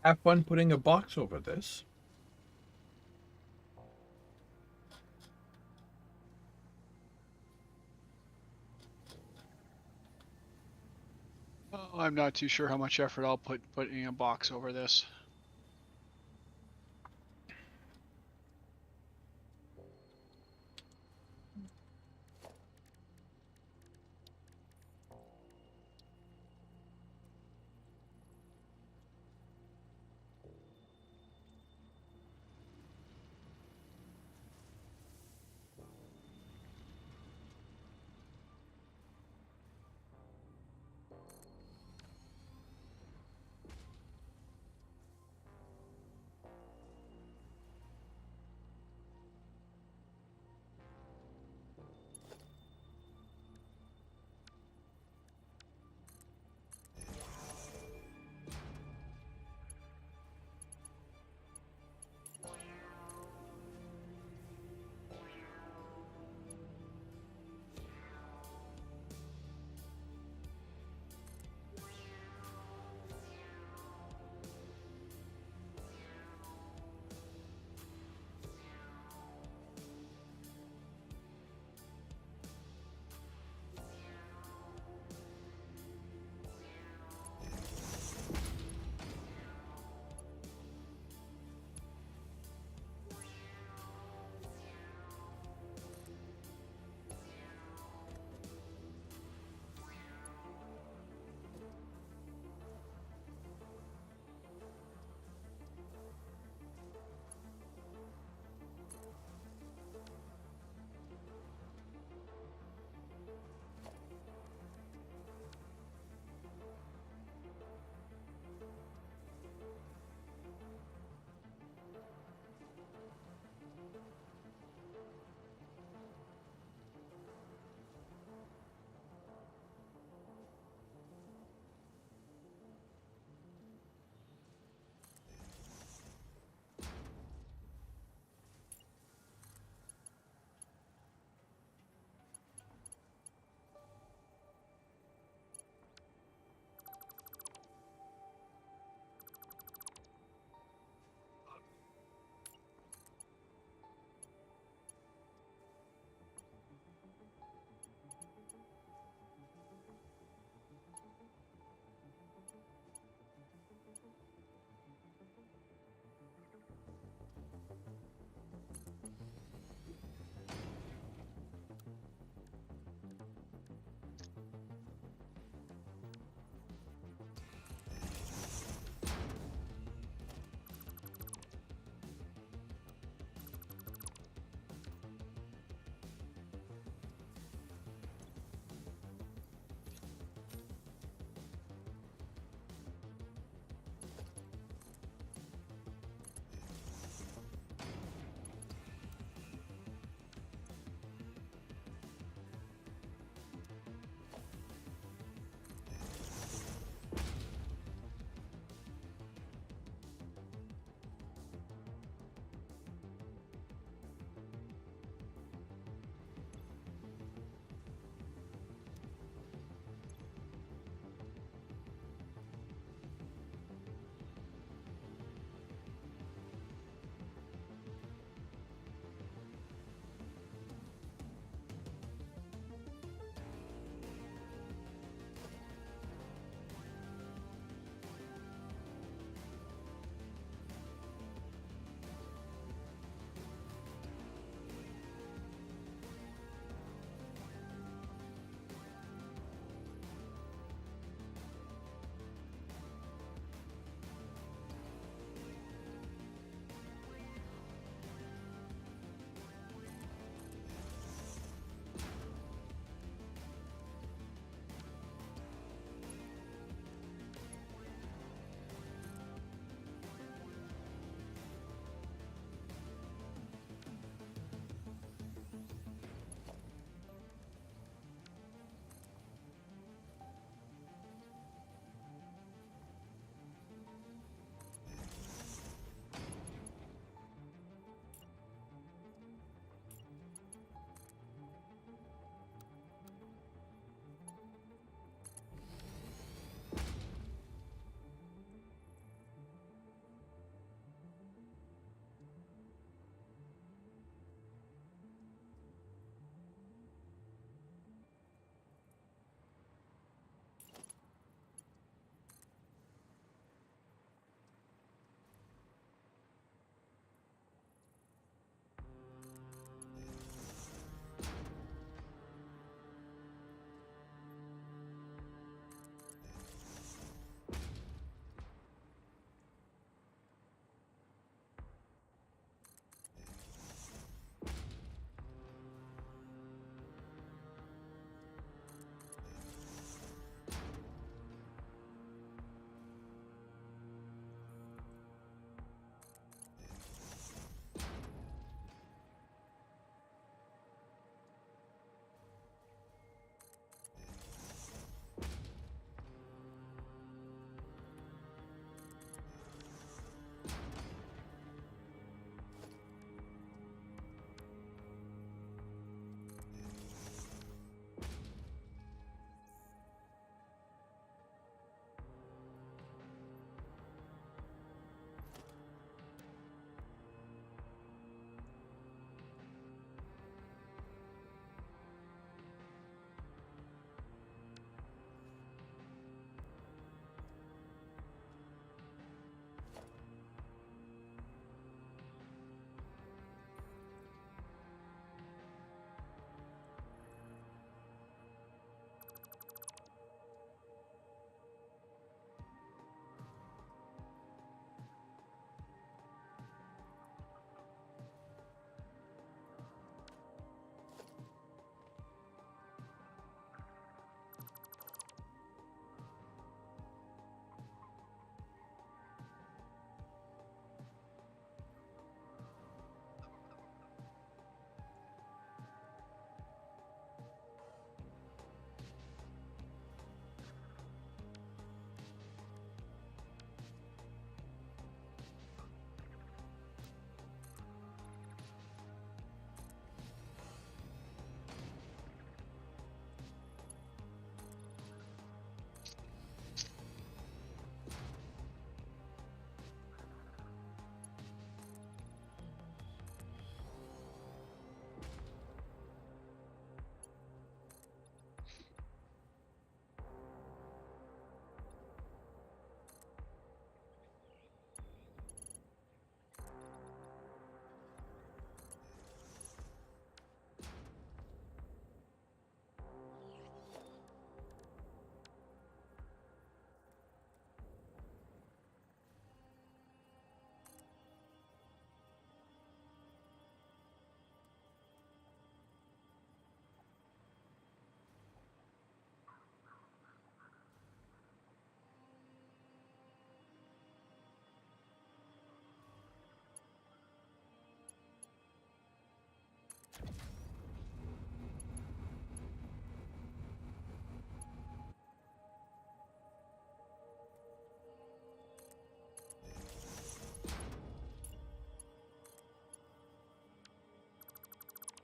Have fun putting a box over this. Oh, I'm not too sure how much effort I'll put putting a box over this.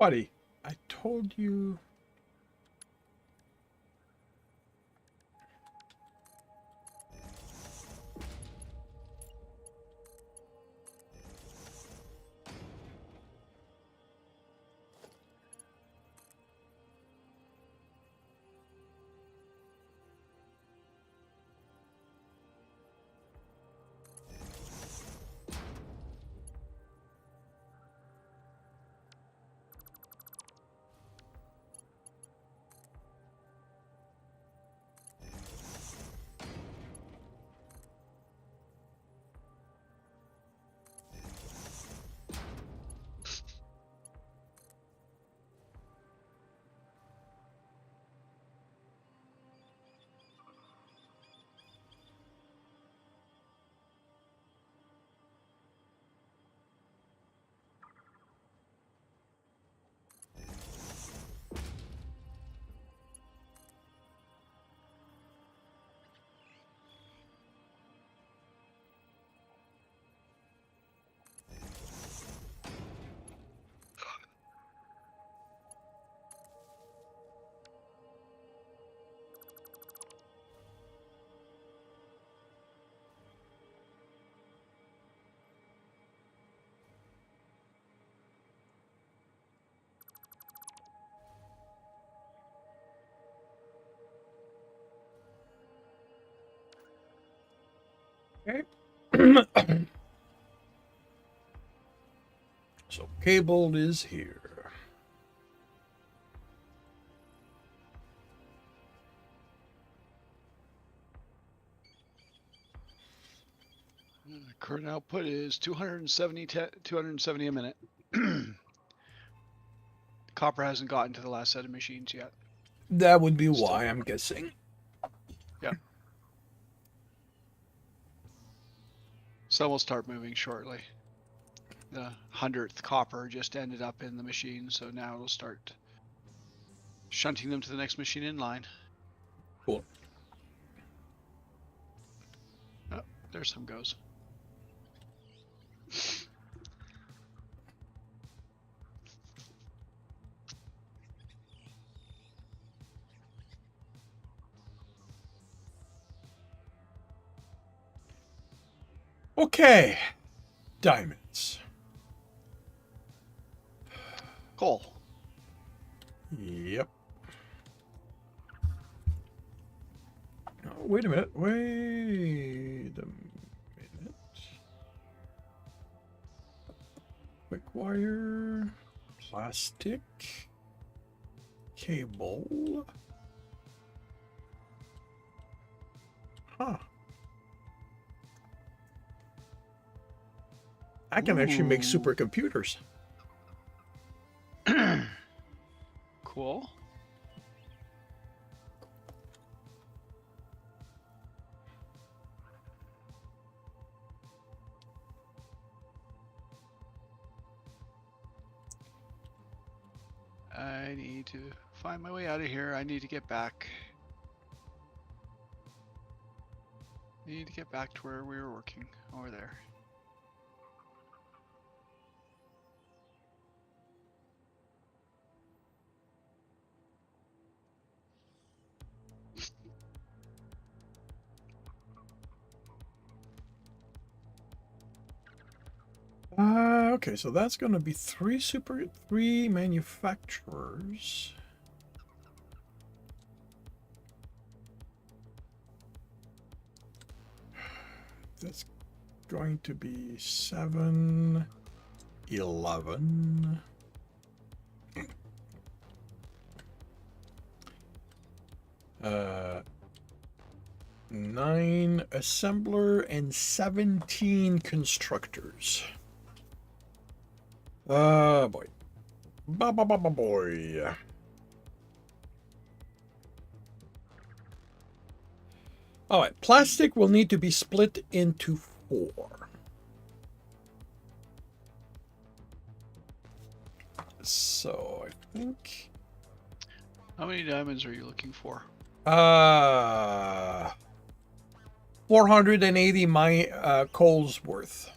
Buddy, I told you. Okay. So cable is here. Current output is 270 a minute. Copper hasn't gotten to the last set of machines yet. That would be Still. why, I'm guessing. Yeah. Some will start moving shortly. The 100th copper just ended up in the machine, so now it'll start shunting them to the next machine in line. Cool. Oh, there some goes. Okay. Diamonds. Coal. Yep. Oh, wait a minute. Wait a minute. Quick wire. Plastic. Cable. Huh. I can actually make supercomputers. Cool. I need to find my way out of here. I need to get back. Need to get back to where we were working over there. Okay, so that's going to be three manufacturers. That's going to be 7, 11. Uh, 9 assembler and 17 constructors. Boy. Boy. All right, plastic will need to be split into 4. So I think. How many diamonds are you looking for? 480 coals worth.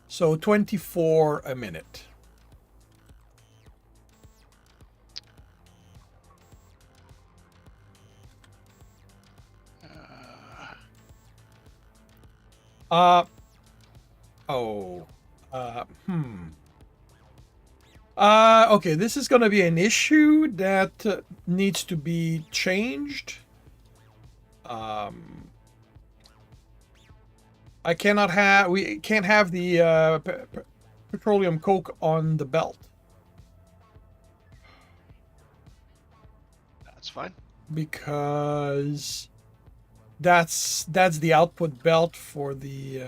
So 24 a minute. Uh oh. Uh hmm. Okay, this is going to be an issue that needs to be changed. Um, we can't have the petroleum coke on the belt That's fine. because that's the output belt for the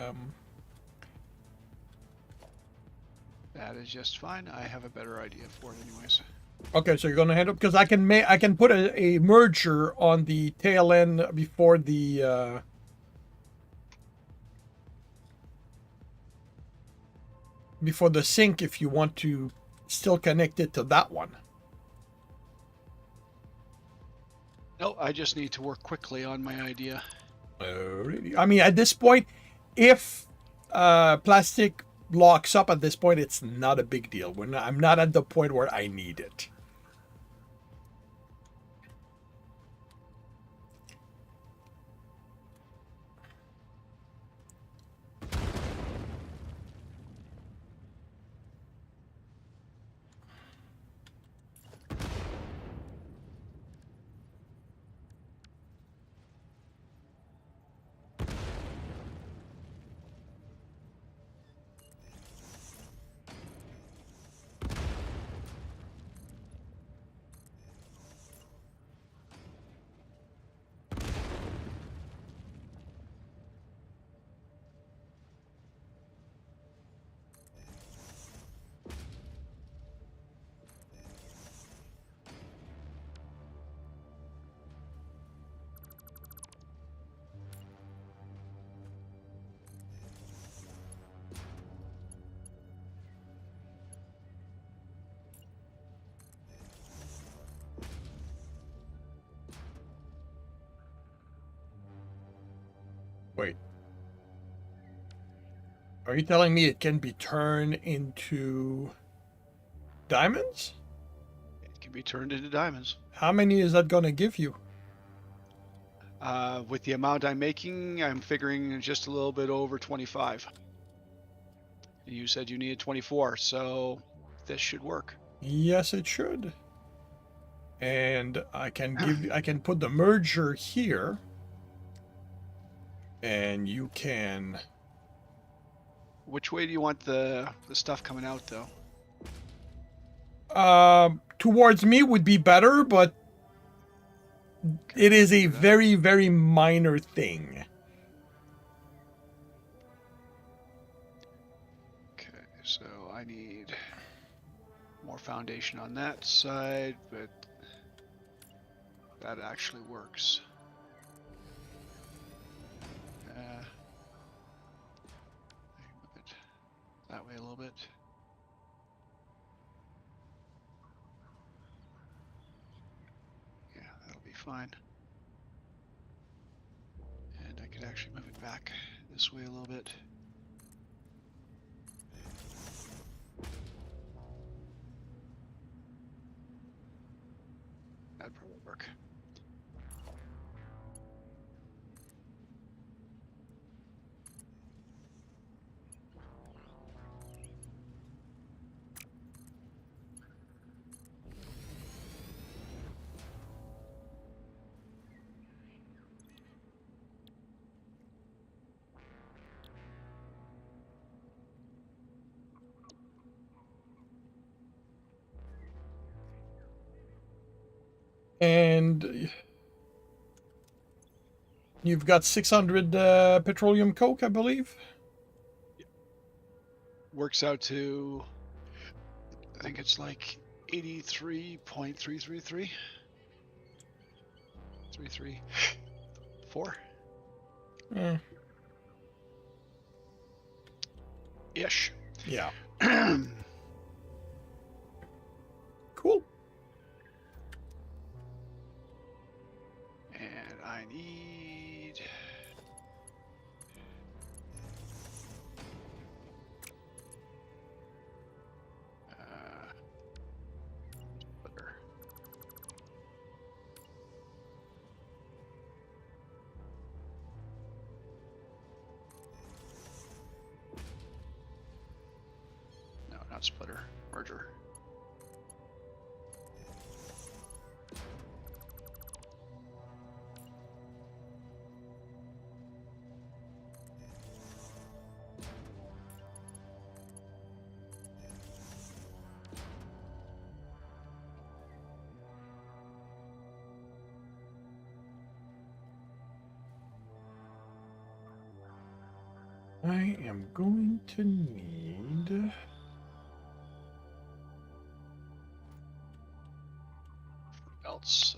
That is just fine. I have a better idea for it, anyways. Okay, so you're going to handle because I can put a merger on the tail end before the sink if you want to still connect it to that one. No, I just need to work quickly on my idea. Alrighty. I mean, at this point, if plastic locks up at this point, it's not a big deal. I'm not at the point where I need it. Wait. Are you telling me it can be turned into diamonds? It can be turned into diamonds. How many is that going to give you? With the amount I'm making, I'm figuring just a little bit over 25. You said you needed 24, so this should work. Yes, it should. And I can put the merger here. And you can Which way do you want the stuff coming out, though? towards me would be better, but it is a very, very minor thing. Okay, so I need more foundation on that side, but that actually works. Move it that way a little bit. Yeah, that'll be fine. And I could actually move it back this way a little bit. That'd probably work. And you've got 600 petroleum coke, I believe. Works out to, I think it's like 83.333. 334. Ish. Yeah. Cool. And I need butter. not splitter. Merger. I am going to need... Else.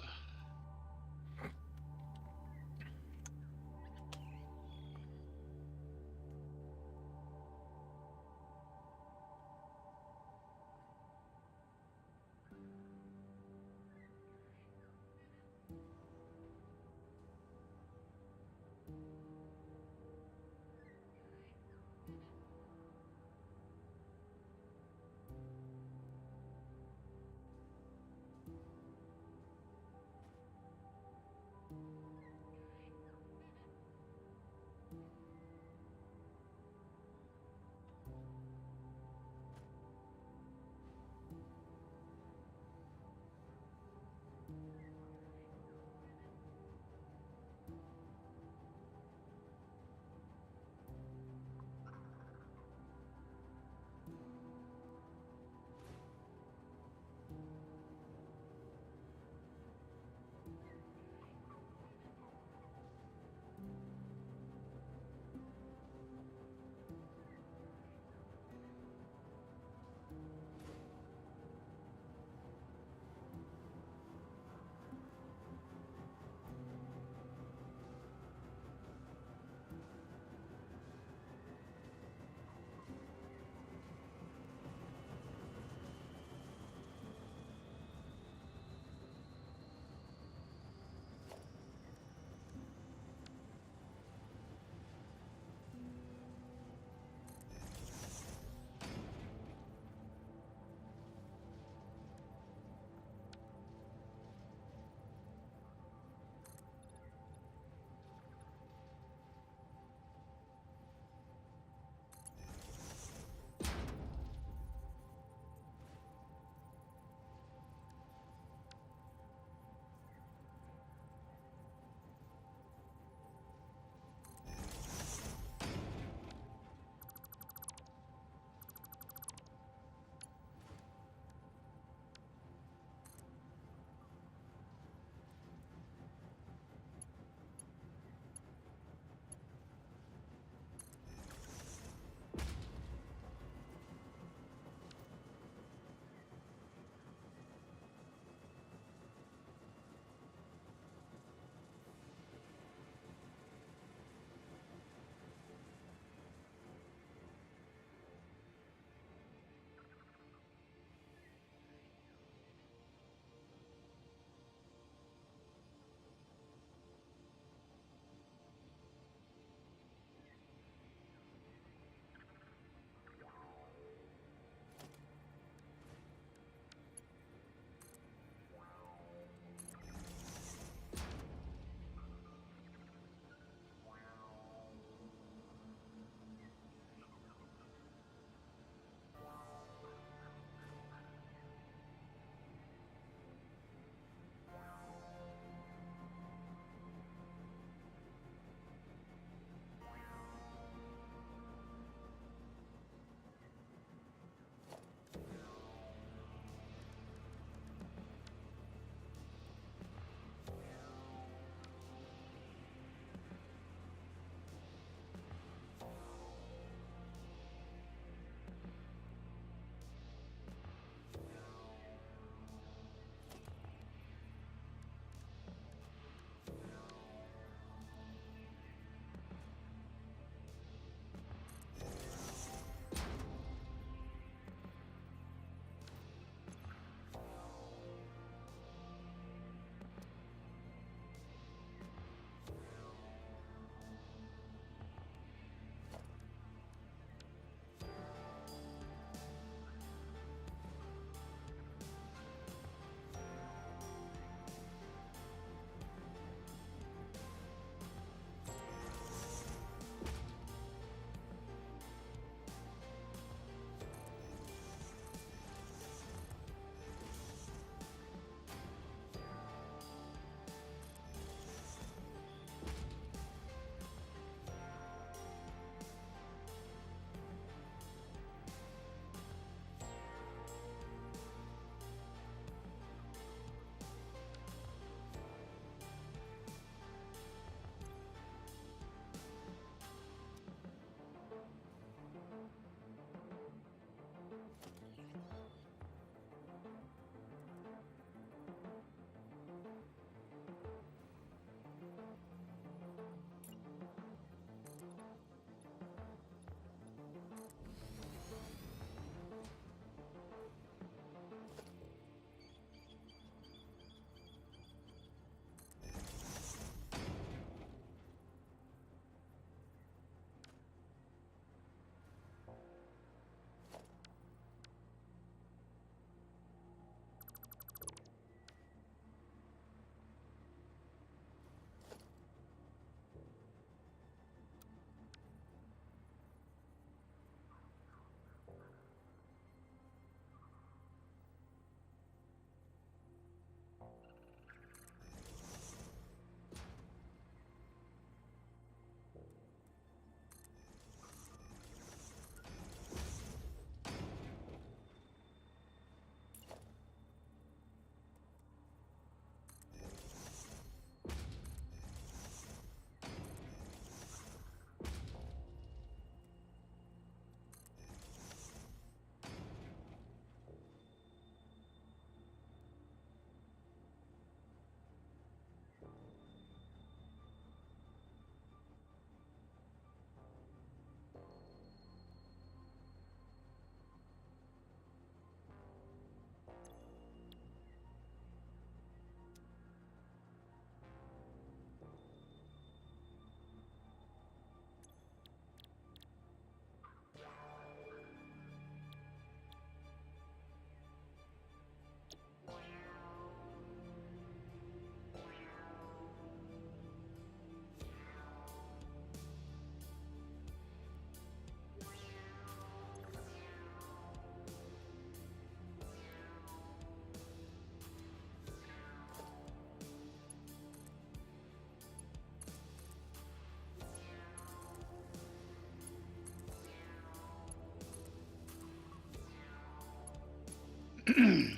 Mhm.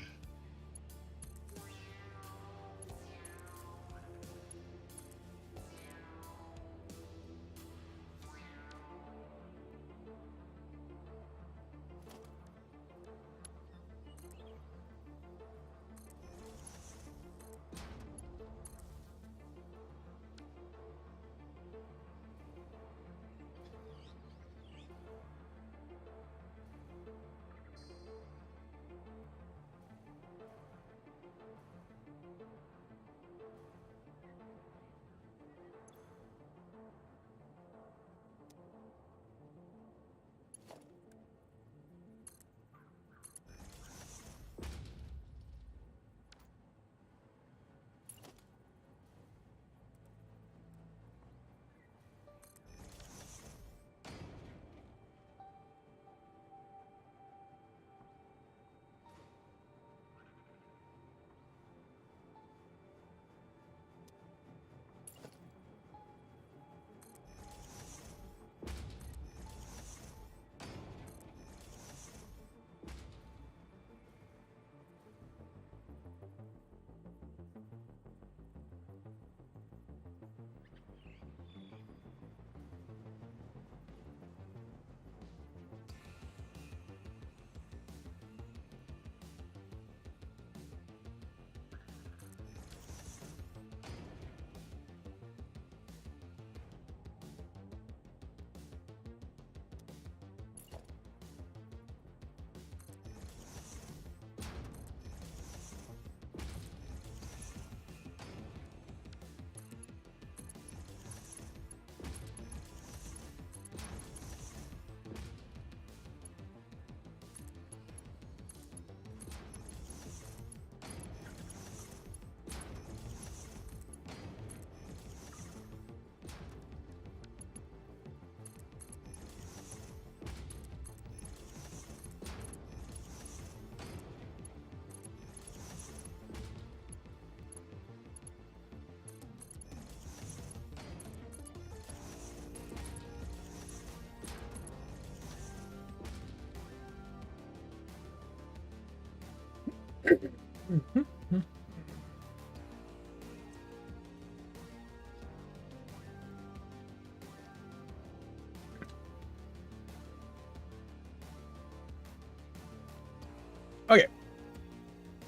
Okay.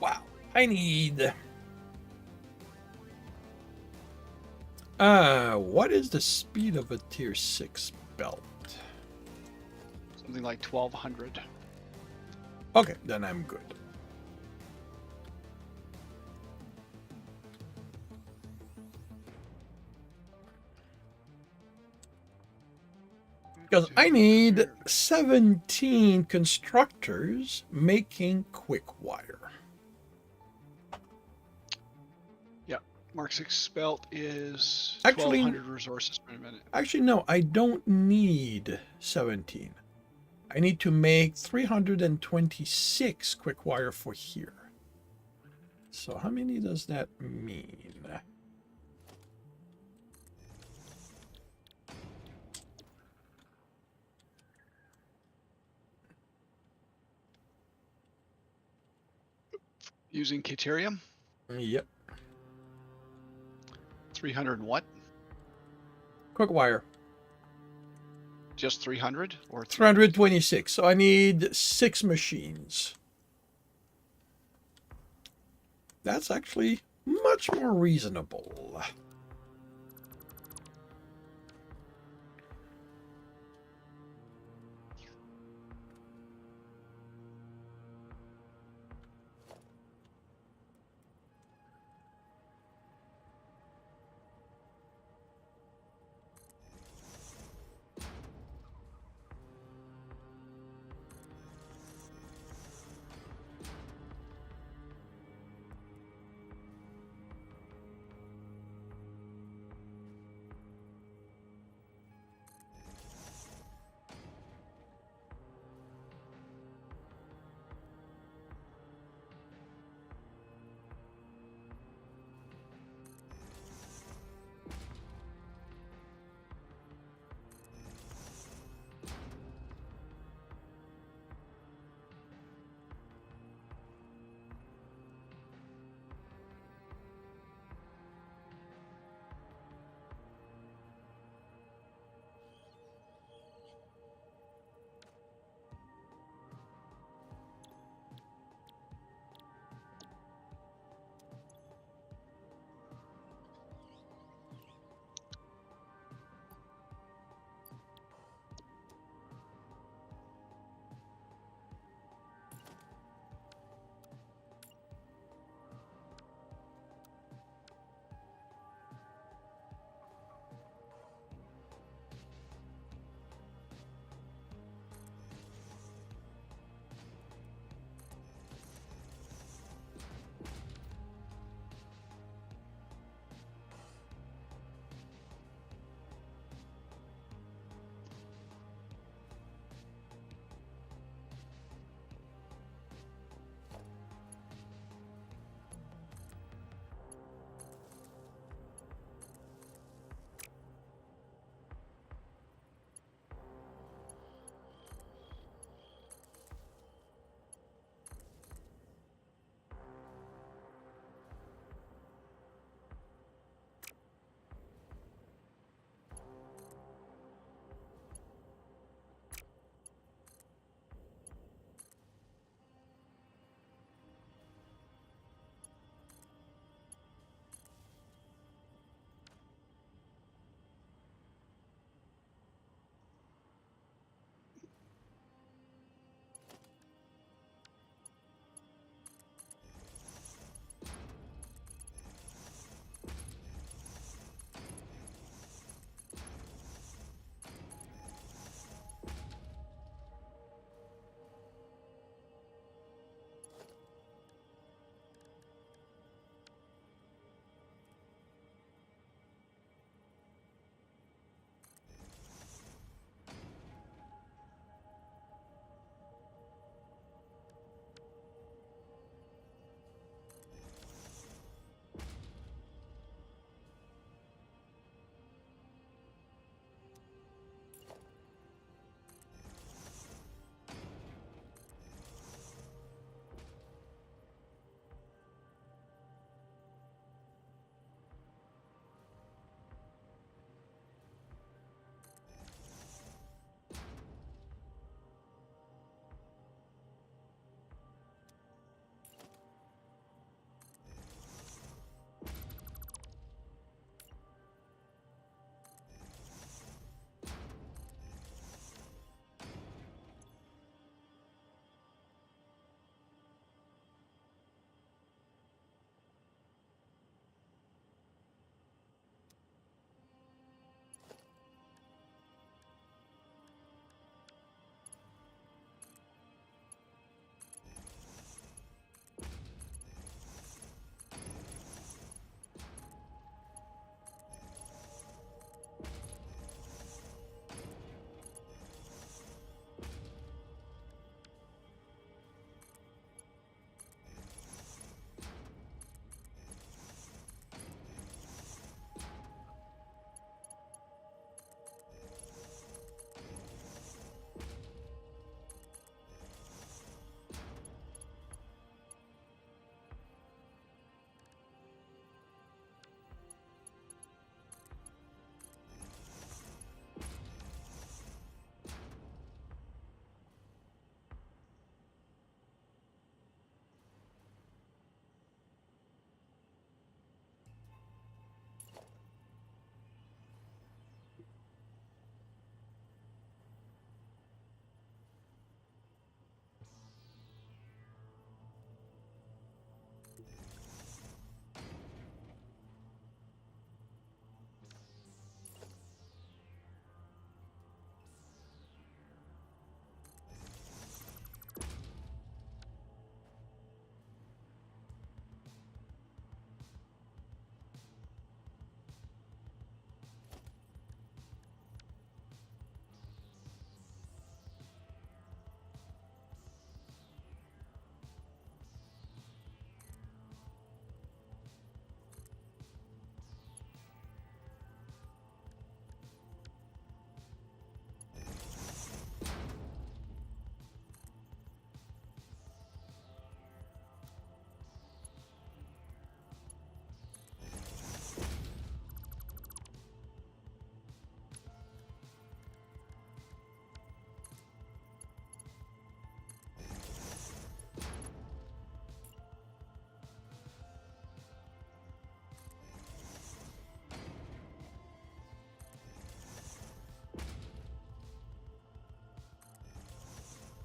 Wow. I need. What is the speed of a tier 6 belt? Something like 1200. Okay, then I'm good. Because I need 17 constructors making quick wire. Yep. Mark 6 belt is Actually- 1200 resources per minute. Actually, no, I don't need 17. I need to make 326 quick wire for here. So how many does that mean? Using Caterium, Yep. 300 and what? Quick wire. Just 300 or 326. So I need 6 machines. That's actually much more reasonable.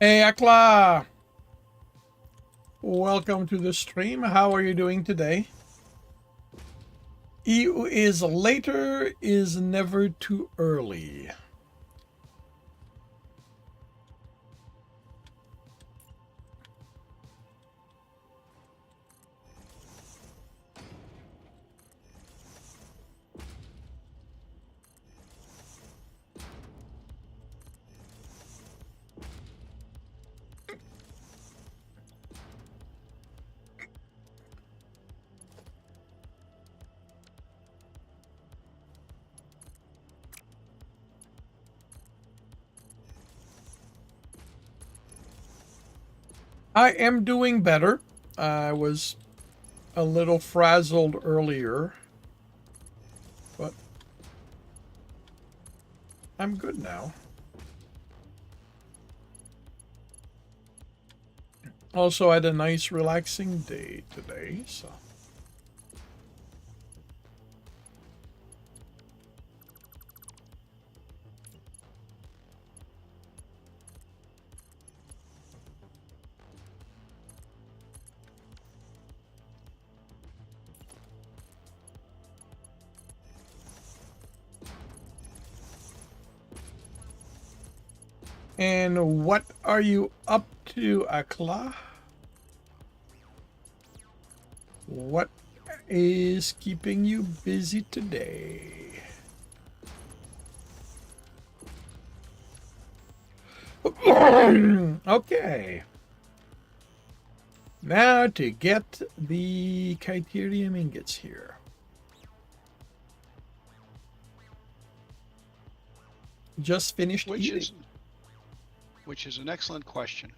Hey, Akla! Welcome to the stream. How are you doing today? EU is later is never too early. I am doing better. I was a little frazzled earlier, but I'm good now. Also had a nice relaxing day today, so. And what are you up to, Akla? What is keeping you busy today? Okay. Now to get the Criterium ingots here. Just finished eating. Which is an excellent question.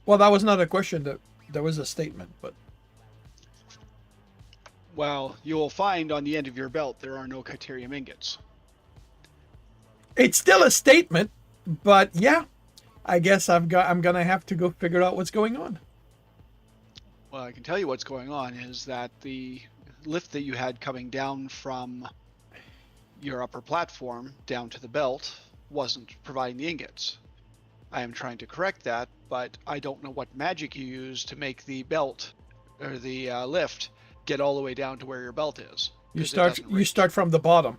Well, that was not a question. That was a statement, but Well, you will find on the end of your belt there are no Criterium ingots. it's still a statement. But yeah, I guess I'm gonna have to go figure out what's going on. Well, I can tell you what's going on is that the lift that you had coming down from your upper platform down to the belt wasn't providing the ingots. I am trying to correct that, but I don't know what magic you use to make the belt or the lift get all the way down to where your belt is. You start from the bottom.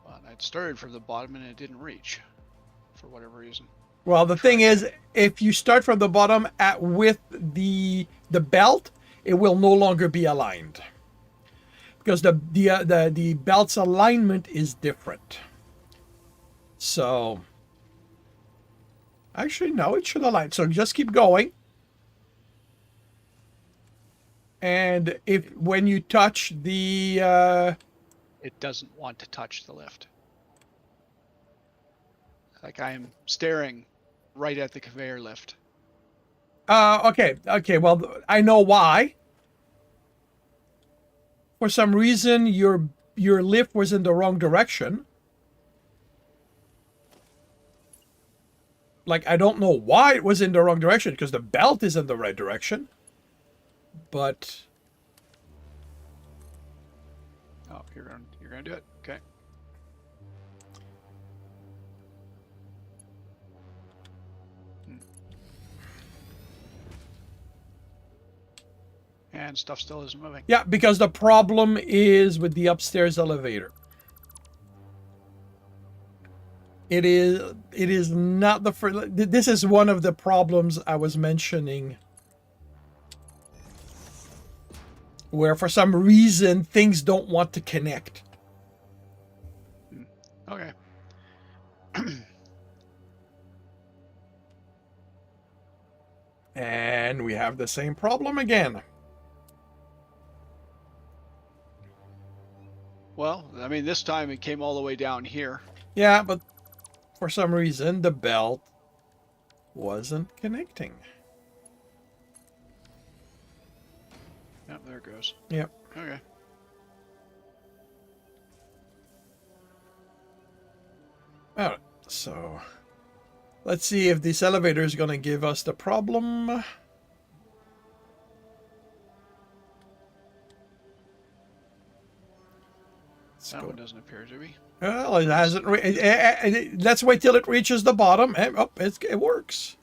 Well, it started from the bottom and it didn't reach for whatever reason. Well, the thing is, if you start from the bottom with the belt, it will no longer be aligned because the belt's alignment is different. So, actually, no, it should align. So just keep going, and when you touch the, it doesn't want to touch the lift. Like I am staring right at the conveyor lift. Okay. Well, I know why. For some reason, your lift was in the wrong direction. Like, I don't know why it was in the wrong direction, because the belt is in the right direction. But oh, you're gonna do it. Okay. And stuff still isn't moving. yeah, because the problem is with the upstairs elevator. It is not the first. This is one of the problems I was mentioning, where for some reason things don't want to connect. Okay. And we have the same problem again. Well, I mean, this time it came all the way down here. Yeah, but for some reason the belt wasn't connecting. Yep, there it goes. Yep. Okay. All right, so let's see if this elevator is going to give us the problem. That go. one doesn't appear to be. Well, it hasn't. Let's wait till it reaches the bottom. And, oh, it works.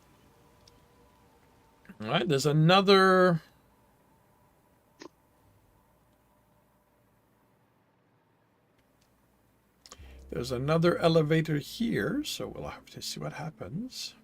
All right. There's another. There's another elevator here, so we'll have to see what happens.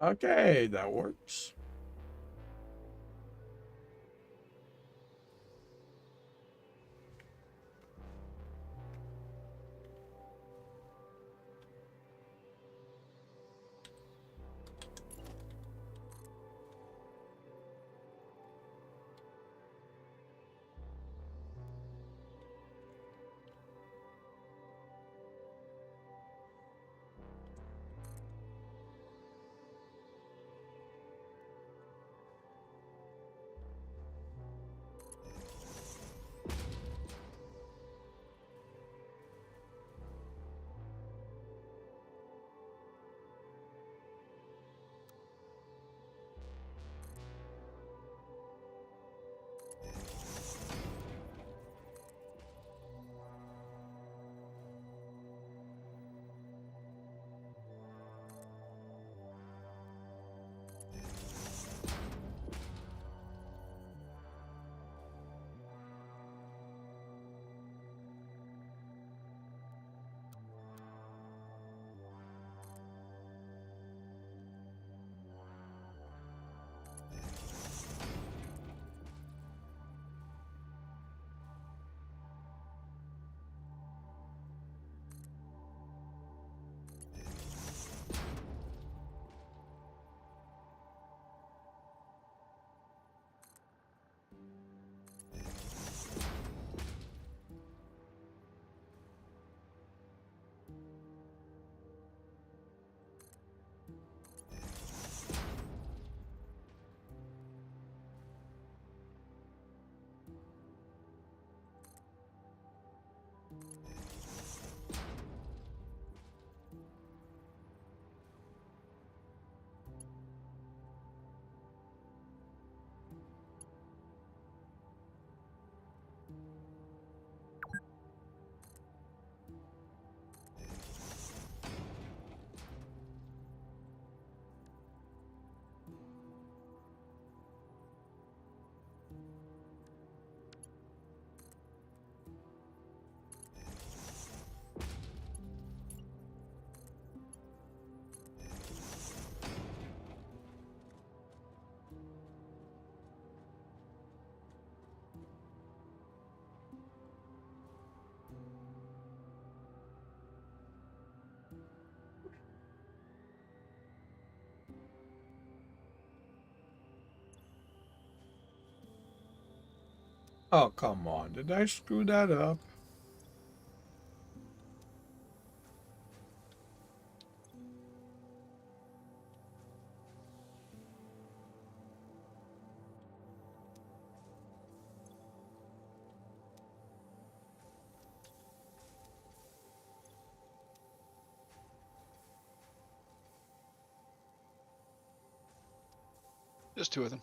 Okay, that works. Oh, come on. Did I screw that up? Just two of them.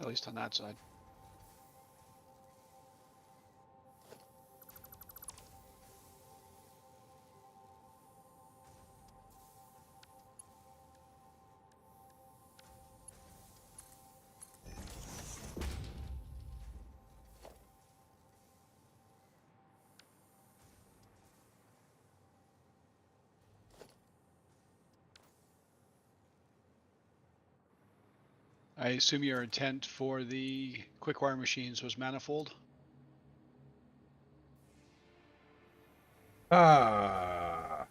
At least on that side. I assume your intent for the quick wire machines was manifold? Ah,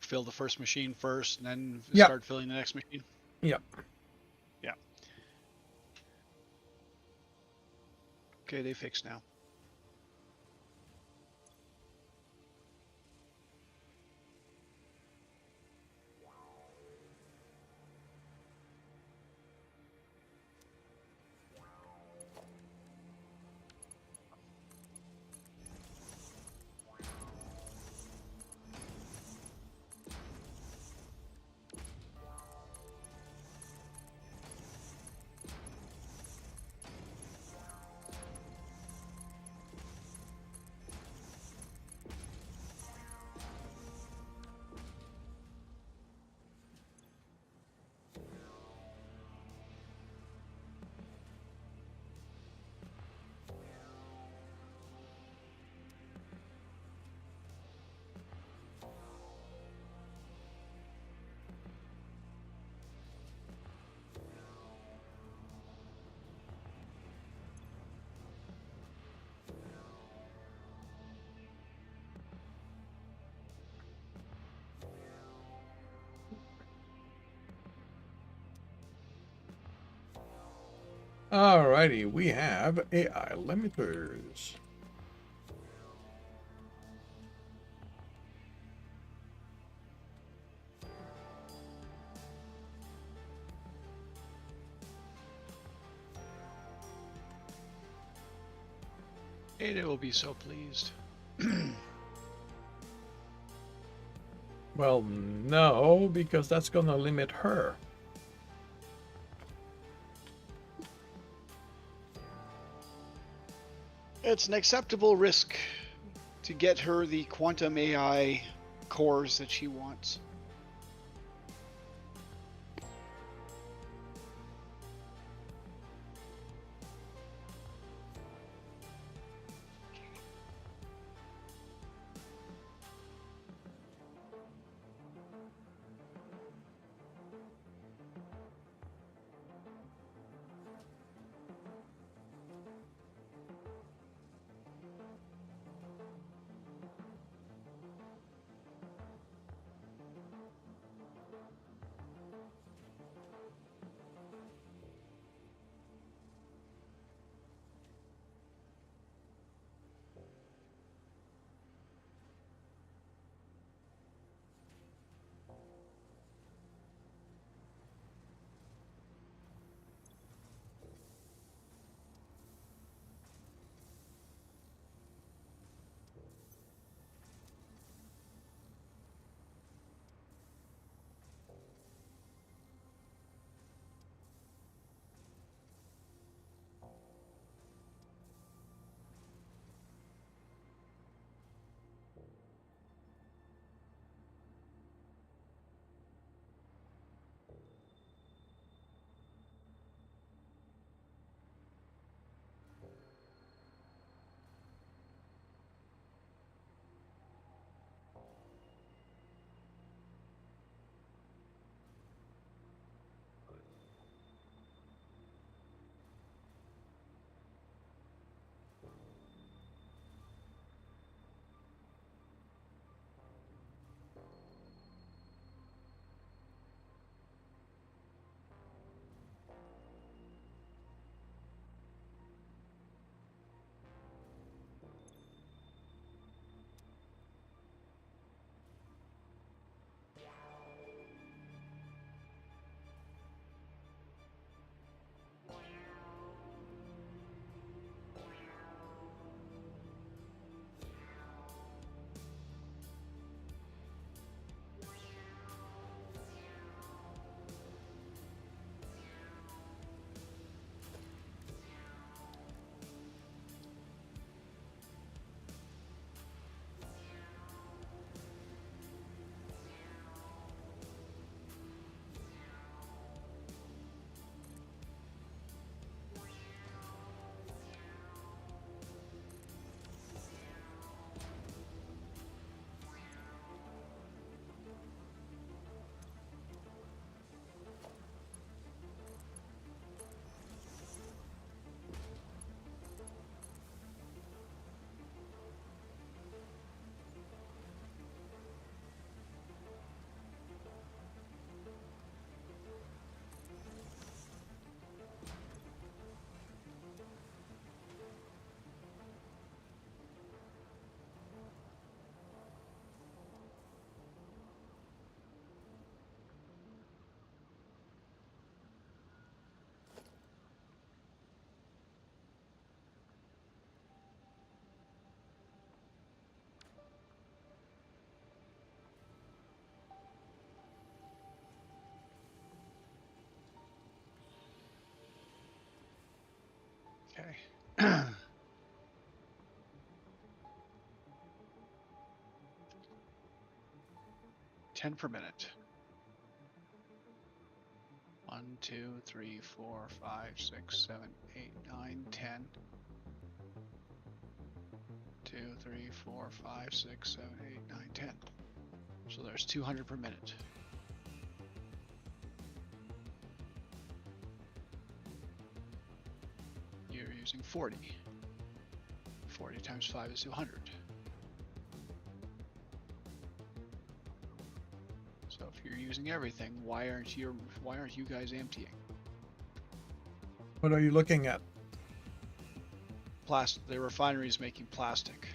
Fill the first machine first, and then Yep. start filling the next machine. yep. Yeah. Okay, they fixed now. Alrighty, we have AI limiters. Ada will be so pleased. Well, no, because that's going to limit her. It's an acceptable risk to get her the quantum AI cores that she wants. Okay. 10 per minute. 1, 2, 3, 4, 5, 6, 7, 8, 9, 10. 2, 3, 4, 5, 6, 7, 8, 9, 10. So there's 200 per minute. You're using 40. 40 times 5 is 200. So if you're using everything, why aren't you guys emptying? What are you looking at? The refinery's making plastic.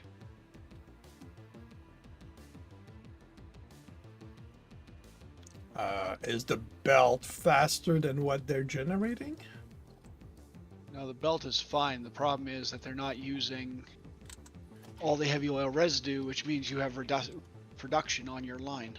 Is the belt faster than what they're generating? Now the belt is fine. The problem is that they're not using all the heavy oil residue, which means you have production on your line.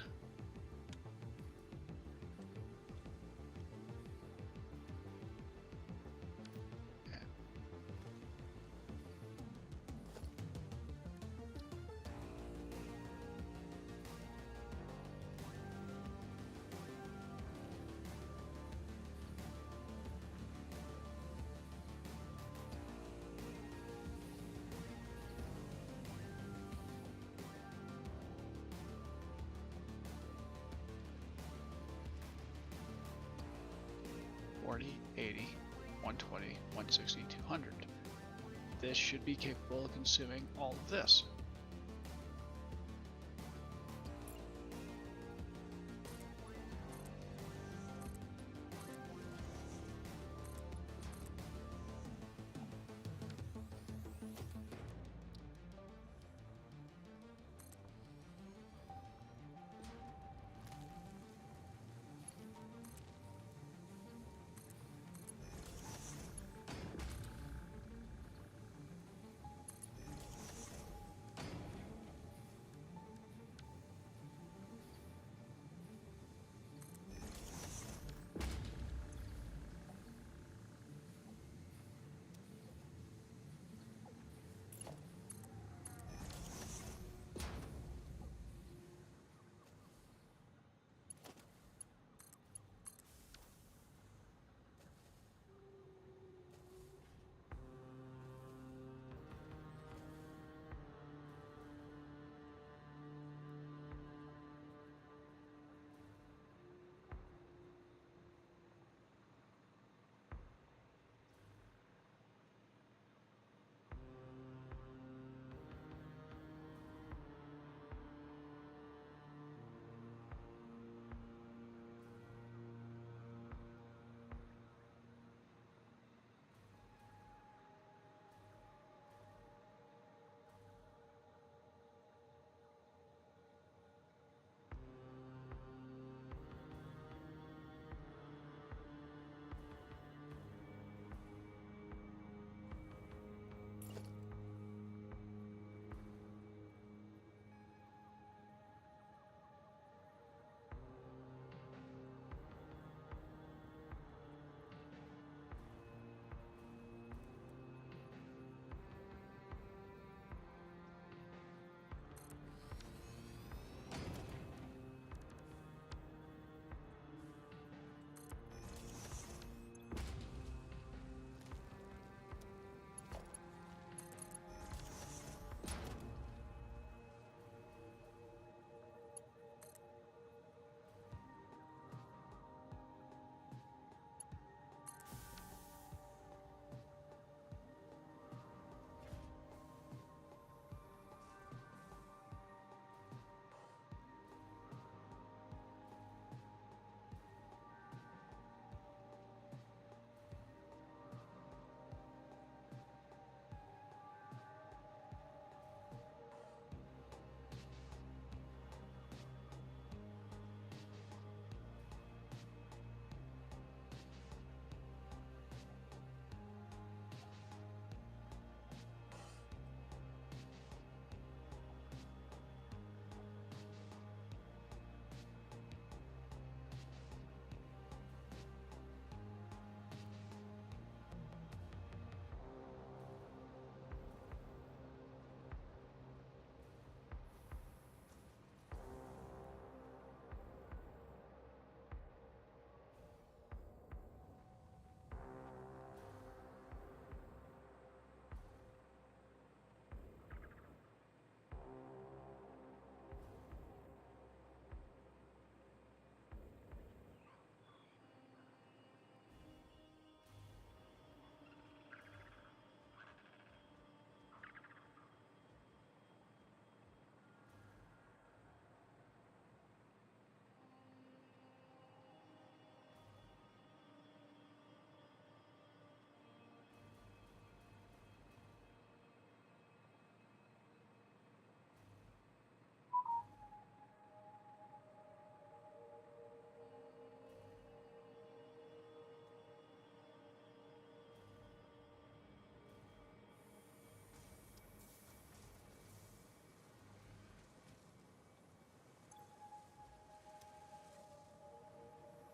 $40, $80, $120, $160, $200. This should be capable of consuming all of this.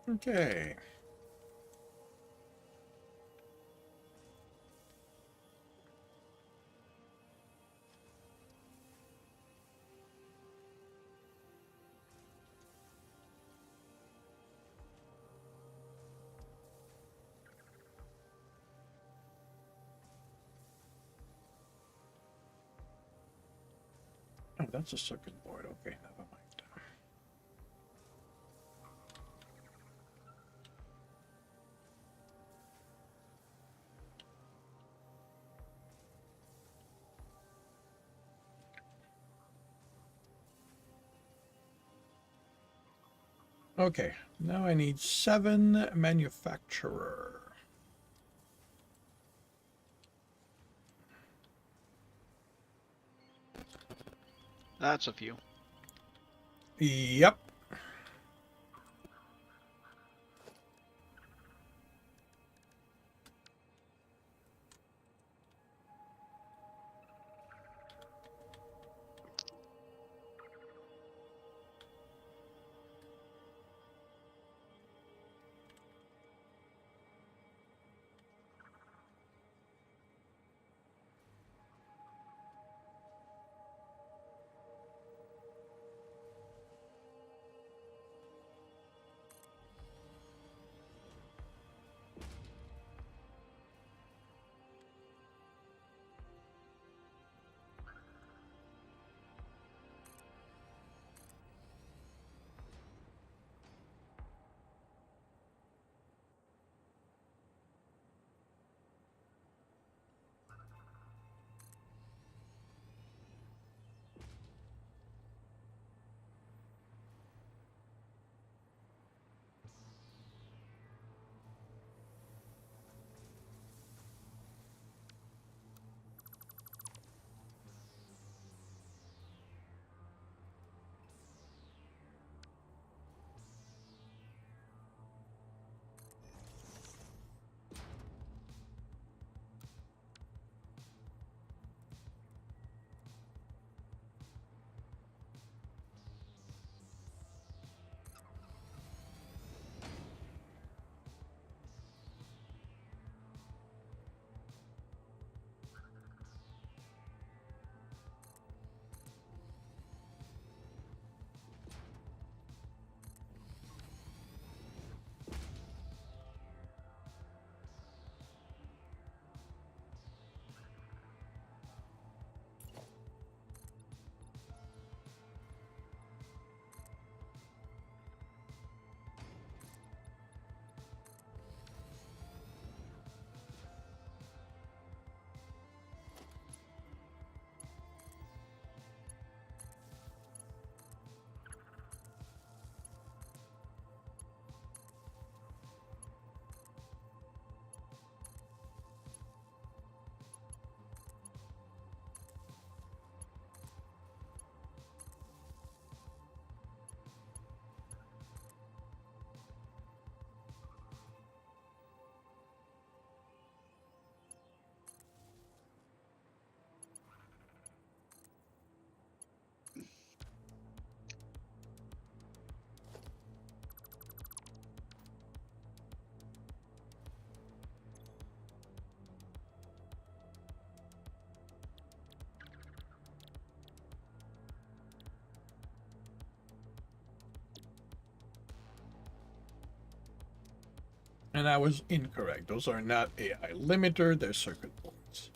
Okay. Oh, that's a circuit board. Okay, never mind. Okay, now I need 7 manufacturer. That's a few. Yep. And I was incorrect. Those are not AI limiter, they're circuit boards.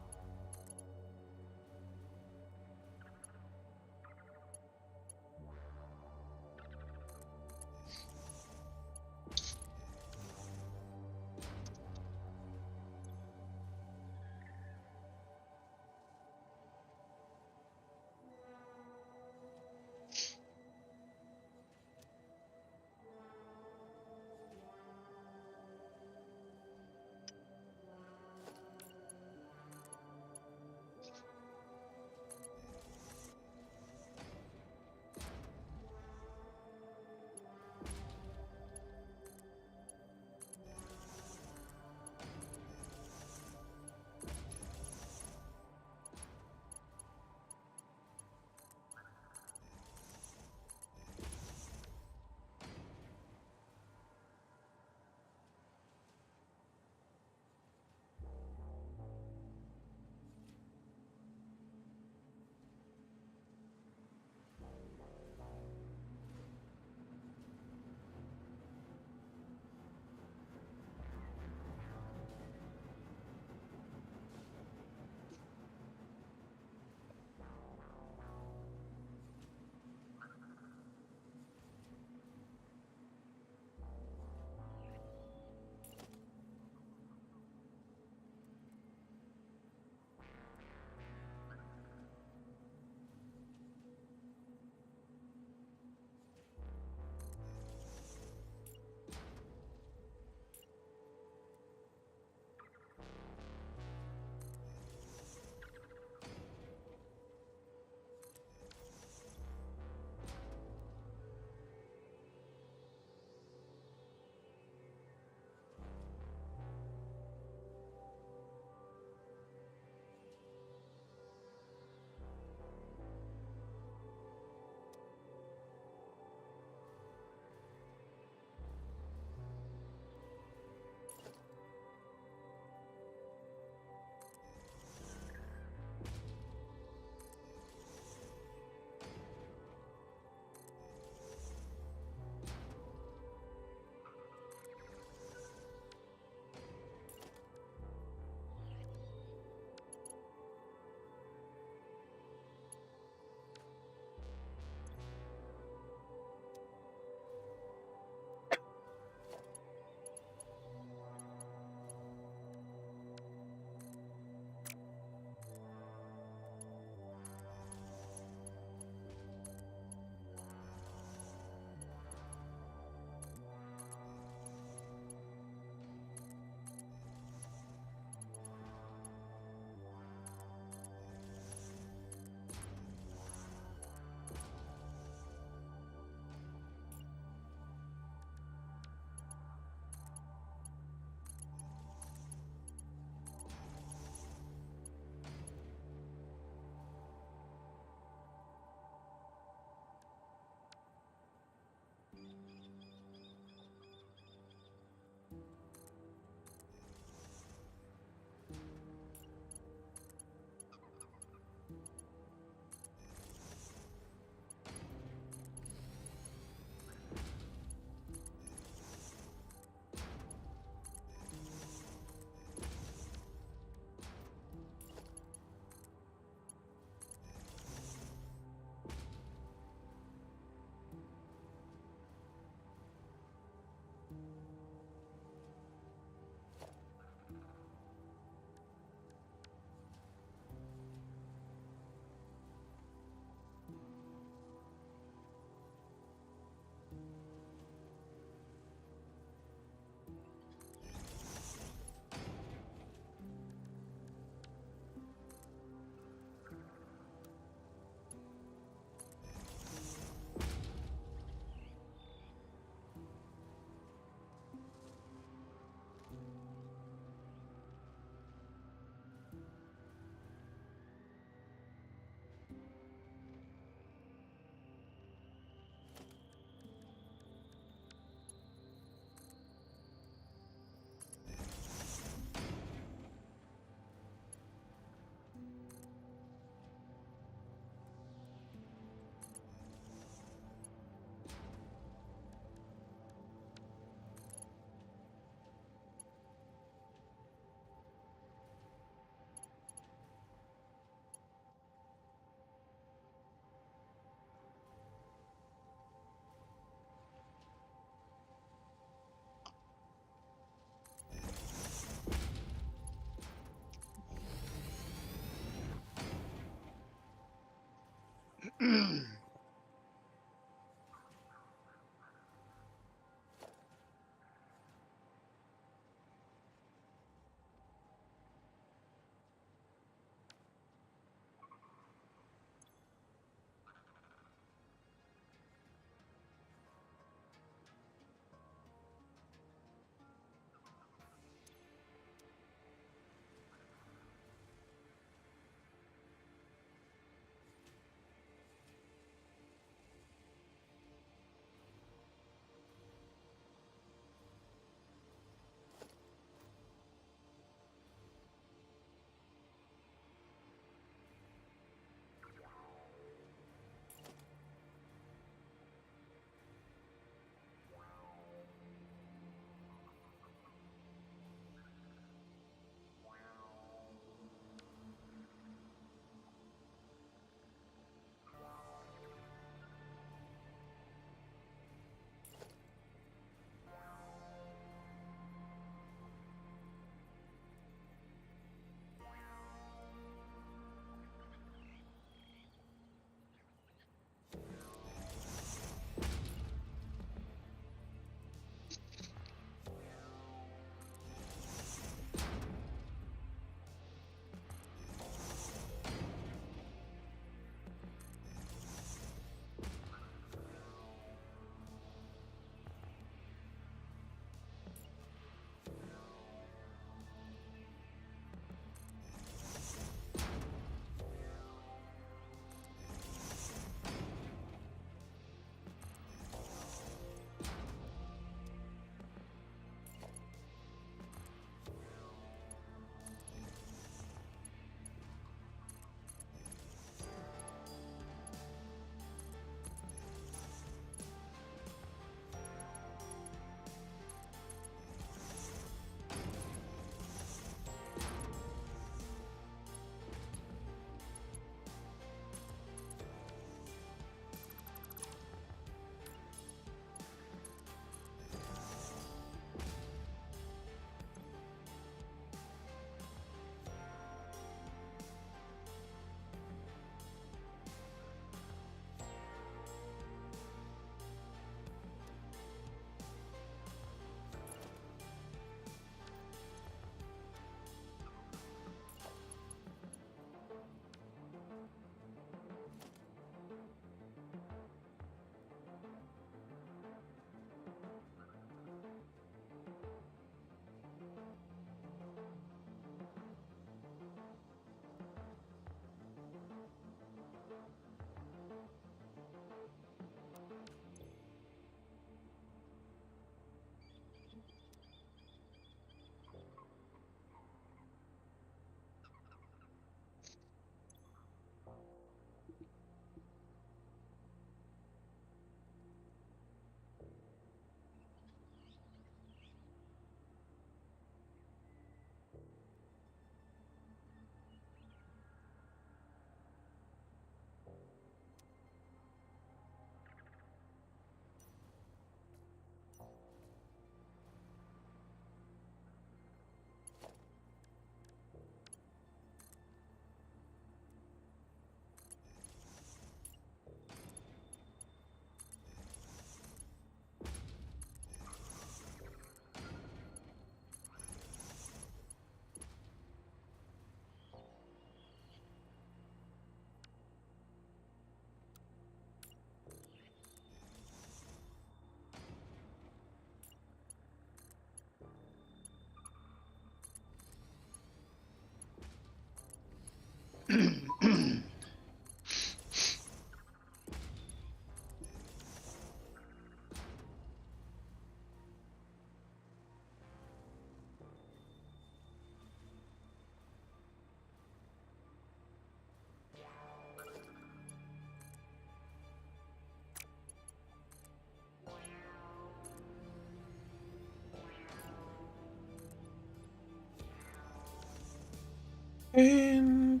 And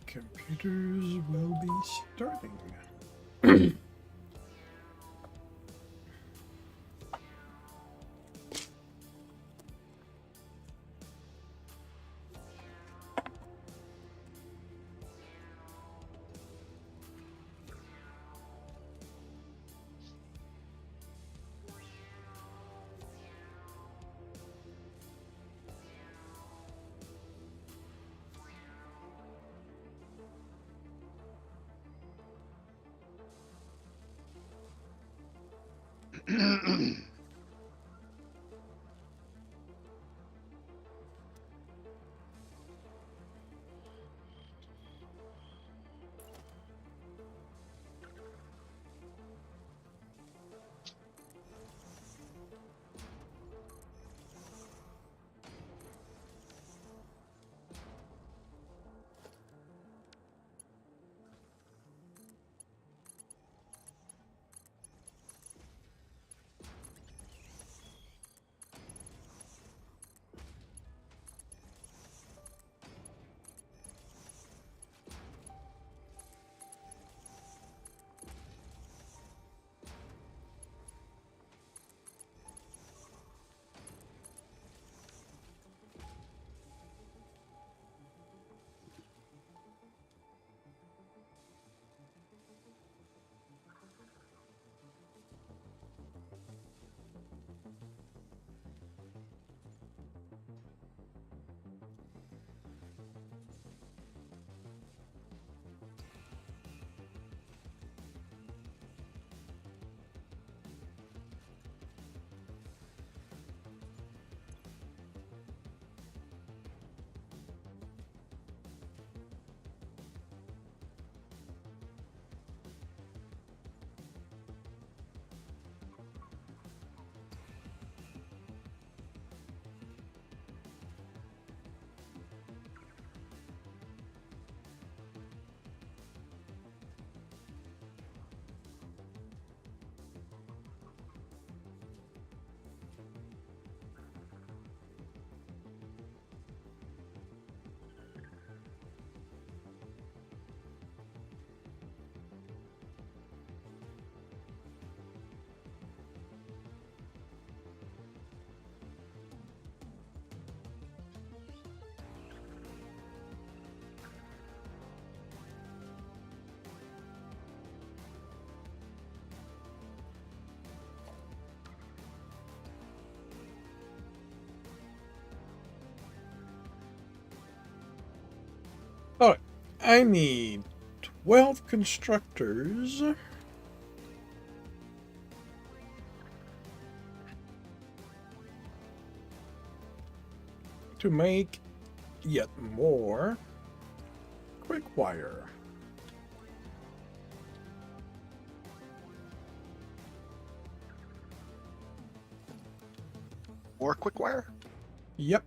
computers will be starting. All right, I need 12 constructors to make yet more quick wire. More quick wire? Yep.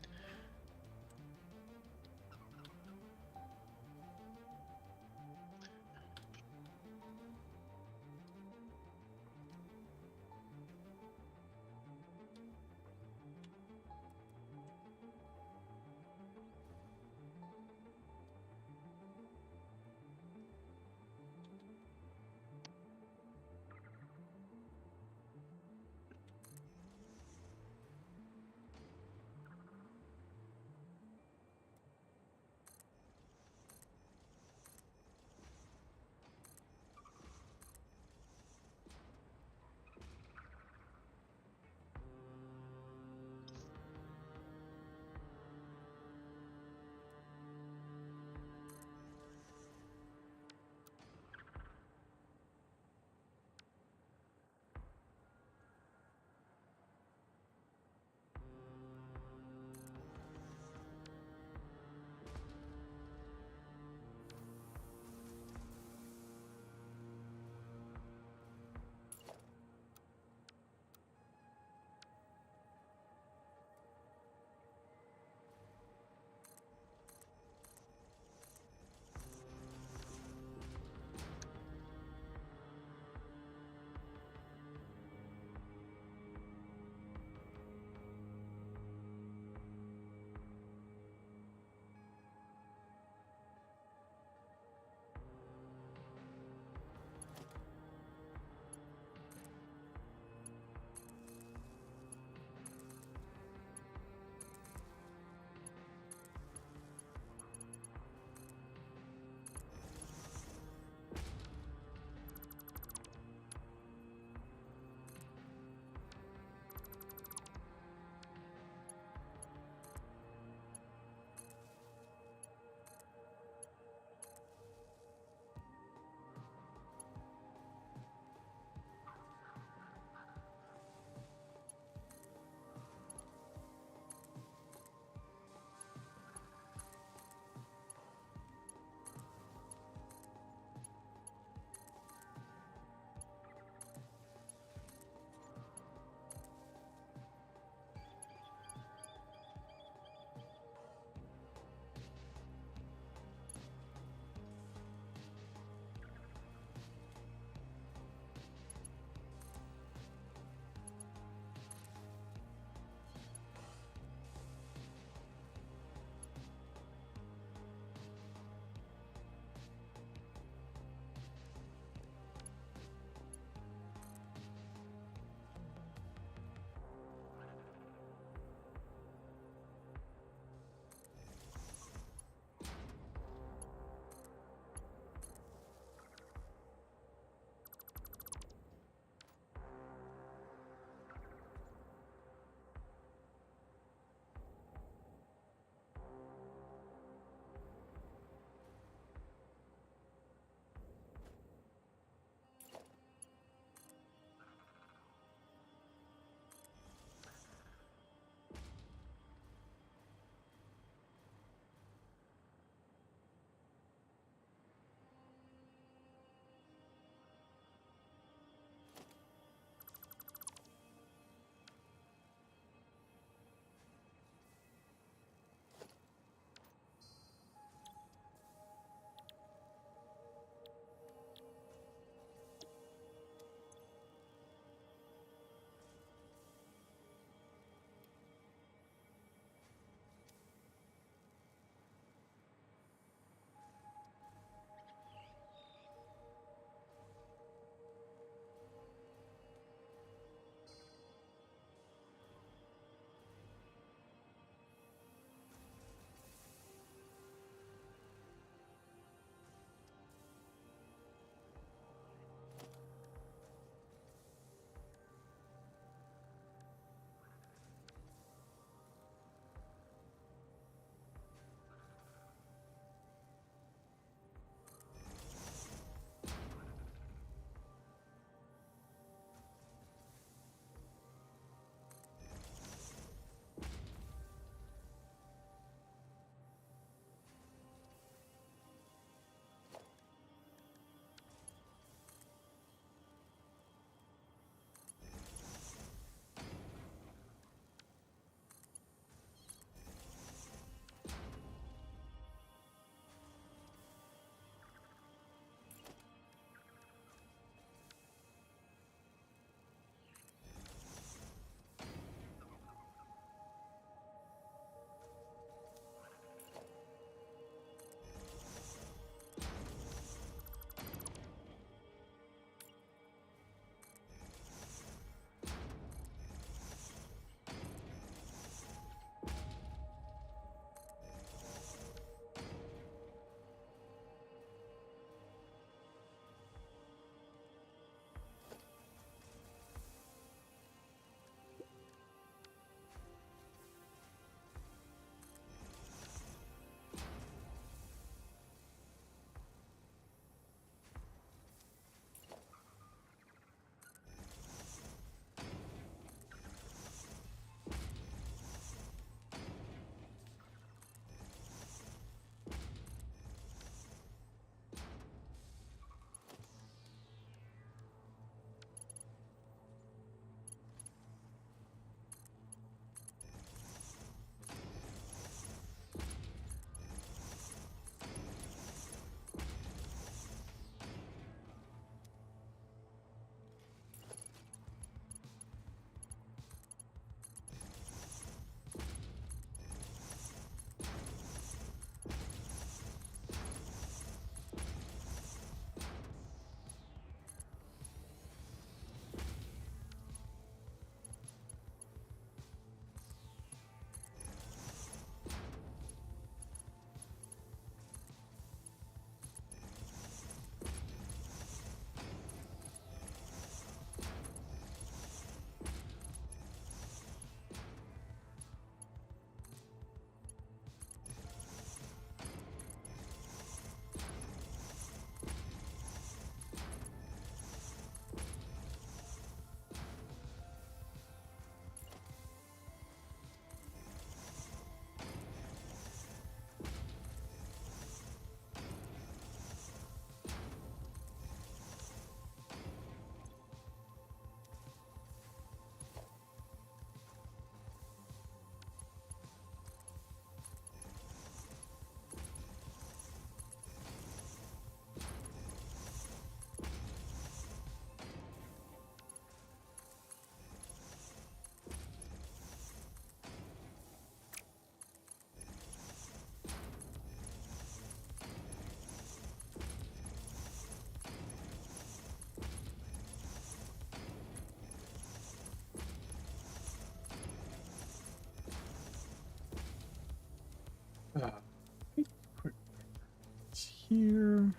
here.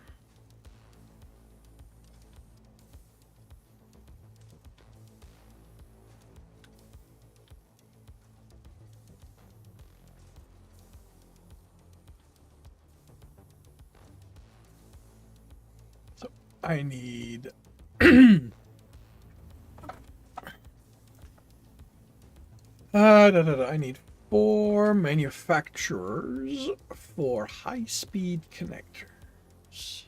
So I need I need 4 manufacturers for high-speed connectors.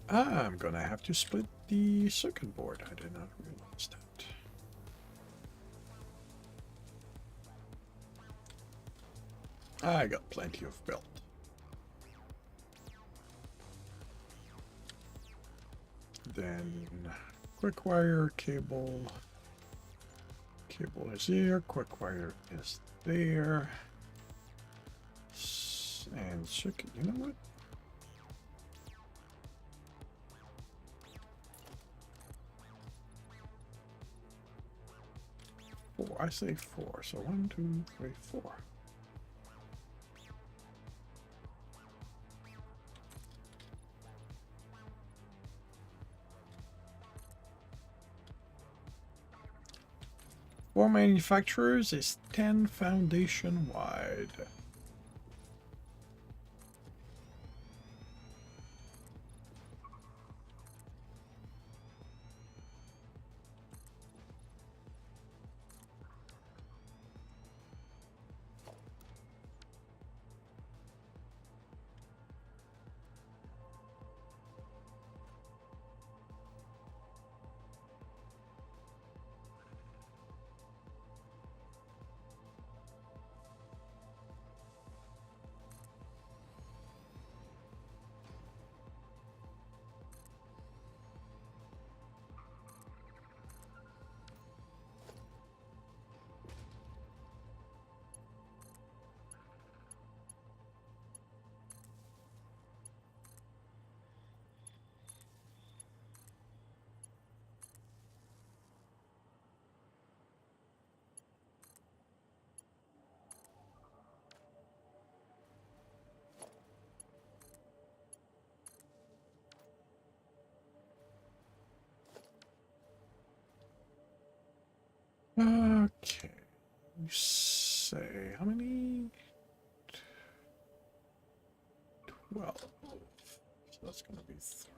I'm gonna have to split the circuit board. I did not realize that. I got plenty of belt. Then quick wire cable. Cable is here. Quick wire is there. And circuit. You know what? I say 4. So 1, 2, 3, 4. Four manufacturers is 10 foundation wide. Okay. You say how many? 12. So that's going to be 3.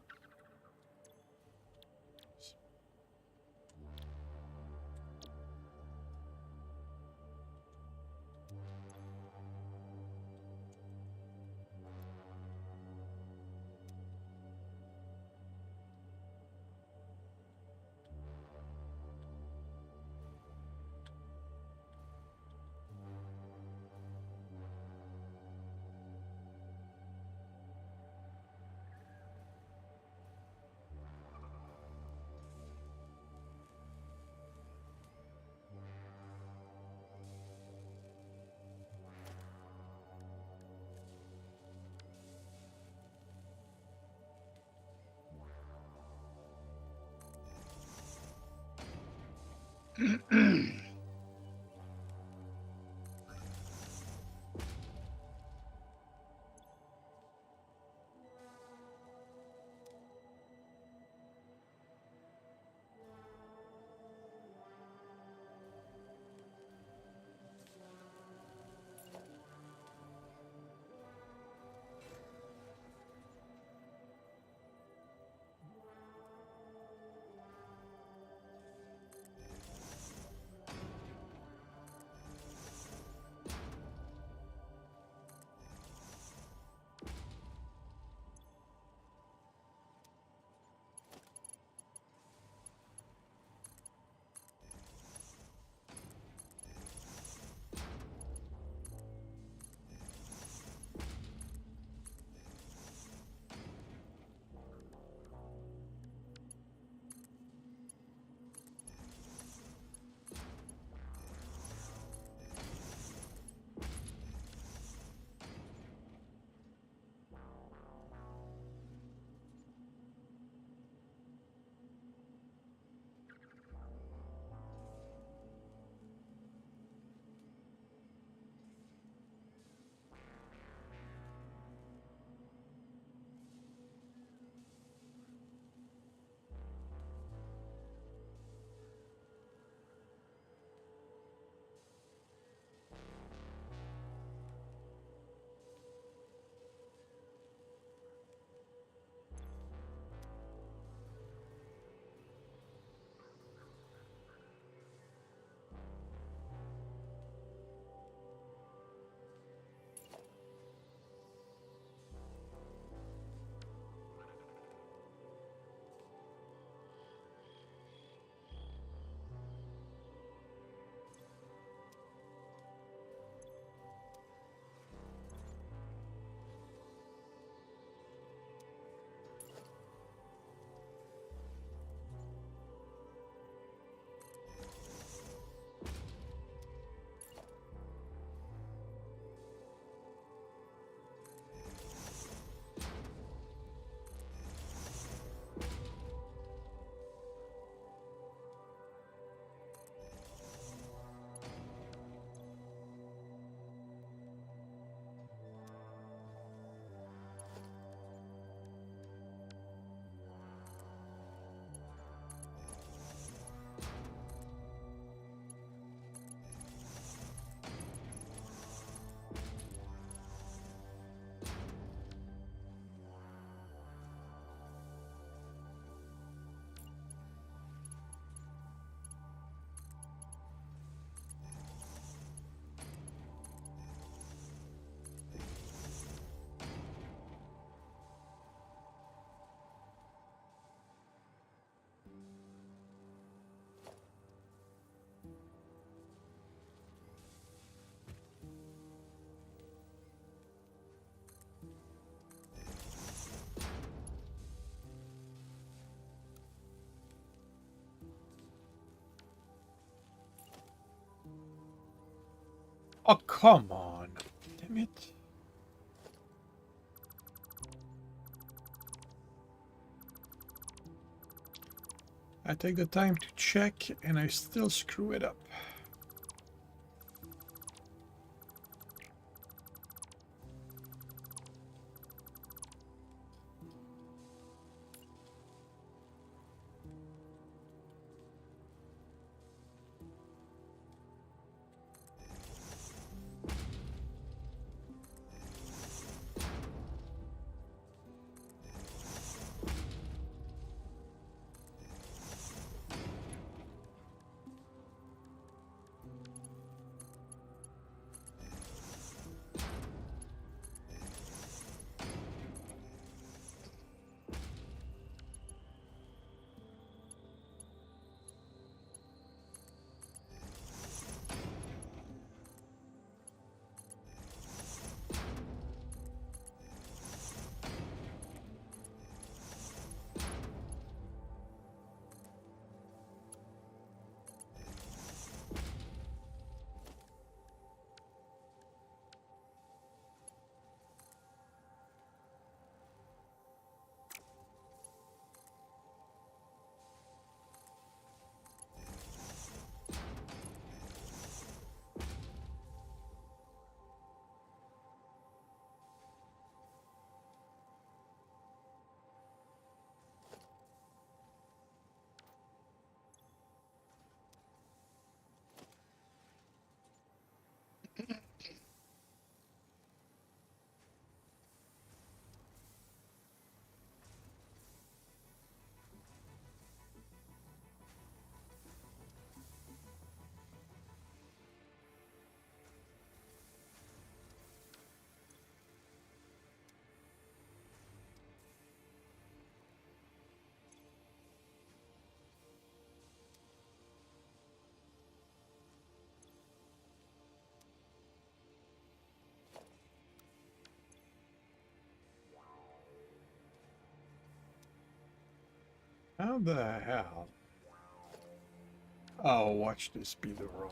Oh, come on. Damn it. I take the time to check and I still screw it up. How the hell? Oh, watch this be the wrong.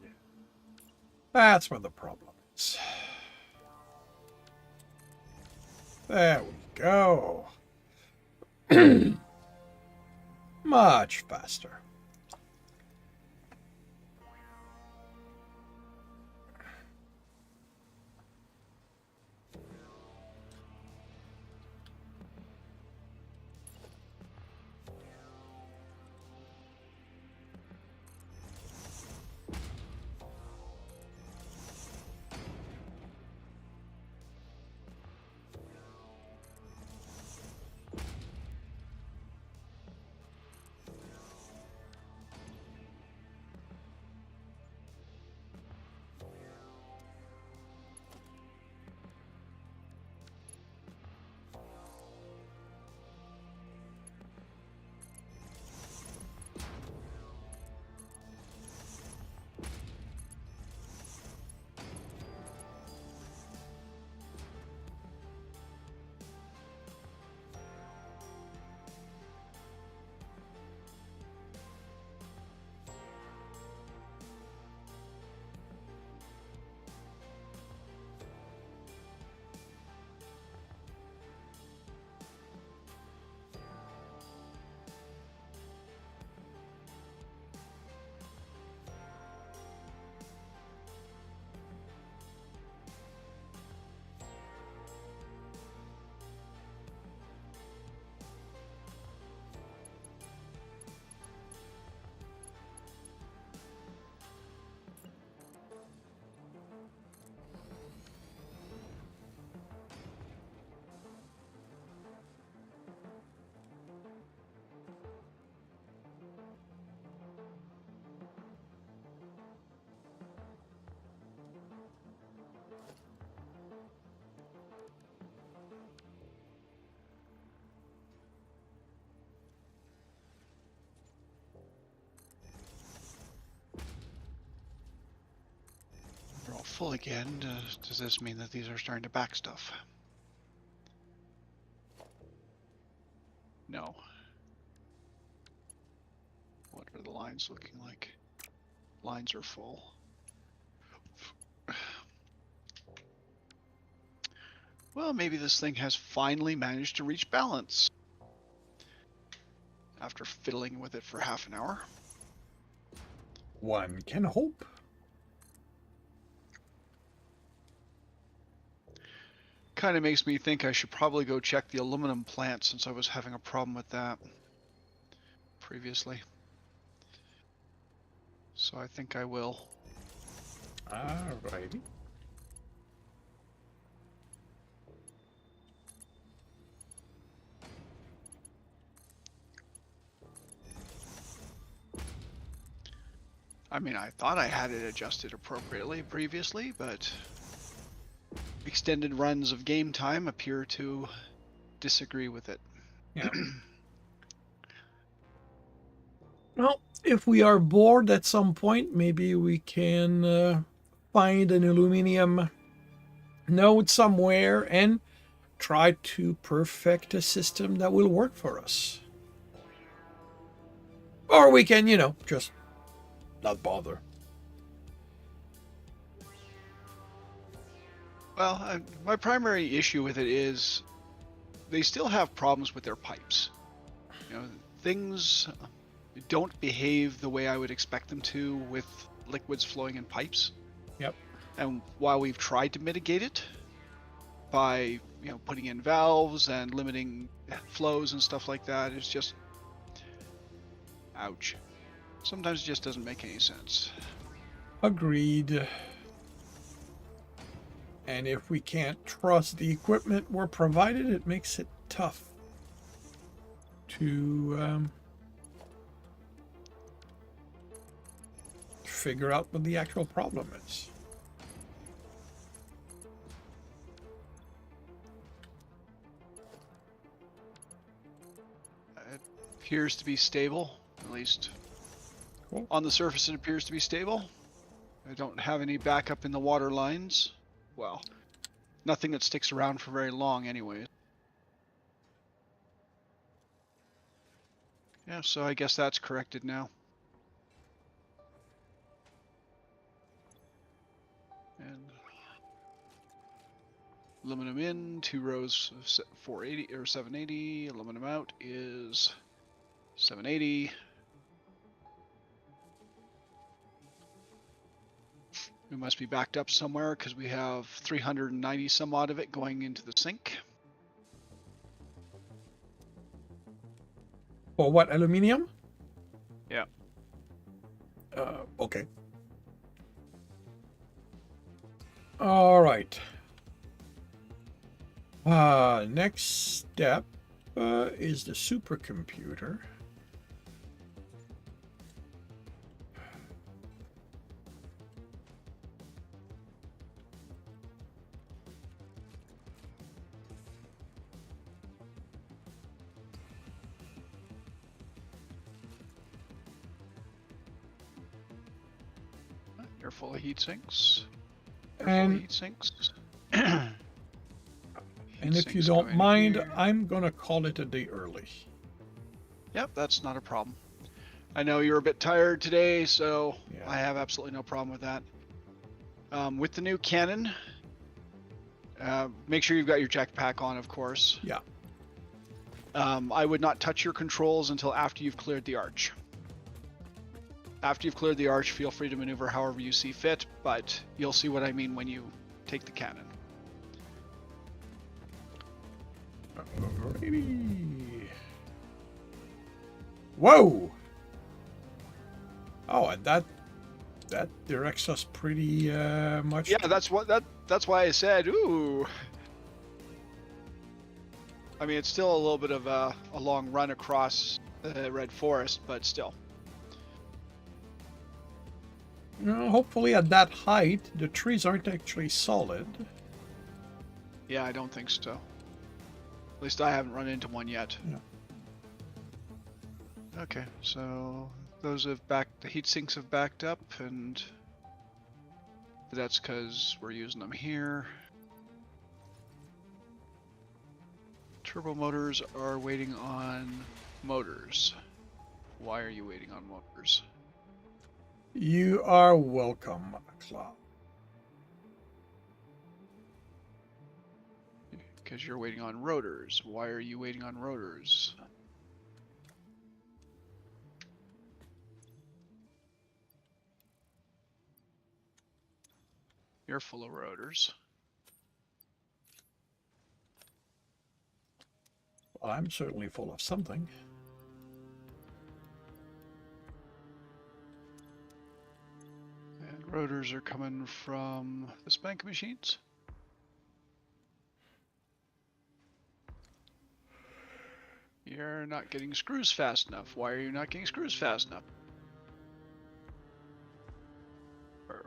Yeah. That's where the problem is. There we go. Much faster. We're all full again. Does this mean that these are starting to back stuff? No. What are the lines looking like? Lines are full. Well, maybe this thing has finally managed to reach balance after fiddling with it for half an hour. One can hope. Kind of makes me think I should probably go check the aluminum plant since I was having a problem with that previously. So I think I will. Alrighty. I mean, I thought I had it adjusted appropriately previously, but extended runs of game time appear to disagree with it. Yeah. Well, if we are bored at some point, maybe we can find an aluminum node somewhere and try to perfect a system that will work for us. Or we can, just not bother. Well, my primary issue with it is they still have problems with their pipes. Things don't behave the way I would expect them to with liquids flowing in pipes. Yep. And while we've tried to mitigate it by, putting in valves and limiting flows and stuff like that, it's just, ouch. Sometimes it just doesn't make any sense. Agreed. And if we can't trust the equipment we're provided, it makes it tough to figure out what the actual problem is. It appears to be stable, at least Cool. on the surface it appears to be stable. I don't have any backup in the water lines. Well, nothing that sticks around for very long anyway. Yeah, so I guess that's corrected now. And aluminum in, 2 rows of 480 or 780. Aluminum out is 780. We must be backed up somewhere because we have 390 some odd of it going into the sink. For what, aluminium? Yeah. Okay. All right. Next step is the supercomputer. You're full of heat sinks. You're And- full of heat sinks. And if you don't mind, I'm going to call it a day early. Yep, that's not a problem. I know you're a bit tired today, so Yeah. I have absolutely no problem with that. With the new cannon, make sure you've got your jetpack on, of course. Yeah. I would not touch your controls until after you've cleared the arch. After you've cleared the arch, feel free to maneuver however you see fit, but you'll see what I mean when you take the cannon. Alrighty. Whoa! Oh, and that directs us pretty much. Yeah, that's why I said, ooh. I mean, it's still a little bit of a long run across the Red Forest, but still. Hopefully at that height, the trees aren't actually solid. Yeah, I don't think so. At least I haven't run into one yet. Yeah. Okay, so those have backed, the heat sinks have backed up, and that's because we're using them here. Turbo motors are waiting on motors. Why are you waiting on motors? You are welcome, Claw. Because you're waiting on rotors. Why are you waiting on rotors? You're full of rotors. I'm certainly full of something. And rotors are coming from the spank machines. You're not getting screws fast enough. Why are you not getting screws fast enough?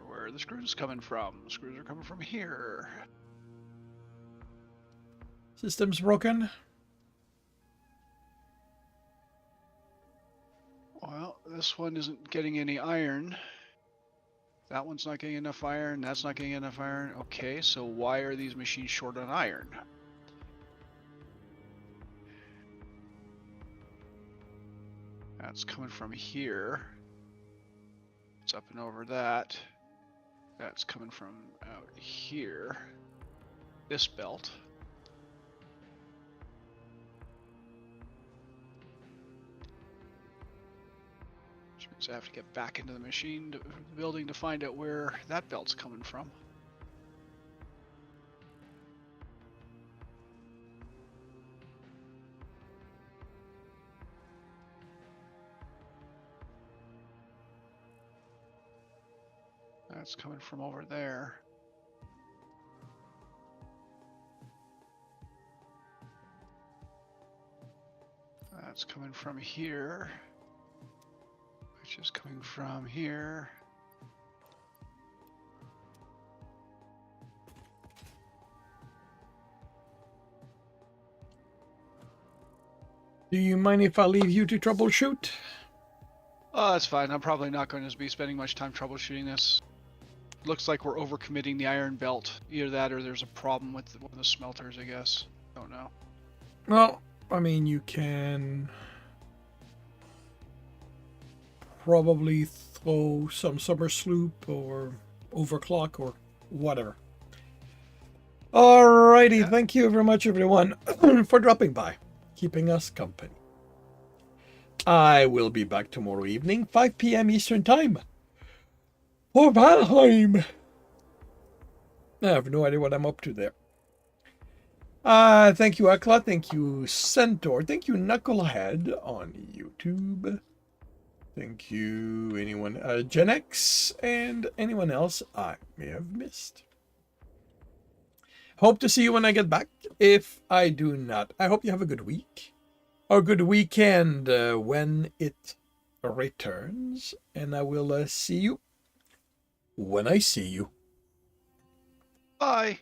Where are the screws coming from? The screws are coming from here. System's broken. Well, this one isn't getting any iron. That one's not getting enough iron. That's not getting enough iron. Okay, so why are these machines short on iron? That's coming from here. It's up and over that. That's coming from out here. This belt. Which means I have to get back into the machine, the building, to find out where that belt's coming from. That's coming from over there. That's coming from here, which is coming from here. Do you mind if I leave you to troubleshoot? Oh, that's fine. I'm probably not going to be spending much time troubleshooting this. Looks like we're overcommitting the iron belt. Either that or there's a problem with one of the smelters, I guess. Don't know. Well, I mean, you can probably throw some summer sloop or overclock or whatever. Alrighty, Yeah. thank you very much, everyone, for dropping by, keeping us company. I will be back tomorrow evening, 5 p.m. Eastern Time, for Valheim. I have no idea what I'm up to there. Thank you, Akla. Thank you, Centaur. Thank you, Knucklehead on YouTube. Thank you, anyone, Gen X, and anyone else I may have missed. Hope to see you when I get back. If I do not, I hope you have a good week. Or good weekend when it returns. And I will see you when I see you. Bye.